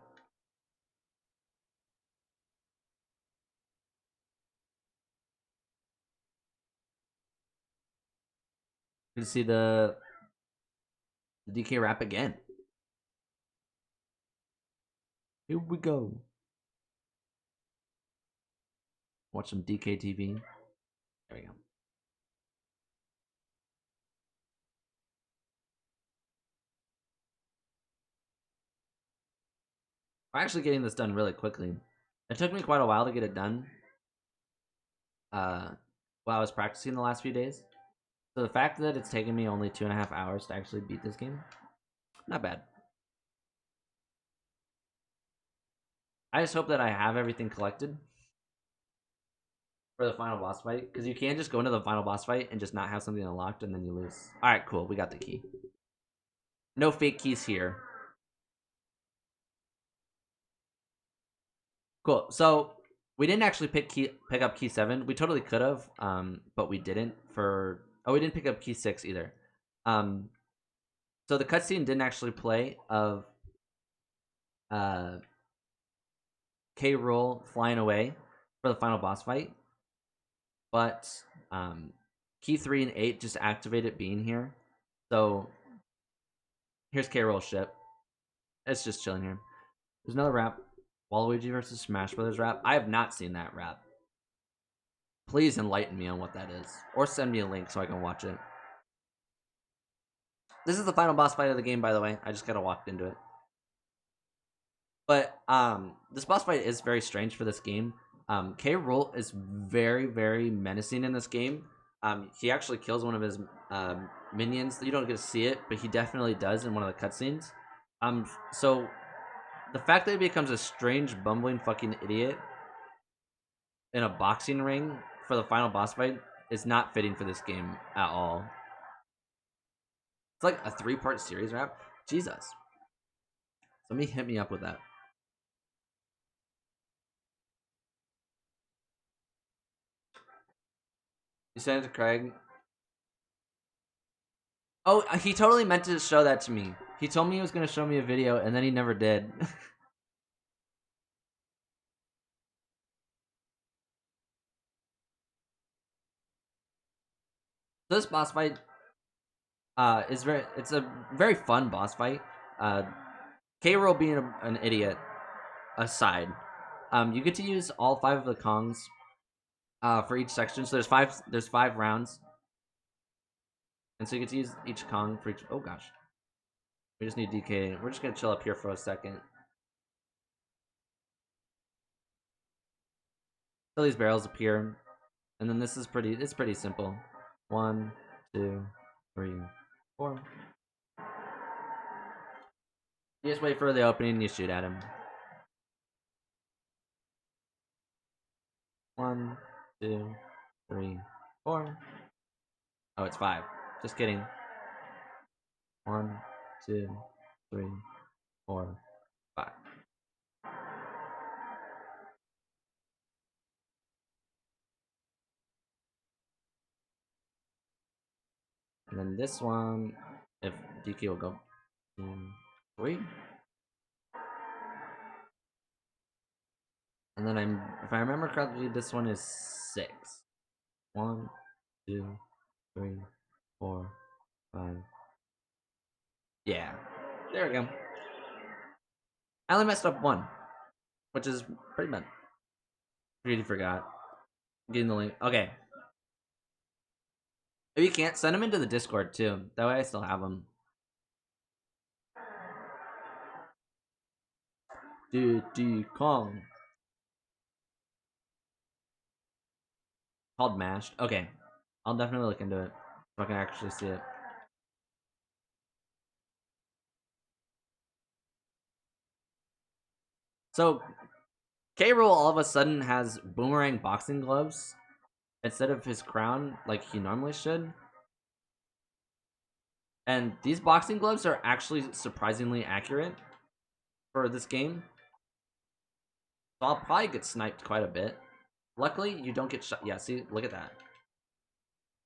You can see the DK wrap again. Here we go. Watch some DK TV. There we go. We're actually getting this done really quickly. It took me quite a while to get it done. While I was practicing the last few days. So the fact that it's taken me only 2.5 hours to actually beat this game, not bad. I just hope that I have everything collected for the final boss fight, because you can't just go into the final boss fight and just not have something unlocked and then you lose. Alright, cool, we got the key. No fake keys here. Cool. So we didn't actually pick up key 7. We totally could have, but we didn't. We didn't pick up key 6 either. So the cutscene didn't actually play of uh, K. Rool flying away for the final boss fight, but key 3 and 8 just activated being here. So here's K. Rool's ship. It's just chilling here. There's another rap. Waluigi versus Smash Brothers rap. I have not seen that rap. Please enlighten me on what that is, or send me a link so I can watch it. This is the final boss fight of the game, by the way. I just kind of walked into it. But this boss fight is very strange for this game. K. Rool is very, very menacing in this game. He actually kills one of his minions. You don't get to see it, but he definitely does in one of the cutscenes. So the fact that he becomes a strange, bumbling fucking idiot in a boxing ring for the final boss fight is not fitting for this game at all. It's like a 3-part series rap. Jesus. Somebody hit me up with that. You sent it to Craig? Oh, he totally meant to show that to me. He told me he was going to show me a video, and then he never did. This boss fight it's a very fun boss fight. K. Rool being an idiot aside, you get to use all 5 of the Kongs for each section. So there's 5 rounds. And so you get to use each Kong for each. Oh gosh, we just need DK. We're just gonna chill up here for a second. So these barrels appear, and then this is pretty. It's pretty simple. 1, 2, 3, 4. You just wait for the opening. And you shoot at him. 1, 2, 3, 4. Oh, it's 5. Just kidding. 1, 2, 3, 4, 5. And then this one, if DK will go 2, 3. And then if I remember correctly, this one is 6. 1, 2, 3, 4, 5. Yeah, there we go. I only messed up 1, which is pretty bad. Really forgot. Getting the link. Okay. If you can't, send them into the Discord too. That way I still have them. Diddy Kong. Called Mashed. Okay. I'll definitely look into it. If I can actually see it. So, K. Rool all of a sudden has boomerang boxing gloves instead of his crown like he normally should. And these boxing gloves are actually surprisingly accurate for this game. So I'll probably get sniped quite a bit. Luckily, you don't get shot. Yeah, see, look at that.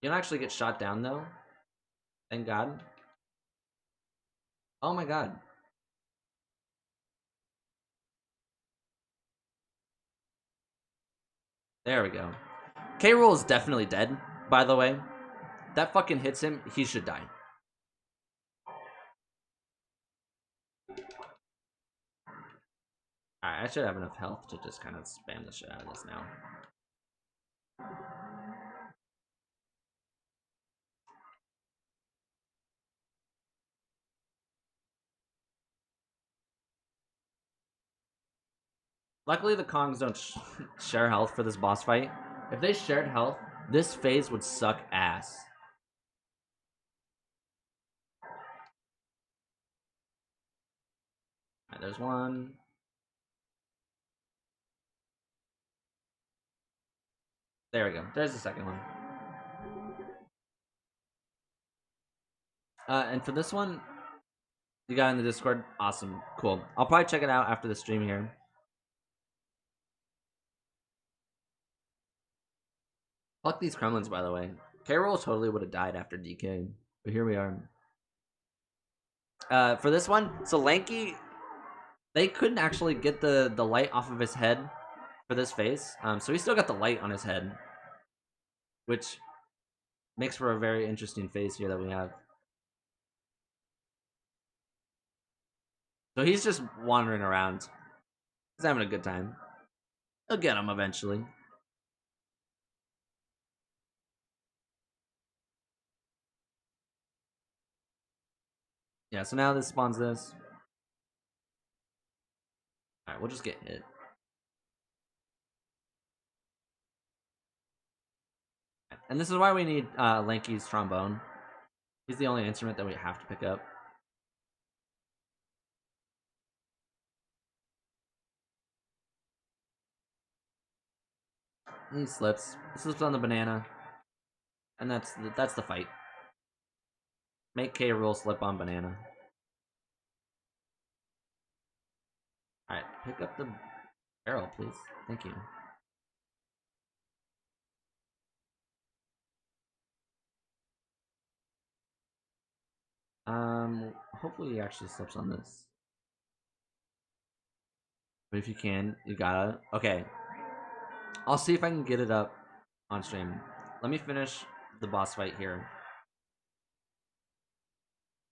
You don't actually get shot down though. Thank God. Oh my God. There we go. K. Rool is definitely dead, by the way. That fucking hits him, he should die. Alright, I should have enough health to just kind of spam the shit out of this now. Luckily, the Kongs don't share health for this boss fight. If they shared health, this phase would suck ass. Alright, there's one. There we go. There's the second one. And for this one, You got in the Discord? Awesome. Cool. I'll probably check it out after the stream here. Fuck these Kremlins, by the way. K-Roll totally would have died after DK, but here we are. For this one, so Lanky, they couldn't actually get the light off of his head for this phase. So he still got the light on his head, which makes for a very interesting phase here that we have. So he's just wandering around. He's having a good time. He'll get him eventually. Yeah, so now this spawns this. Alright, we'll just get hit. And this is why we need Lanky's trombone. He's the only instrument that we have to pick up. And he slips. He slips on the banana. And that's the fight. Make K Rool slip on banana. Alright, pick up the barrel, please. Thank you. Hopefully he actually slips on this. But if you can, you gotta. Okay. I'll see if I can get it up on stream. Let me finish the boss fight here.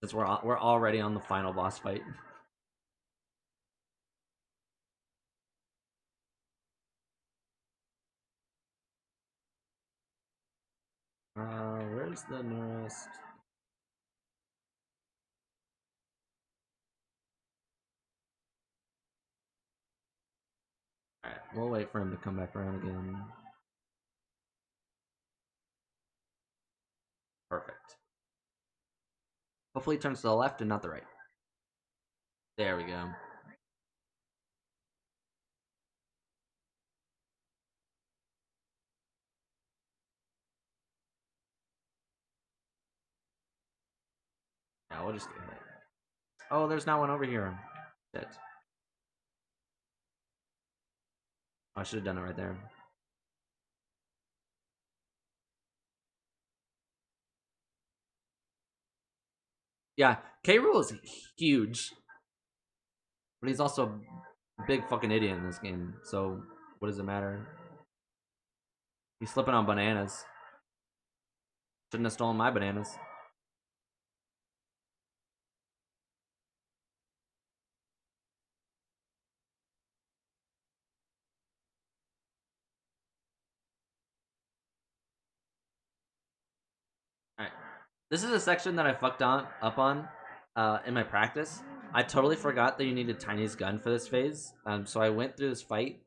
Since we're already on the final boss fight. Where's the nearest? Alright, we'll wait for him to come back around again. Perfect. Hopefully he turns to the left and not the right. There we go. Yeah, we'll just get hit. Oh, there's not one over here. Shit. I should have done it right there. Yeah, K. Rool is huge. But he's also a big fucking idiot in this game. So, what does it matter? He's slipping on bananas. Shouldn't have stolen my bananas. Alright. This is a section that I fucked up on in my practice. I totally forgot that you needed Tiny's gun for this phase. So I went through this fight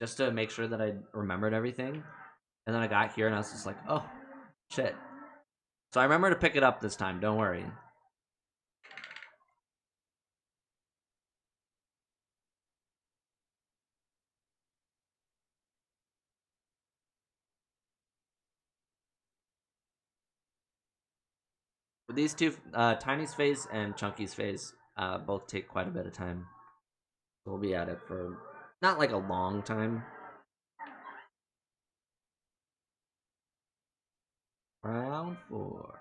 just to make sure that I remembered everything. And then I got here and I was just like, oh, shit. So I remember to pick it up this time, don't worry. But these two, Tiny's phase and Chunky's phase, both take quite a bit of time. So we'll be at it for not like a long time. Round 4.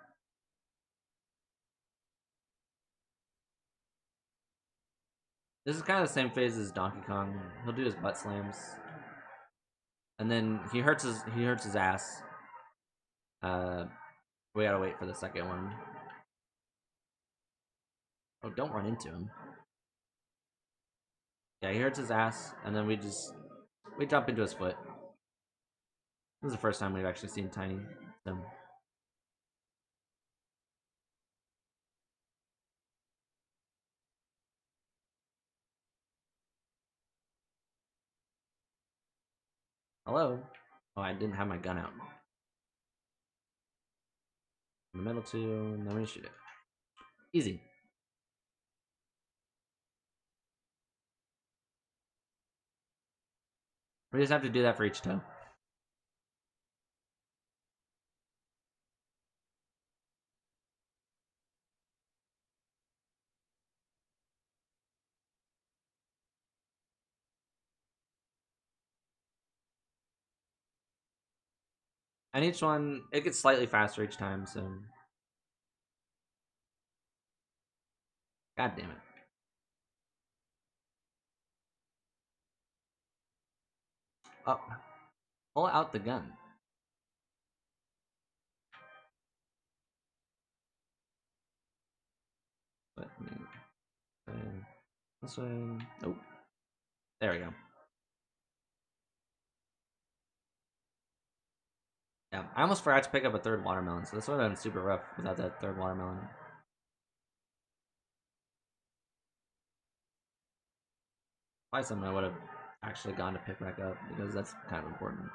This is kind of the same phase as Donkey Kong. He'll do his butt slams, and then he hurts his ass. We gotta wait for the second one. Oh, don't run into him. Yeah, he hurts his ass, and then we jump into his foot. This is the first time we've actually seen Tiny. So. Hello? Oh, I didn't have my gun out. In the middle two, and then we shoot it. Easy. We just have to do that for each toe. And each one, it gets slightly faster each time, so. God damn it. Oh. Pull out the gun. But, this way. Nope. There we go. Yeah, I almost forgot to pick up a third watermelon, so this would have been super rough without that third watermelon. Probably something I would have actually gone to pick back up, because that's kind of important.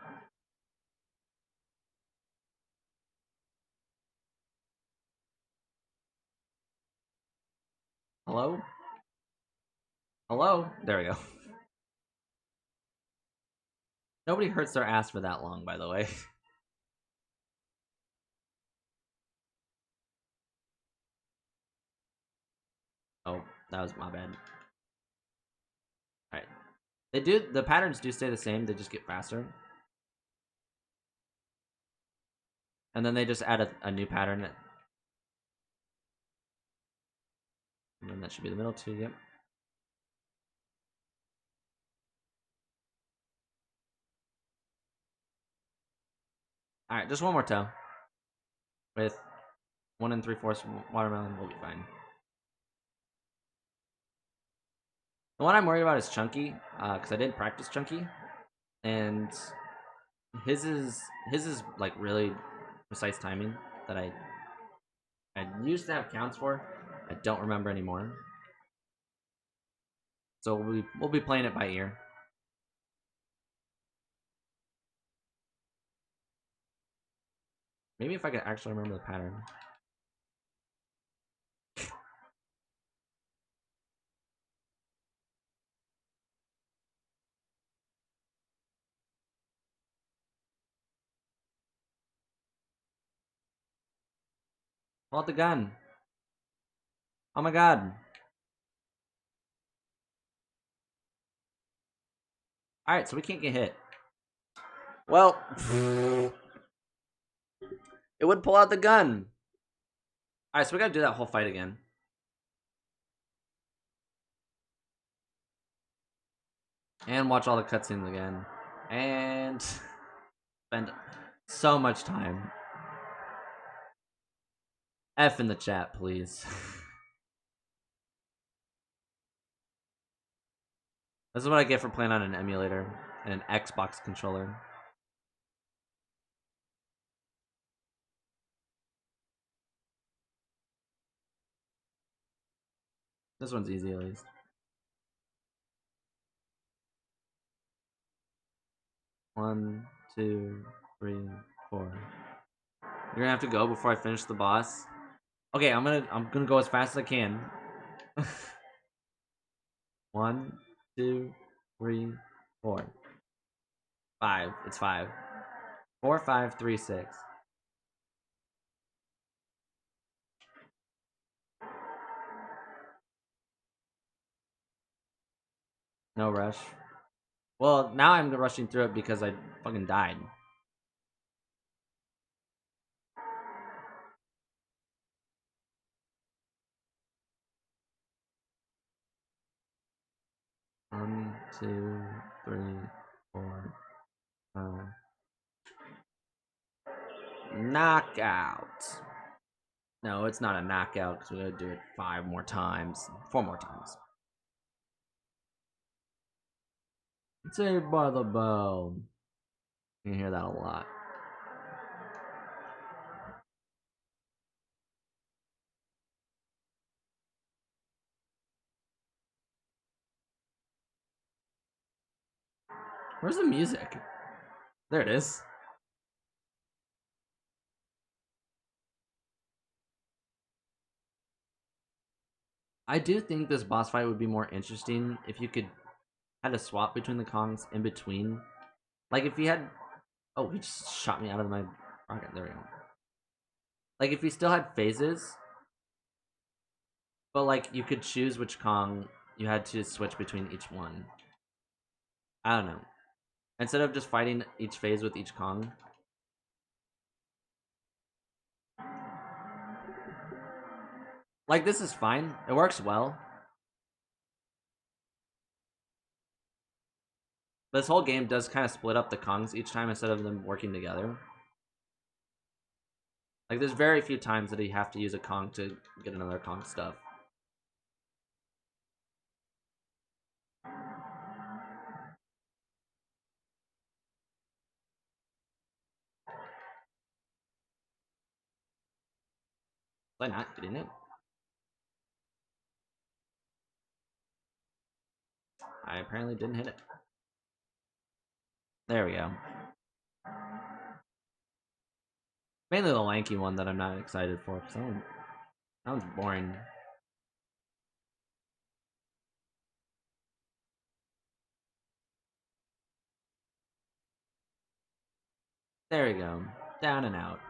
Hello? Hello? There we go. Nobody hurts their ass for that long, by the way. Oh, that was my bad. Alright. The patterns do stay the same, they just get faster. And then they just add a new pattern. And then that should be the middle two, yep. Alright, just one more toe. With 1 3/4 watermelon, we'll be fine. The one I'm worried about is Chunky, because I didn't practice Chunky. And his is like really precise timing that I used to have counts for. I don't remember anymore. So we'll be playing it by ear. Maybe if I could actually remember the pattern. Pull out the gun. Oh my god. Alright, so we can't get hit. Well, it would pull out the gun. Alright, so we gotta do that whole fight again. And watch all the cutscenes again. And spend so much time. F in the chat, please. This is what I get for playing on an emulator and an Xbox controller. This one's easy, at least. One, two, three, four. You're gonna have to go before I finish the boss. Okay, I'm gonna go as fast as I can. 1, 2, 3, 4, 5. It's 5. 4, 5, 3, 6. No rush. Well, now I'm rushing through it because I fucking died. One, two, three, 4, 5. Knockout. No, it's not a knockout because we're gonna do it 5 more times. 4 more times. Saved by the bell. You can hear that a lot. Where's the music? There it is. I do think this boss fight would be more interesting if you could had a swap between the Kongs in between. Like if you had, oh, he just shot me out of my rocket. There we go. Like if you still had phases, but like you could choose which Kong you had to switch between each one. I don't know. Instead of just fighting each phase with each Kong, Like, this is fine. It works well. This whole game does kind of split up the Kongs each time instead of them working together. Like, there's very few times that you have to use a Kong to get another Kong stuff. Was I not getting it? I apparently didn't hit it. There we go. Mainly the lanky one that I'm not excited for, because that one's boring. There we go. Down and out.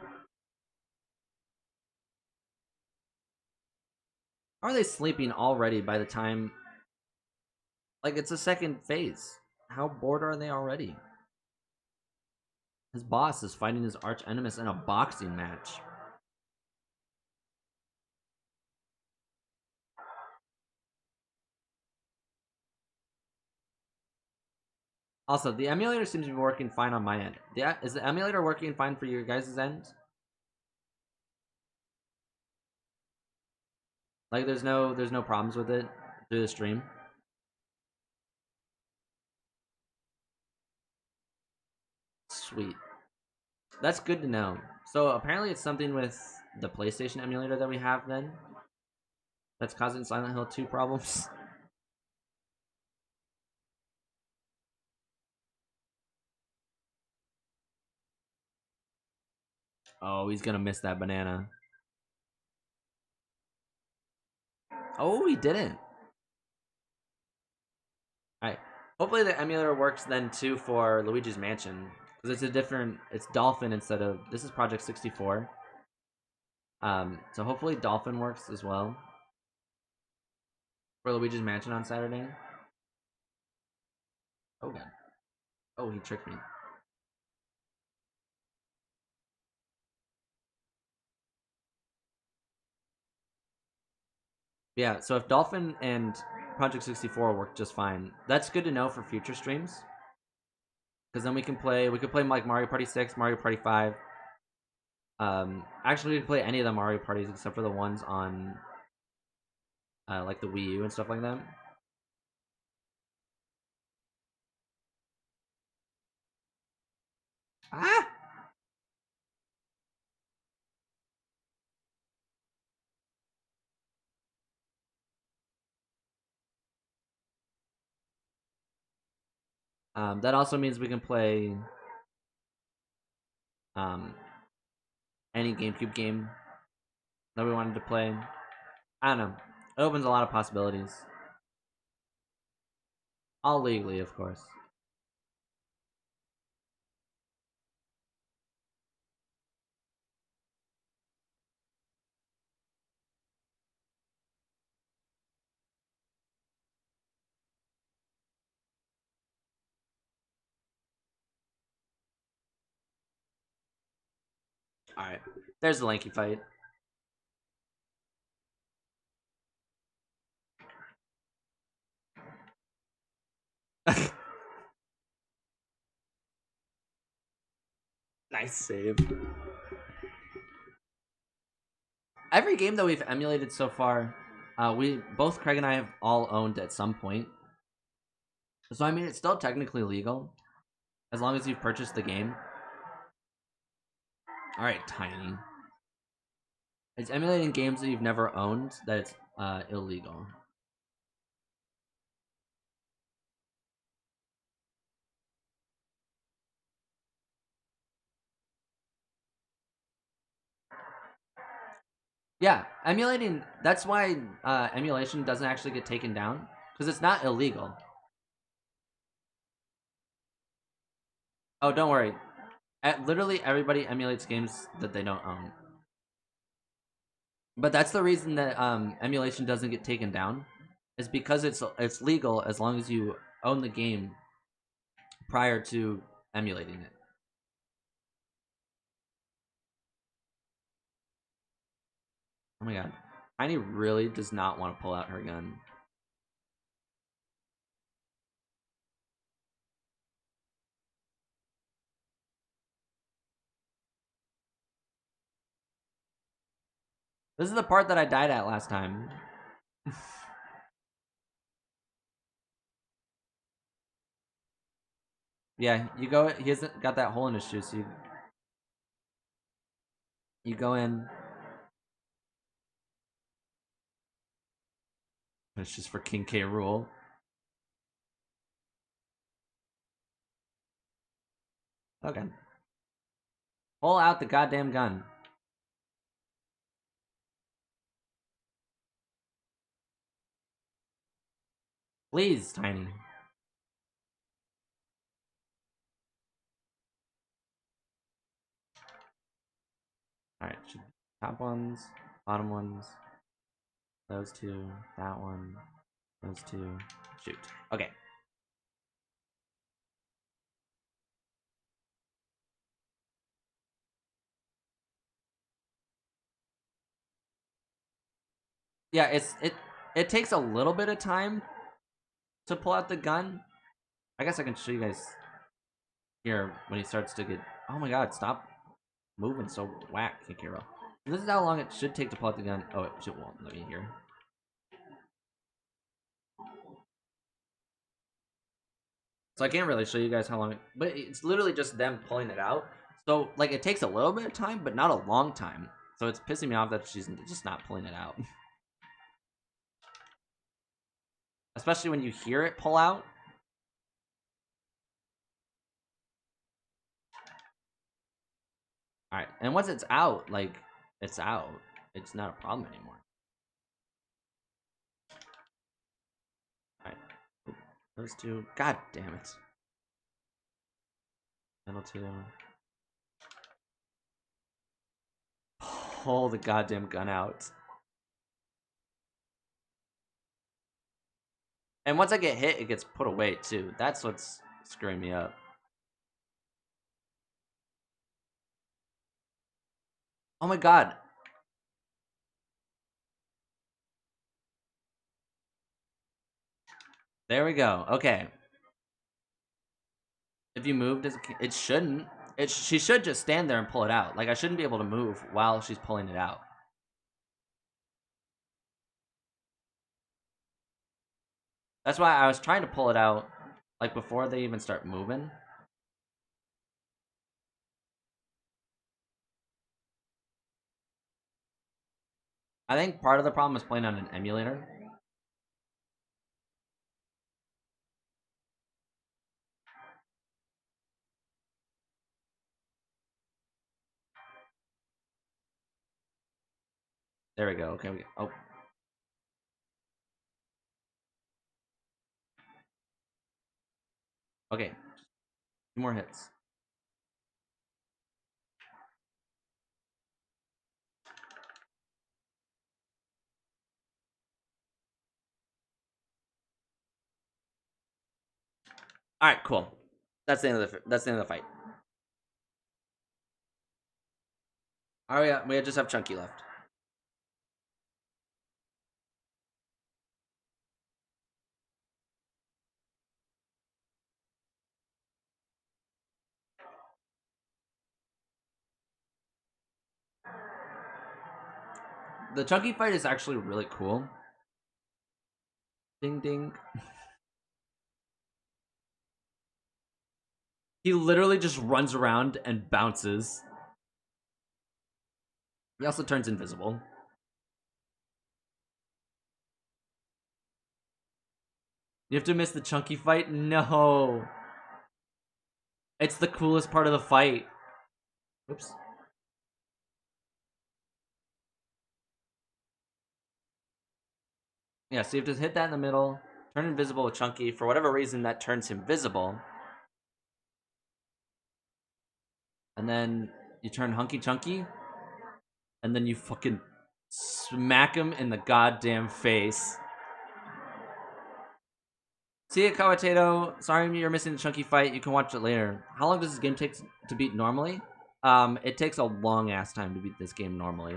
Are they sleeping already by the time... Like, it's a second phase. How bored are they already? His boss is fighting his arch nemesis in a boxing match. Also, the emulator seems to be working fine on my end. Is the emulator working fine for your guys' end? Like, there's no problems with it through the stream? Sweet. That's good to know. So apparently it's something with the PlayStation emulator that we have then that's causing Silent Hill 2 problems. Oh, he's gonna miss that banana. Oh, he didn't. Alright. Hopefully the emulator works then too for Luigi's Mansion. Because it's Dolphin instead of, this is Project 64. So hopefully Dolphin works as well. For Luigi's Mansion on Saturday. Oh god. Oh, he tricked me. Yeah, so if Dolphin and Project 64 work just fine, that's good to know for future streams. Because then we could play like Mario Party 6, Mario Party 5. Actually, we can play any of the Mario Parties except for the ones on like the Wii U and stuff like that. Ah! That also means we can play any GameCube game that we wanted to play. I don't know. It opens a lot of possibilities. All legally, of course. Alright. There's the lanky fight. Nice save. Every game that we've emulated so far, both Craig and I have all owned at some point. So I mean, it's still technically legal, as long as you've purchased the game. Alright, Tiny. It's emulating games that you've never owned that it's illegal. Yeah, emulating, that's why emulation doesn't actually get taken down, because it's not illegal. Oh, don't worry. Literally everybody emulates games that they don't own. But that's the reason that emulation doesn't get taken down, is because it's legal as long as you own the game prior to emulating it. Oh my god. Tiny really does not want to pull out her gun. This is the part that I died at last time. Yeah, you go. He hasn't got that hole in his shoe, so you go in. It's just for King K. Rool. Okay. Pull out the goddamn gun. Please, Tiny. Alright, top ones, bottom ones, those two, that one, those two. Shoot. Okay. Yeah, it takes a little bit of time to pull out the gun. I guess I can show you guys here when he starts to get. Oh my god! Stop moving so whack, Kikiro. This is how long it should take to pull out the gun. Oh, it won't let me here. So I can't really show you guys how long, but it's literally just them pulling it out. So like it takes a little bit of time, but not a long time. So it's pissing me off that she's just not pulling it out. Especially when you hear it pull out. Alright, and once it's out, like, it's out. It's not a problem anymore. Alright. Those two. God damn it. Middle two. Pull the goddamn gun out. And once I get hit, it gets put away too. That's what's screwing me up. Oh my god. There we go. Okay. If you moved, it shouldn't. She should just stand there and pull it out. Like, I shouldn't be able to move while she's pulling it out. That's why I was trying to pull it out, like, before they even start moving. I think part of the problem is playing on an emulator. There we go. Okay, oh. Okay. 2 more hits. Alright, cool. That's the end of the fight. Alright, yeah, we just have Chunky left. The Chunky fight is actually really cool. Ding ding. He literally just runs around and bounces. He also turns invisible. You have to miss the Chunky fight? No. It's the coolest part of the fight. Oops. Yeah, so you have to hit that in the middle, turn invisible with Chunky. For whatever reason, that turns him visible. And then you turn Hunky Chunky, and then you fucking smack him in the goddamn face. See ya, Kawatato. Sorry you're missing the Chunky fight. You can watch it later. How long does this game take to beat normally? It takes a long ass time to beat this game normally.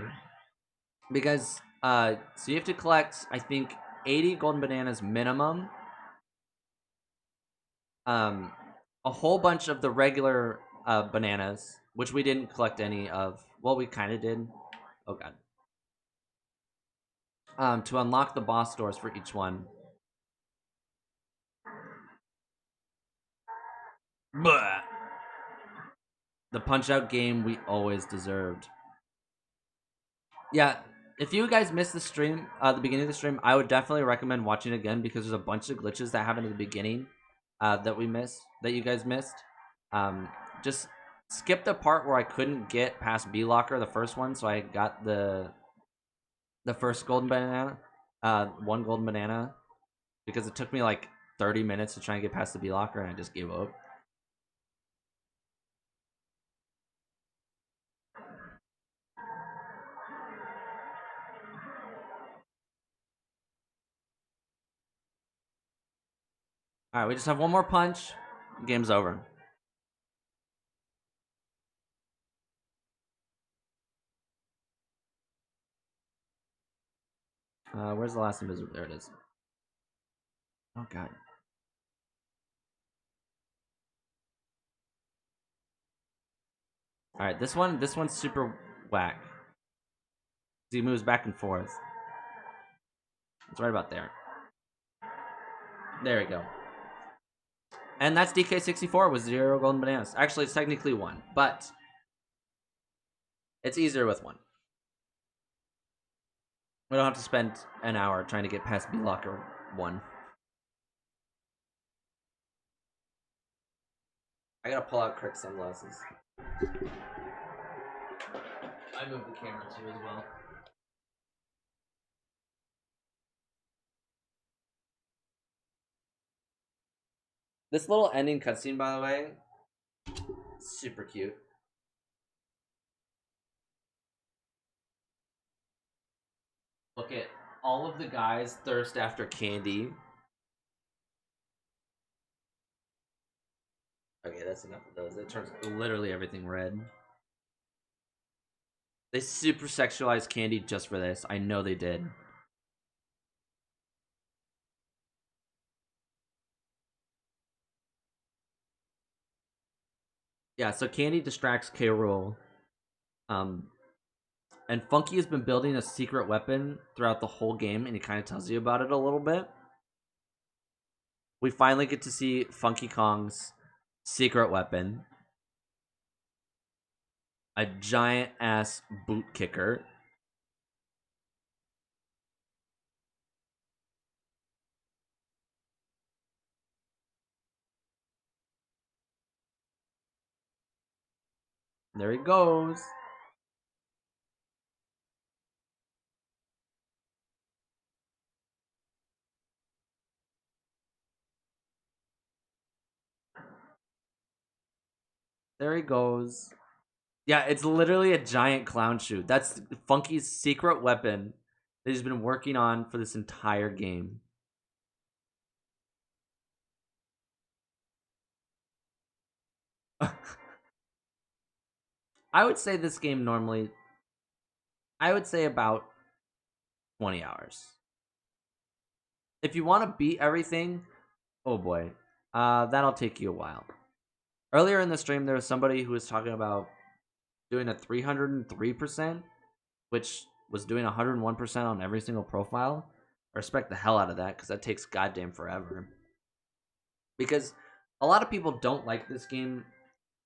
Because So you have to collect, I think, 80 golden bananas minimum. A whole bunch of the regular bananas, which we didn't collect any of. Well, we kind of did. Oh god. To unlock the boss doors for each one. Blah. The Punch-Out game we always deserved. Yeah, if you guys missed the stream, the beginning of the stream, I would definitely recommend watching it again because there's a bunch of glitches that happened at the beginning that we missed, that you guys missed. Just skip the part where I couldn't get past B Locker, the first one, so I got the first golden banana, one golden banana, because it took me like 30 minutes to try and get past the B Locker, and I just gave up. Alright, we just have one more punch. Game's over. Where's the last invisible? There it is. Oh god. Alright, this one's super whack. He moves back and forth. It's right about there. There we go. And that's DK64 with 0 golden bananas. Actually, it's technically 1, but it's easier with 1. We don't have to spend an hour trying to get past B Locker 1. I gotta pull out Crick's sunglasses. I moved the camera too as well. This little ending cutscene, by the way, super cute. Look at all of the guys thirst after candy. Okay, that's enough of those. It turns literally everything red. They super sexualized candy just for this. I know they did. Yeah, so candy distracts K. Rool. And Funky has been building a secret weapon throughout the whole game, and he kind of tells you about it a little bit. We finally get to see Funky Kong's secret weapon. A giant ass boot kicker. There he goes. There he goes. Yeah, it's literally a giant clown shoe. That's Funky's secret weapon that he's been working on for this entire game. I would say this game normally, I would say about 20 hours. If you want to beat everything, oh boy, that'll take you a while. Earlier in the stream, there was somebody who was talking about doing a 303%, which was doing 101% on every single profile. I respect the hell out of that because that takes goddamn forever. Because a lot of people don't like this game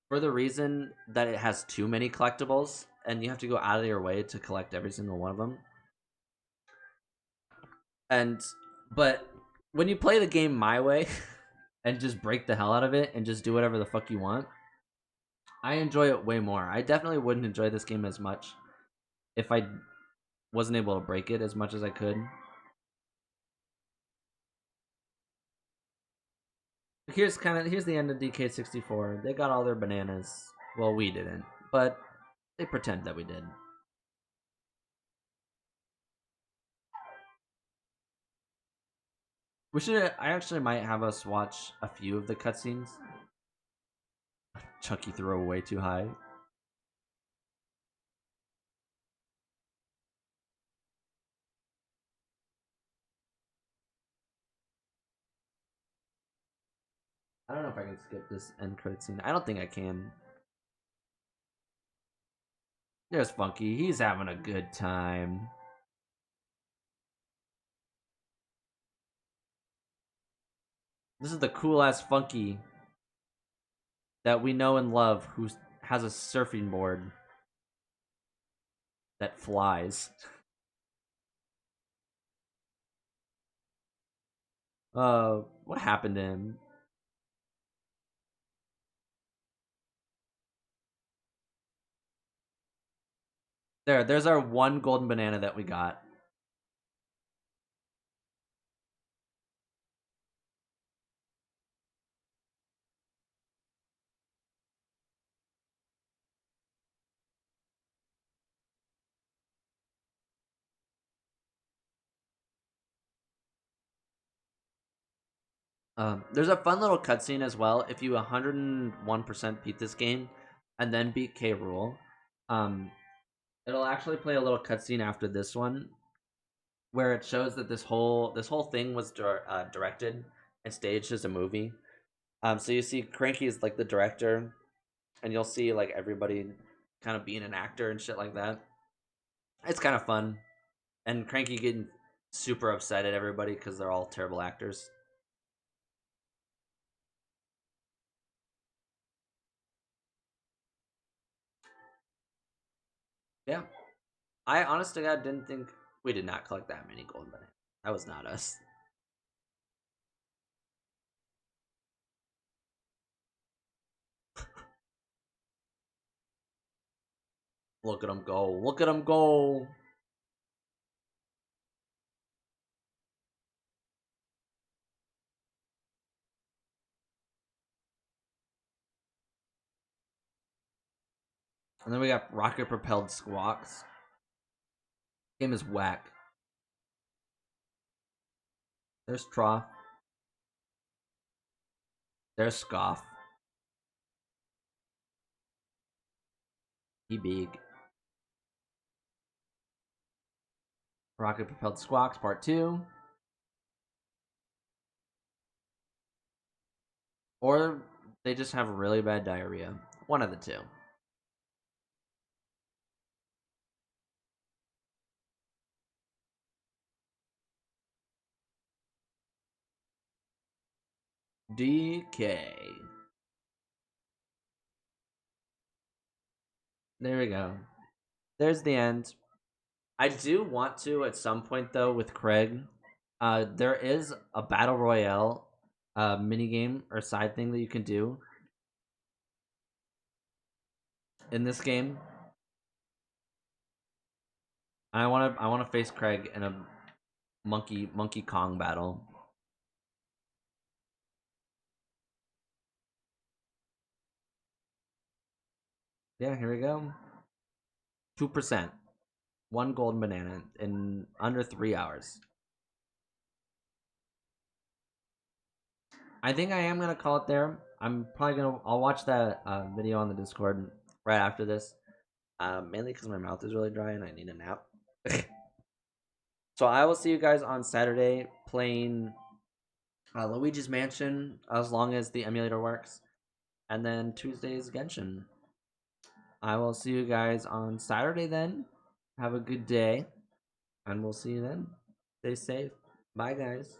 for the reason that it has too many collectibles and you have to go out of your way to collect every single one of them. But when you play the game my way and just break the hell out of it and just do whatever the fuck you want, I enjoy it way more. I definitely wouldn't enjoy this game as much if I wasn't able to break it as much as I could. Here's the end of DK64. They got all their bananas. Well, we didn't, but they pretend that we did. We should. I actually might have us watch a few of the cutscenes. Chucky threw way too high. I don't know if I can skip this end credit scene. I don't think I can. There's Funky. He's having a good time. This is the cool ass Funky that we know and love, who has a surfing board that flies. What happened to him? There's our one golden banana that we got. There's a fun little cutscene as well. If you 101% beat this game and then beat K. Rool, um, it'll actually play a little cutscene after this one where it shows that this whole thing was directed and staged as a movie. So you see Cranky is like the director, and you'll see like everybody kind of being an actor and shit like that. It's kind of fun, and Cranky getting super upset at everybody because they're all terrible actors. Yeah, I honest to God didn't think we did not collect that many gold bananas. That was not us. Look at him go! Look at him go! And then we got rocket propelled squawks. Game is whack. There's Trough. There's Scoff. He big. Rocket propelled squawks part 2. Or they just have really bad diarrhea. One of the two. DK. There we go. There's the end. I do want to at some point though with Craig. There is a battle royale mini game or side thing that you can do in this game. I wanna face Craig in a Monkey Kong battle. Yeah, here we go. 2%. One golden banana in under 3 hours. I think I am gonna call it there. I'll watch that video on the Discord right after this. Mainly because my mouth is really dry and I need a nap. So I will see you guys on Saturday playing Luigi's Mansion as long as the emulator works, and then Tuesday's Genshin. I will see you guys on Saturday then. Have a good day, and we'll see you then. Stay safe. Bye, guys.